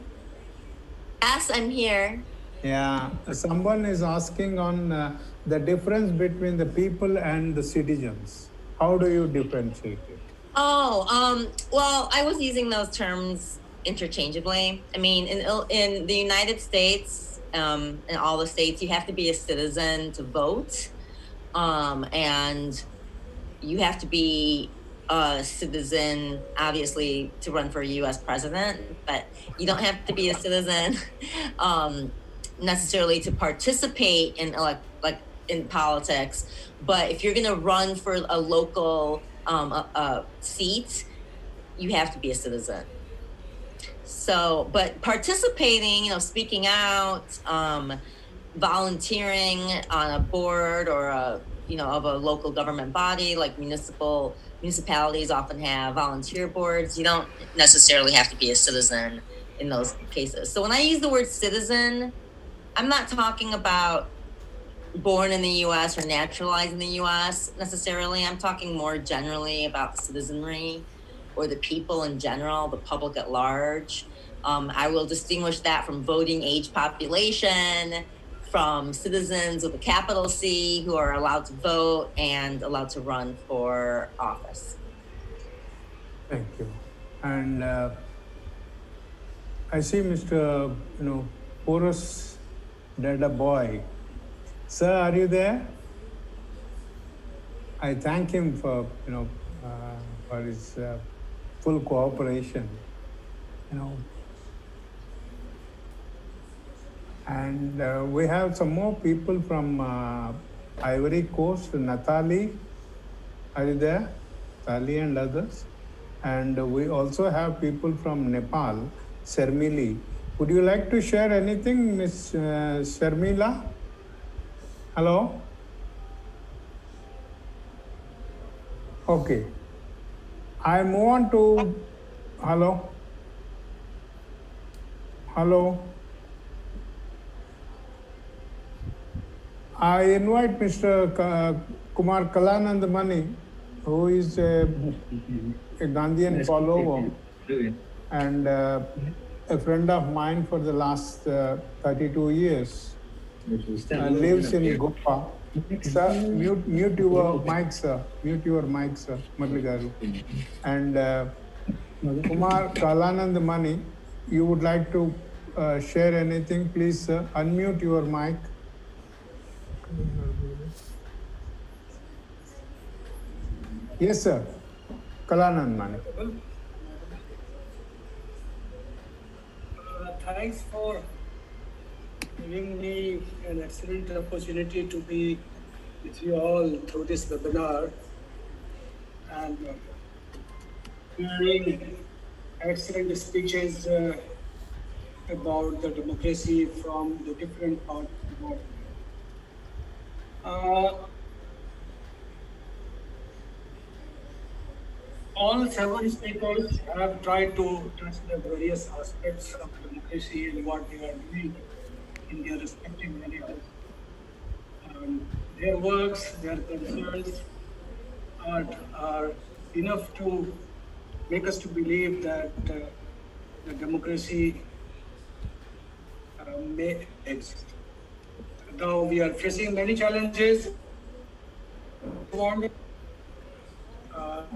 F: Yes, I'm here.
A: Yeah, someone is asking on the difference between the people and the citizens. How do you differentiate it?
F: Well, I was using those terms interchangeably. I mean, in the United States, in all the states, you have to be a citizen to vote, and you have to be a citizen, obviously, to run for U.S. president, but you don't have to be a citizen necessarily to participate in in politics. But if you're going to run for a local seat, you have to be a citizen. So, but participating, speaking out, volunteering on a board or of a local government body, like municipalities often have volunteer boards. You don't necessarily have to be a citizen in those cases. So when I use the word citizen, I'm not talking about born in the U.S. or naturalized in the U.S. necessarily. I'm talking more generally about the citizenry or the people in general, the public at large. I will distinguish that from voting age population, from citizens with a capital C who are allowed to vote and allowed to run for office.
A: Thank you. And I see Mr. Porus Dada Boy. Sir, are you there? I thank him for, for his full cooperation, And we have some more people from Ivory Coast, Natali, are you there? Natali and others. And we also have people from Nepal, Sharmili. Would you like to share anything, Ms. Sharmila? Hello? Okay. I move on to, hello? Hello? I invite Mr. Kumar Kalanandamani, who is a Gandhian follower and a friend of mine for the last 32 years. Lives in Goa. Sir, mute your mic, sir. Mute your mic, sir. Madligaru. And Kumar Kalanandamani, you would like to share anything, please, sir. Unmute your mic. Yes, sir. Kalanandamani.
K: Thanks for giving me an excellent opportunity to be with you all through this webinar and hearing excellent speeches about the democracy from the different parts of the world. All 7 speakers have tried to touch the various aspects of democracy and what they are doing in their respective areas. Their works, their concerns are enough to make us to believe that the democracy may exist. Now we are facing many challenges.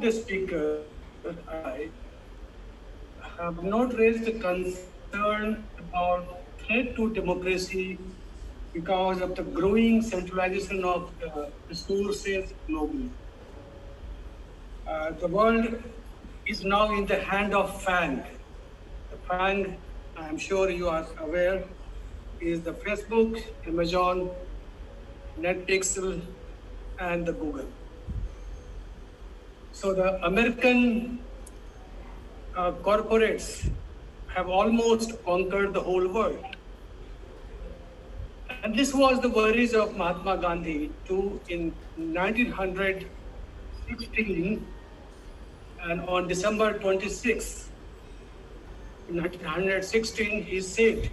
K: The speaker, I have not raised a concern about threat to democracy because of the growing centralization of resources globally. The world is now in the hand of FANG. The FANG, I'm sure you are aware, is the Facebook, Amazon, Netflix, and the Google. So the American corporates have almost conquered the whole world. And this was the worries of Mahatma Gandhi too in 1916, and on December 26, 1916, he said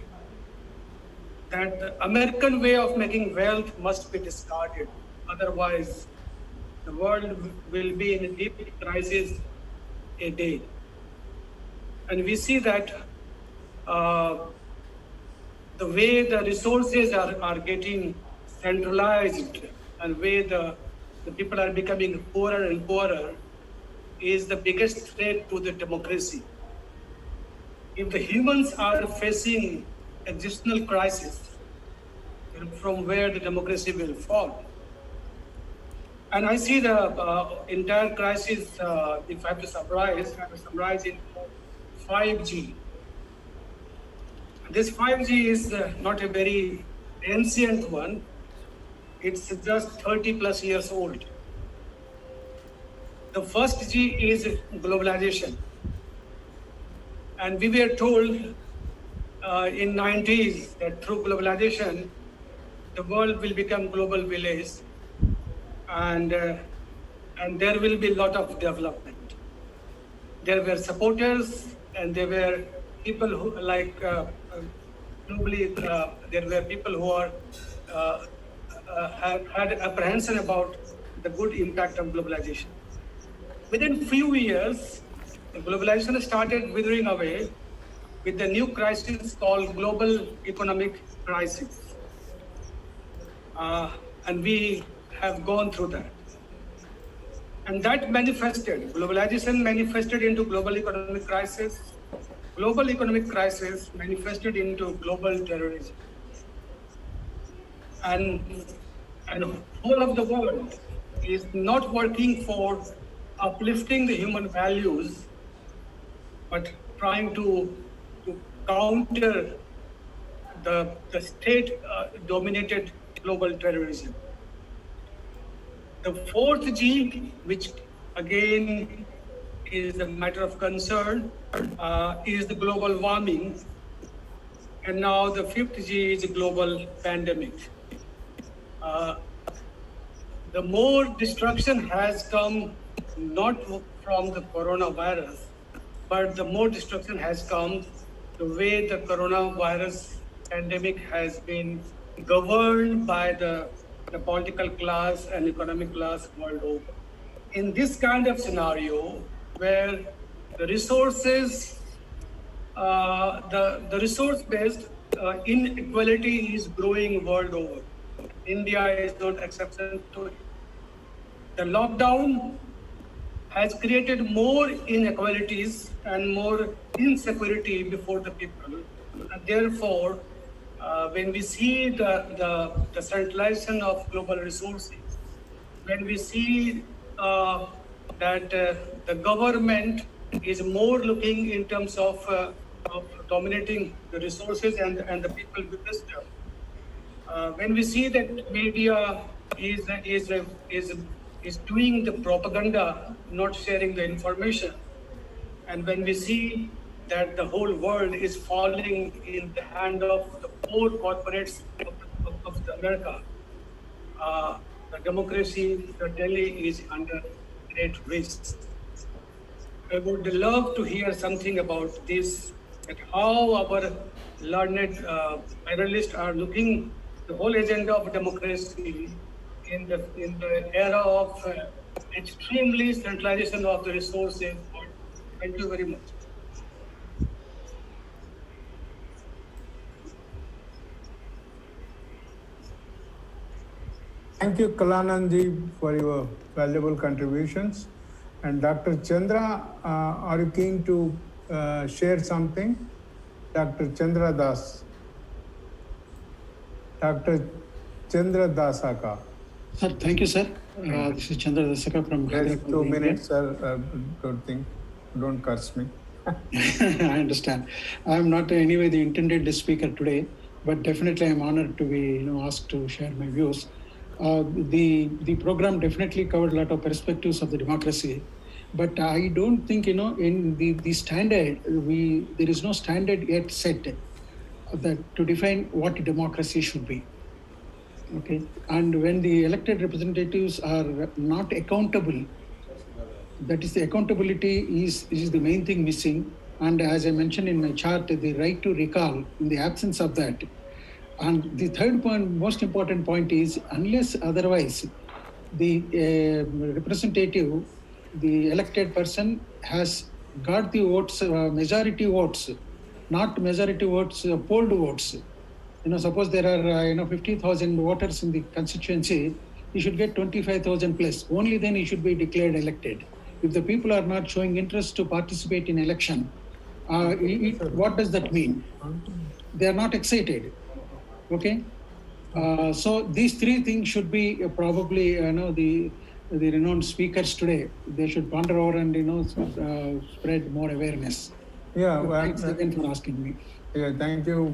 K: that the American way of making wealth must be discarded. Otherwise, the world will be in a deep crisis a day. And we see that the way the resources are getting centralized and way the people are becoming poorer and poorer is the biggest threat to the democracy. If the humans are facing existential crisis, from where the democracy will fall. And I see the entire crisis, if I have to summarize in 5G. This 5G is not a very ancient one. It's just 30 plus years old. The first G is globalization. And we were told in 90s that through globalization, the world will become global village and there will be a lot of development. There were supporters and there were people who globally, there were people who had apprehension about the good impact of globalization. Within few years, globalization started withering away with the new crisis called global economic crisis. And we have gone through that. And that manifested, globalization manifested into global economic crisis. Global economic crisis manifested into global terrorism. And whole of the world is not working for uplifting the human values, but trying to counter the state-dominated global terrorism. The fourth G, which again is a matter of concern, is the global warming. And now the fifth G is a global pandemic. The more destruction has come not from the coronavirus, but the more destruction has come the way the coronavirus pandemic has been governed by the political class and economic class world over. In this kind of scenario, where the resources, the resource-based inequality is growing world over. India is not exception to it. The lockdown has created more inequalities and more insecurity before the people. And therefore, when we see the centralization of global resources, when we see that the government is more looking in terms of dominating the resources and the people with wisdom, when we see that media is doing the propaganda, not sharing the information, and when we see that the whole world is falling in the hand of the poor corporates of America, the democracy certainly is under great risk. I would love to hear something about this, that how our learned panelists are looking the whole agenda of democracy in the era of extremely centralization of the resources. Thank you very much.
A: Thank you, Kalananji, for your valuable contributions. And Dr. Chandra, are you keen to share something? Dr. Chandra Das. Dr. Chandra Dasaka.
L: Sir, thank you, sir. This is Chandra Dasaka from
A: Yes, 2 minutes, sir. Don't curse me.
L: I understand. I'm not anyway the intended speaker today, but definitely I'm honored to be asked to share my views. The program definitely covered a lot of perspectives of the democracy, but I don't think in the standard there is no standard yet set that to define what democracy should be. Okay, and when the elected representatives are not accountable, that is the accountability is the main thing missing. And as I mentioned in my chart, the right to recall, in the absence of that. And the third point, most important point is, unless otherwise, the representative, the elected person has got the votes, majority votes, not majority votes, polled votes. Suppose there are 50,000 voters in the constituency, he should get 25,000 plus. Only then he should be declared elected. If the people are not showing interest to participate in election, what does that mean? They are not excited. Okay, so these three things should be probably the renowned speakers today. They should ponder over and spread more awareness.
A: Yeah,
L: well, thanks again for asking me.
A: Yeah, thank you.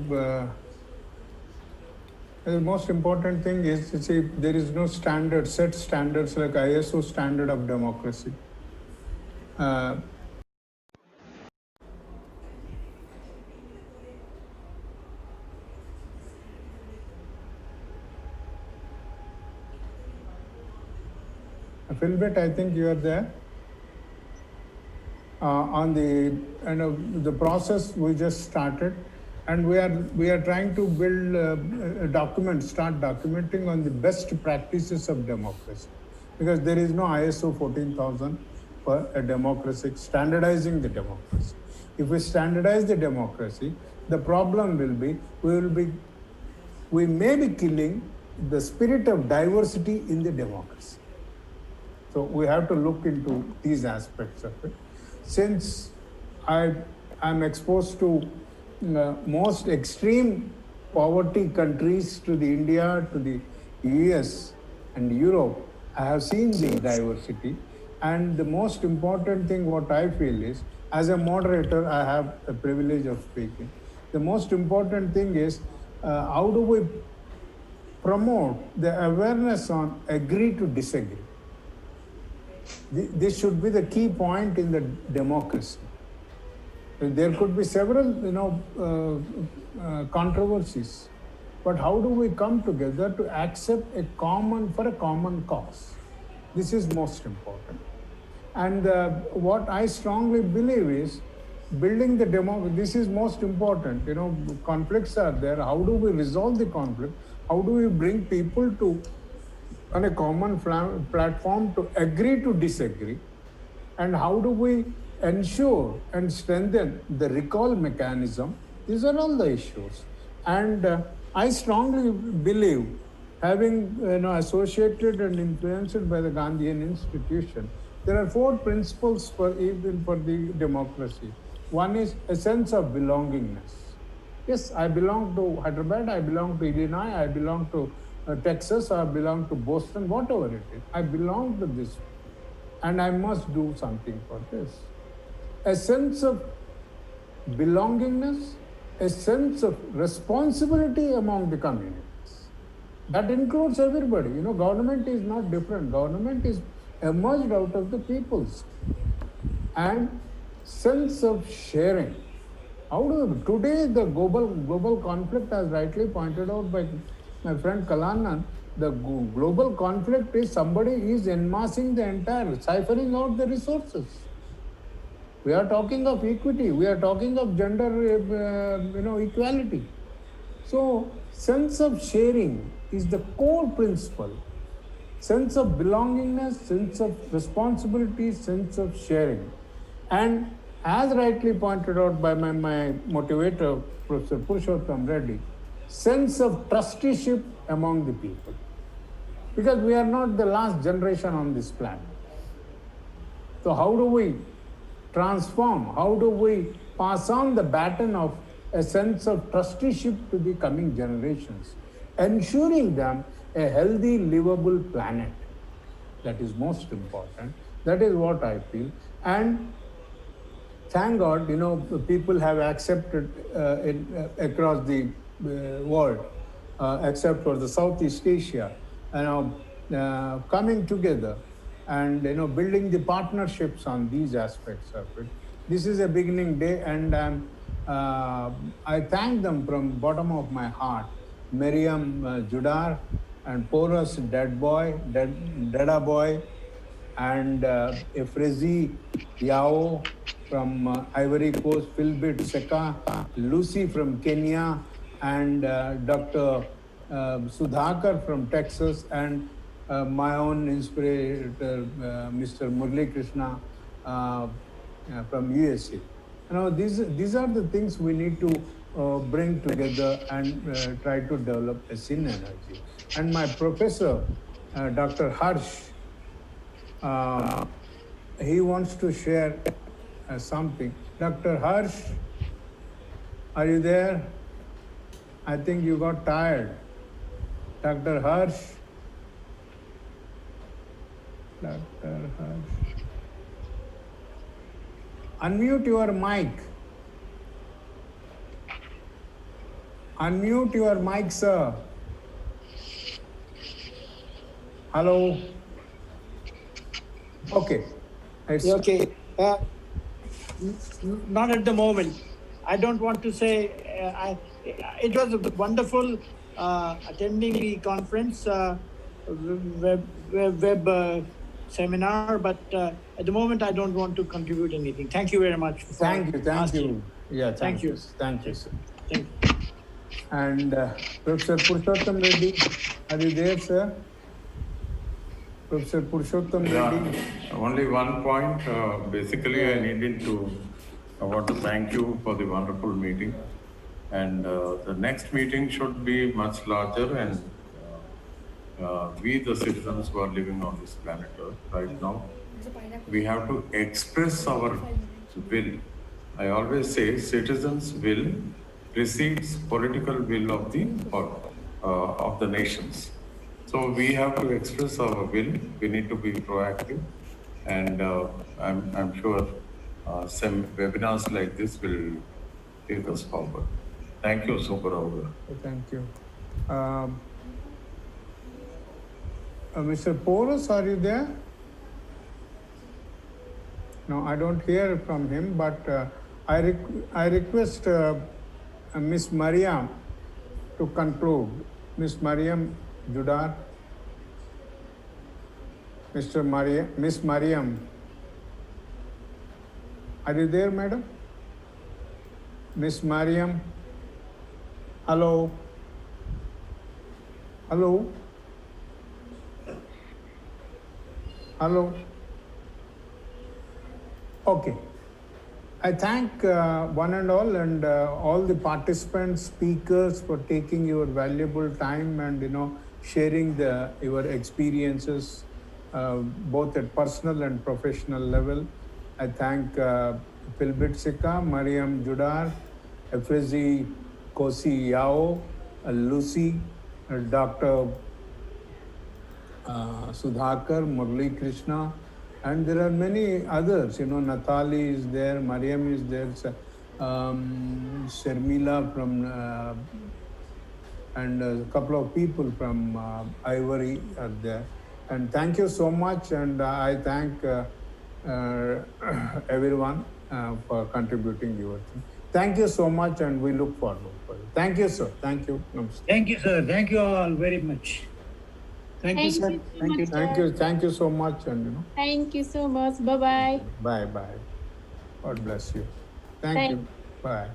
A: The most important thing is to see there is no set standards like ISO standard of democracy. Philbert, I think you are there. On the process we just started, and we are trying to build a document, start documenting on the best practices of democracy, because there is no ISO 14,000 for a democracy, standardizing the democracy. If we standardize the democracy, the problem will be we may be killing the spirit of diversity in the democracy. So we have to look into these aspects of it. Since I'm exposed to most extreme poverty countries, to the India, to the US and Europe, I have seen the diversity. And the most important thing what I feel is, as a moderator, I have the privilege of speaking. The most important thing is, how do we promote the awareness on agree to disagree? This should be the key point in the democracy. There could be several, controversies, but how do we come together to accept for a common cause? This is most important. And what I strongly believe is building the democracy. This is most important. Conflicts are there. How do we resolve the conflict? How do we bring people on a common platform to agree to disagree? And how do we ensure and strengthen the recall mechanism? These are all the issues. And I strongly believe, having associated and influenced by the Gandhian institution, there are 4 principles for the democracy. One is a sense of belongingness. Yes, I belong to Hyderabad, I belong to Illinois, I belong to Texas, I belong to Boston, whatever it is. I belong to this, and I must do something for this. A sense of belongingness, a sense of responsibility among the communities. That includes everybody. Government is not different. Government is emerged out of the peoples. And sense of sharing. Today the global conflict, as rightly pointed out by my friend Kalanan, the global conflict is somebody is enmassing the entire, siphoning out the resources. We are talking of equity. We are talking of gender, equality. So, sense of sharing is the core principle. Sense of belongingness, sense of responsibility, sense of sharing. And as rightly pointed out by my motivator, Professor Purushottam Reddy, sense of trusteeship among the people. Because we are not the last generation on this planet. So how do we transform? How do we pass on the baton of a sense of trusteeship to the coming generations, ensuring them a healthy, livable planet? That is most important. That is what I feel. And thank God, people have accepted across the world, except for the Southeast Asia, coming together and building the partnerships on these aspects of it. This is a beginning day, and I thank them from bottom of my heart. Maryam Judar and Porus Dada Boy, and Efrezi Yao from Ivory Coast, Philbert Seka, Lucy from Kenya, and Dr. Sudhakar from Texas, and my own inspirator, Mr. Murli Krishna from USA. These are the things we need to bring together and try to develop a synergy. And my professor, Dr. Harsh, he wants to share something. Dr. Harsh, are you there? I think you got tired. Dr. Harsh. Dr. Harsh. Unmute your mic. Unmute your mic, sir. Hello. Okay.
I: Okay. Not at the moment. I don't want to say. It was wonderful attending the conference web seminar, but at the moment I don't want to contribute anything. Thank you very much.
A: Thank you. Yeah, thank you. Thank you, sir.
I: Thank you.
A: And Professor Purushottam Reddy, are you there, sir? Professor Purushottam Reddy.
B: Only one point. Basically, I want to thank you for the wonderful meeting. And the next meeting should be much larger, and we, the citizens who are living on this planet Earth right now, we have to express our will. I always say citizens' will precedes political will of the nations. So we have to express our will. We need to be proactive, and I'm sure some webinars like this will take us forward. Thank you, Superauga.
A: Thank you. Mr. Porus, are you there? No, I don't hear from him, but I request Miss Maryam to conclude. Miss Maryam Judar. Miss Maryam. Are you there, madam? Miss Maryam. Hello. Hello. Hello. Okay. I thank one and all the participants, speakers for taking your valuable time and sharing your experiences both at personal and professional level. I thank Philbit Sika, Maryam Judar, FSG Kosi Yao, Lucy, Dr. Sudhakar, Murli Krishna, and there are many others. Natali is there, Maryam is there, Sharmila from, and a couple of people from Ivory are there. And thank you so much, and I thank everyone for contributing your thing. Thank you so much, and we look forward for it. Thank you, sir. Thank you. Namaste.
J: Thank you, sir. Thank you all very much.
L: Thank you, sir. Thank you.
A: Thank you so much, and
M: Thank you so much. Bye-bye.
A: Bye. God bless you. Thank you. Bye.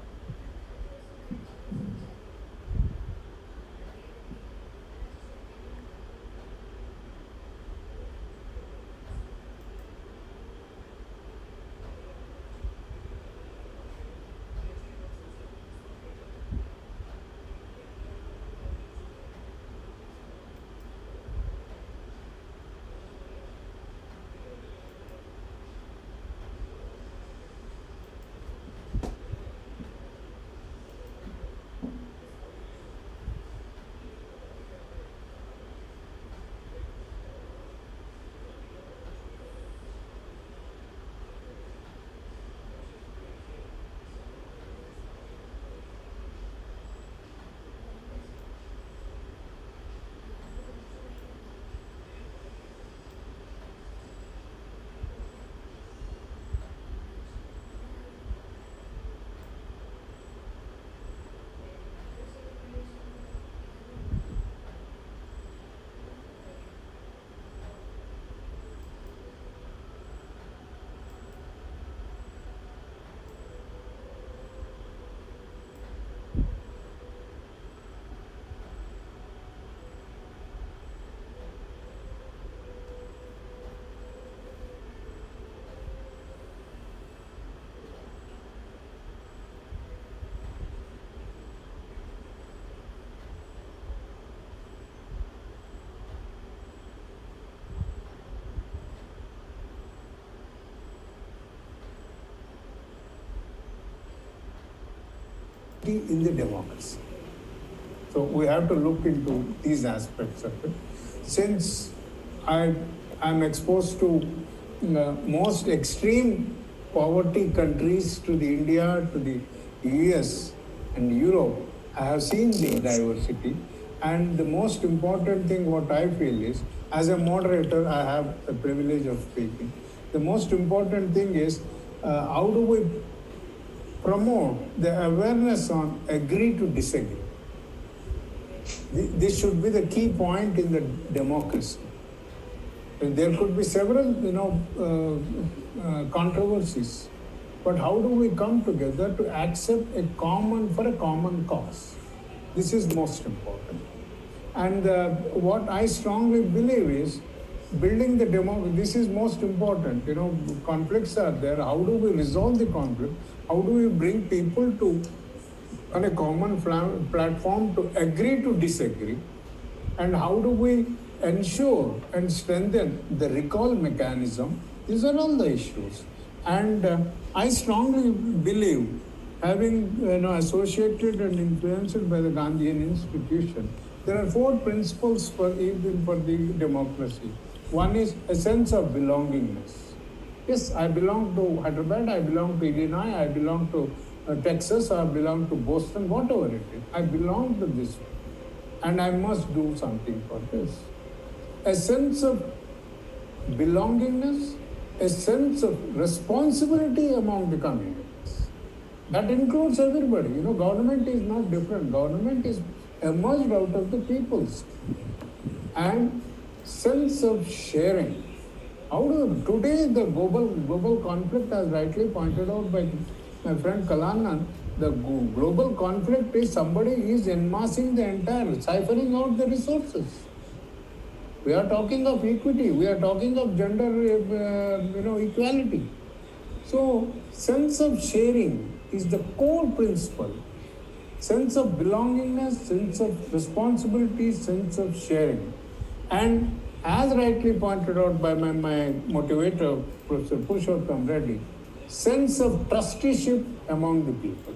A: In the democracy. So we have to look into these aspects of it. Since I'm exposed to most extreme poverty countries, to the India, to the US and Europe, I have seen the diversity. And the most important thing what I feel is, as a moderator, I have the privilege of speaking. The most important thing is, how do we promote the awareness on agree to disagree. This should be the key point in the democracy. And there could be several, controversies, but how do we come together to accept for a common cause? This is most important. And what I strongly believe is, building the democracy, this is most important. Conflicts are there. How do we resolve the conflict? How do we bring people on a common platform to agree to disagree? And how do we ensure and strengthen the recall mechanism? These are all the issues. And I strongly believe, having associated and influenced by the Gandhian institution, There are 4 principles for the democracy. One is a sense of belongingness. Yes, I belong to Hyderabad, I belong to Illinois, I belong to Texas, I belong to Boston, whatever it is. I belong to this and I must do something for this. A sense of belongingness, a sense of responsibility among the communities. That includes everybody. Government is not different. Government is emerged out of the peoples. And sense of sharing. Today the global conflict, as rightly pointed out by my friend Kalanan, the global conflict is somebody is enmassing the entire, siphoning out the resources. We are talking of equity, we are talking of gender equality. So sense of sharing is the core principle. Sense of belongingness, sense of responsibility, sense of sharing. And as rightly pointed out by my motivator, Professor Purushottam Reddy, sense of trusteeship among the people.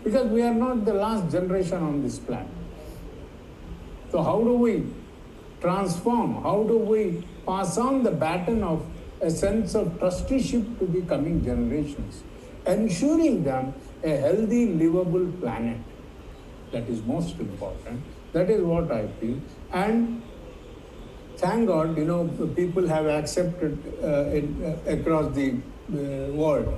A: Because we are not the last generation on this planet. So how do we transform, how do we pass on the baton of a sense of trusteeship to the coming generations, ensuring them a healthy, livable planet? That is most important. That is what I feel. And thank God, people have accepted across the world,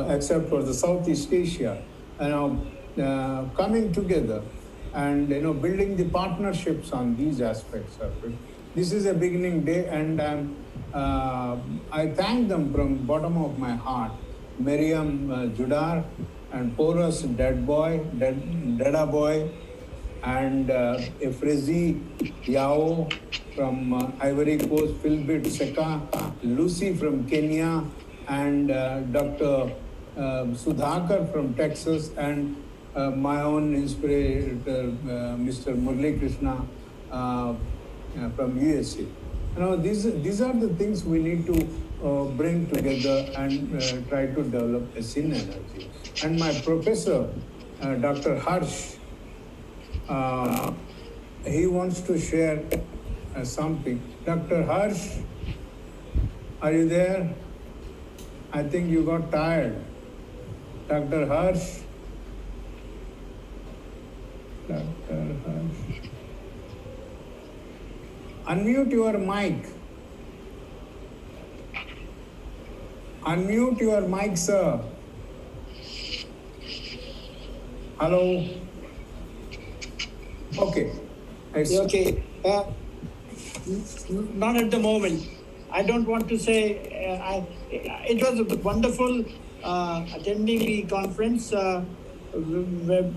A: except for the Southeast Asia, coming together and building the partnerships on these aspects of it. This is a beginning day, and I thank them from bottom of my heart. Maryam Judar and Porus Dada Boy, and Efrezi Yao from Ivory Coast, Philbert Seka, Lucy from Kenya, and Dr. Sudhakar from Texas, and my own inspirator, Mr. Murli Krishna from USA. These are the things we need to bring together and try to develop a synergy. And my professor, Dr. Harsh, he wants to share something. Dr. Harsh, are you there? I think you got tired. Dr. Harsh. Dr. Harsh. Unmute your mic. Unmute your mic, sir. Hello. Okay.
N: Okay. Not at the moment. I don't want to say. It was wonderful attending the conference web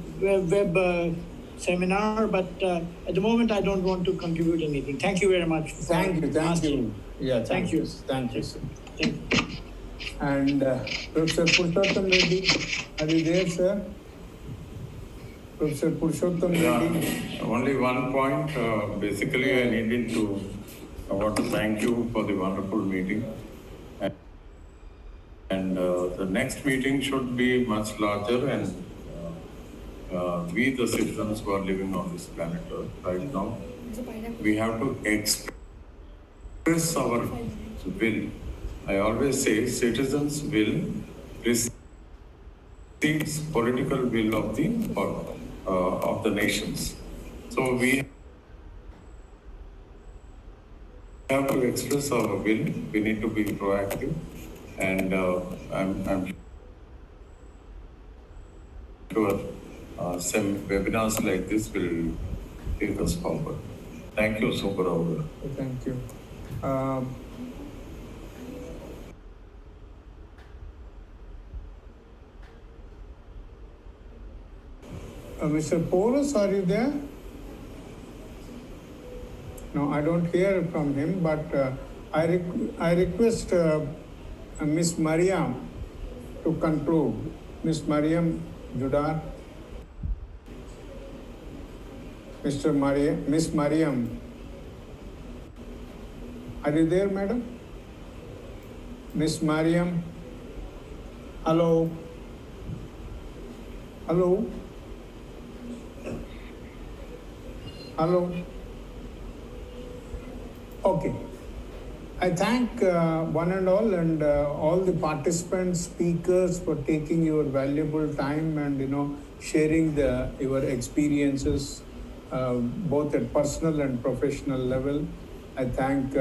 N: seminar, but at the moment I don't want to contribute anything. Thank you very much.
A: Thank you. Yeah, thank you. Thank you, sir. Thank you. And Professor Purushottam Reddy, are you there, sir? Professor Purushottam Reddy.
B: Only one point. Basically, I want to thank you for the wonderful meeting. And the next meeting should be much larger, and we, the citizens who are living on this planet Earth right now, we have to express our will. I always say citizens' will precedes political will of the nations. So we have to express our will. We need to be proactive, and I'm sure some webinars like this will take us forward. Thank you, Subbarao.
A: Thank you. Mr. Porus, are you there? No, I don't hear from him, but I request Miss Maryam to conclude. Miss Maryam Judar. Miss Maryam. Are you there, madam? Miss Maryam? Hello? Hello? Hello. Okay. I thank one and all the participants, speakers for taking your valuable time and sharing your experiences both at personal and professional level. I thank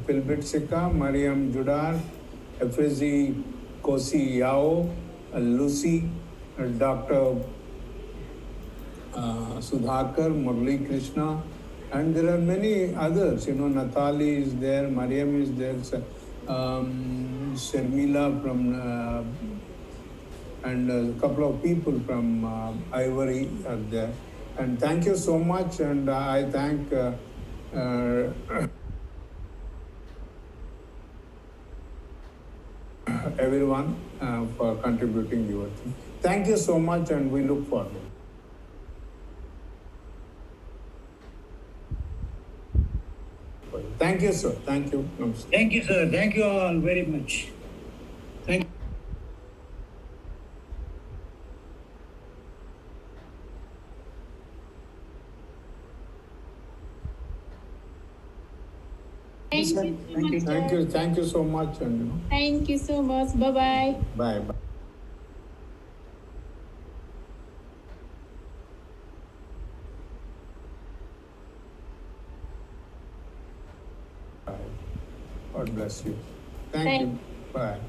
A: Pilbitsika, Maryam Judar, FSG Kosi Yao, Lucy, Dr. Sudhakar, Murli Krishna, and there are many others. Natali is there, Maryam is there, Sharmila from, and a couple of people from Ivory are there. And thank you so much, and I thank everyone for contributing your thing. Thank you so much, and we look forward. Thank you, sir. Thank you. Namaste.
N: Thank you, sir. Thank you all very much. Thank you.
A: Thank you so much, and
M: Thank you so much. Bye-bye.
A: Bye. God bless you. Thank you. Bye.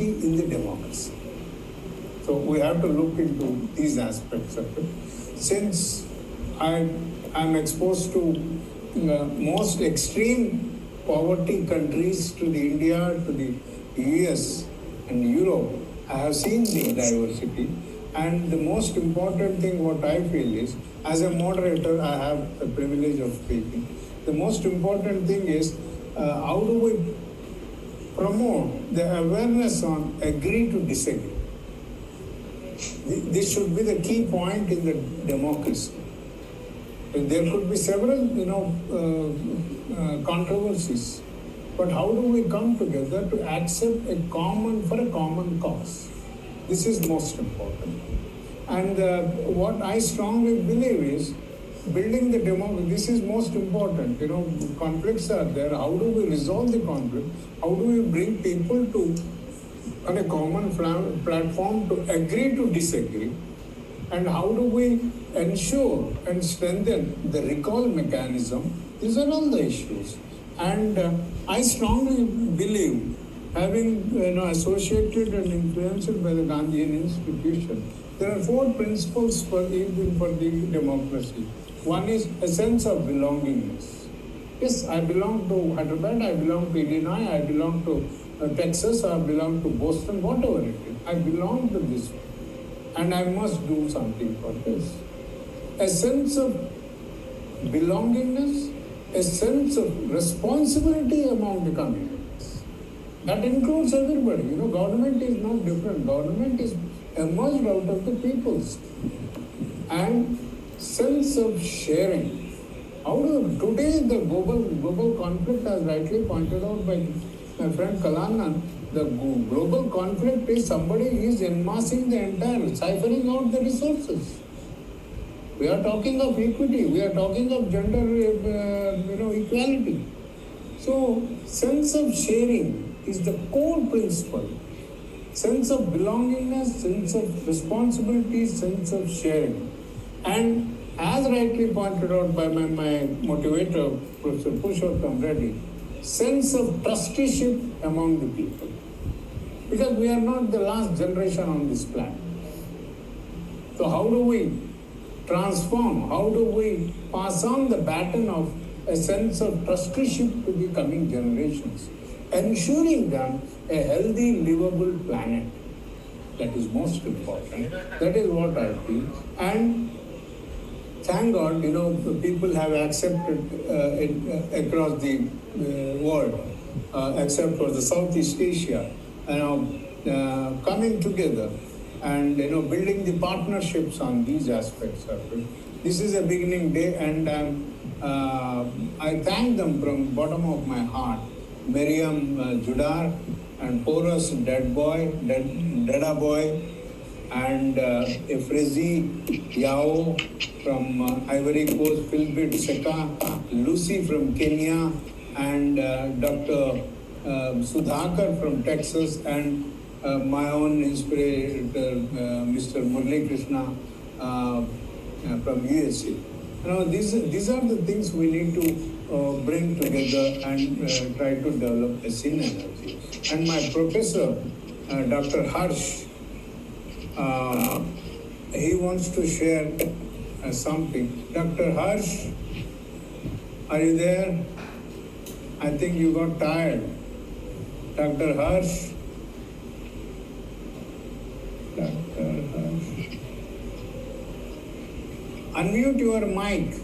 A: In the democracy. So we have to look into these aspects of it. Since I'm exposed to most extreme poverty countries, to the India, to the US and Europe, I have seen the diversity. And the most important thing what I feel is, as a moderator, I have the privilege of speaking. The most important thing is, how do we promote the awareness on agree to disagree. This should be the key point in the democracy. And there could be several, controversies, but how do we come together to accept for a common cause? This is most important. And what I strongly believe is, building the democracy, this is most important. Conflicts are there. How do we resolve the conflict? How do we bring people on a common platform to agree to disagree? And how do we ensure and strengthen the recall mechanism. These are all the issues. And I strongly believe, having associated and influenced by the Gandhian institution, there are 4 principles for the democracy. One is a sense of belongingness. Yes, I belong to Hyderabad, I belong to Illinois, I belong to Texas, I belong to Boston, whatever it is. I belong to this, and I must do something for this. A sense of belongingness, a sense of responsibility among the communities. That includes everybody. Government is not different. Government is emerged out of the peoples. And sense of sharing. Today the global conflict, as rightly pointed out by my friend Kalanan, the global conflict is somebody is enmassing the entire, siphoning out the resources. We are talking of equity, we are talking of gender equality. So sense of sharing is the core principle. Sense of belongingness, sense of responsibility, sense of sharing. And as rightly pointed out by my motivator, Professor Purushottam Reddy, sense of trusteeship among the people. Because we are not the last generation on this planet. So how do we transform, how do we pass on the baton of a sense of trusteeship to the coming generations, ensuring them a healthy, livable planet? That is most important. That is what I feel. And thank God, people have accepted it across the world, except for the Southeast Asia, coming together and building the partnerships on these aspects of it. This is a beginning day, and I thank them from the bottom of my heart. Maryam Judar and Porus Deda Boy, and Efrezi Yao from Ivory Coast, Philbert Seka, Lucy from Kenya, and Dr. Sudhakar from Texas, and my own inspirator, Mr. Murli Krishna from USA. These are the things we need to bring together and try to develop a synergy. And my professor, Dr. Harsh, he wants to share something. Dr. Harsh, are you there? I think you got tired. Dr. Harsh? Dr. Harsh? Unmute your mic.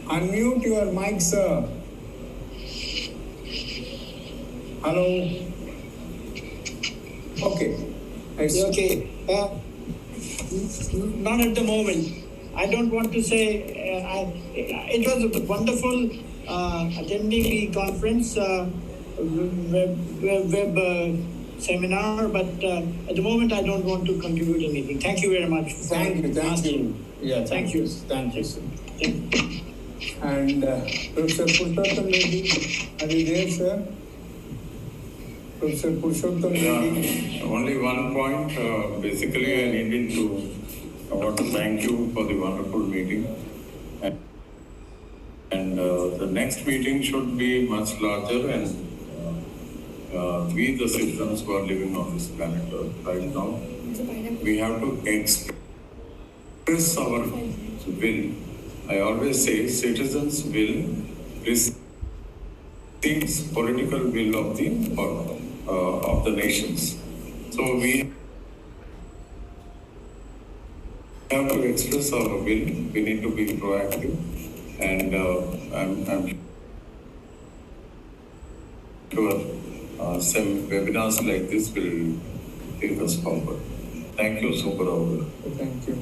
A: Unmute your mic, sir. Hello? Okay.
N: Okay. Not at the moment. I don't want to say, it was a wonderful attending the conference, web seminar, but at the moment I don't want to contribute anything. Thank you very much.
A: Thank you. Yeah,
N: thank you.
A: Thank you, sir. And Professor Purushottam Reddy, are you there, sir? Professor Purushottam Reddy.
B: Only one point. Basically, I want to thank you for the wonderful meeting. And the next meeting should be much larger, and we, the citizens who are living on this planet Earth right now, we have to express our will. I always say citizens' will precedes political will of the nations. So we have to express our will. We need to be proactive, and I'm sure some webinars like this will take us forward. Thank you, Super.
A: Thank you.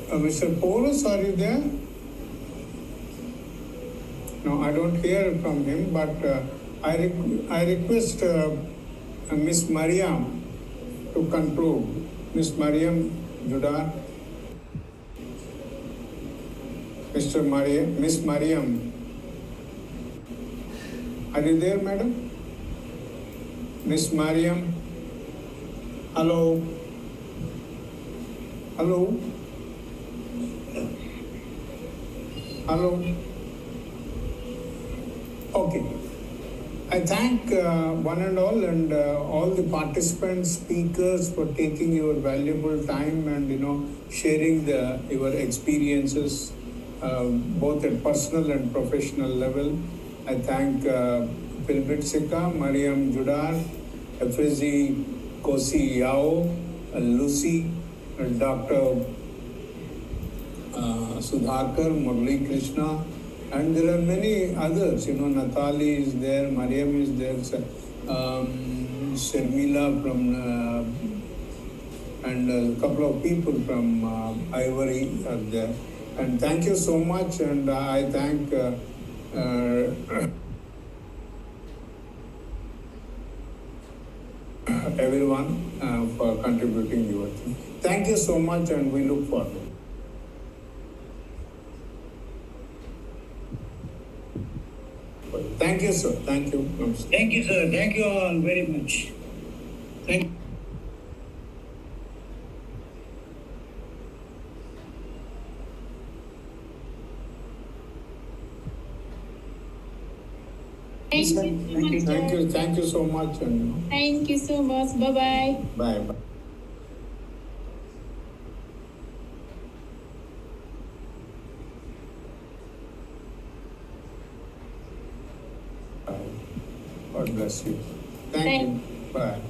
A: Mr. Porus, are you there? No, I don't hear from him, but I request Miss Maryam to conclude. Miss Maryam Judar. Miss Maryam. Are you there, madam? Miss Maryam? Hello? Hello? Hello? Okay. I thank one and all the participants, speakers for taking your valuable time and sharing your experiences both at personal and professional level. I thank Philbert Sika, Maryam Judar, FSG Kosi Yao, Lucy, Dr. Sudhakar, Murli Krishna, and there are many others. Natali is there, Maryam is there, Sharmila from, and a couple of people from Ivory are there. And thank you so much, and I thank everyone for contributing your thing. Thank you so much, and we look forward. Thank you, sir. Thank you.
N: Thank you, sir. Thank you all very much. Thank you.
A: Thank you so much. And
M: Thank you so much. Bye-bye.
A: Bye. God bless you. Thank you. Bye.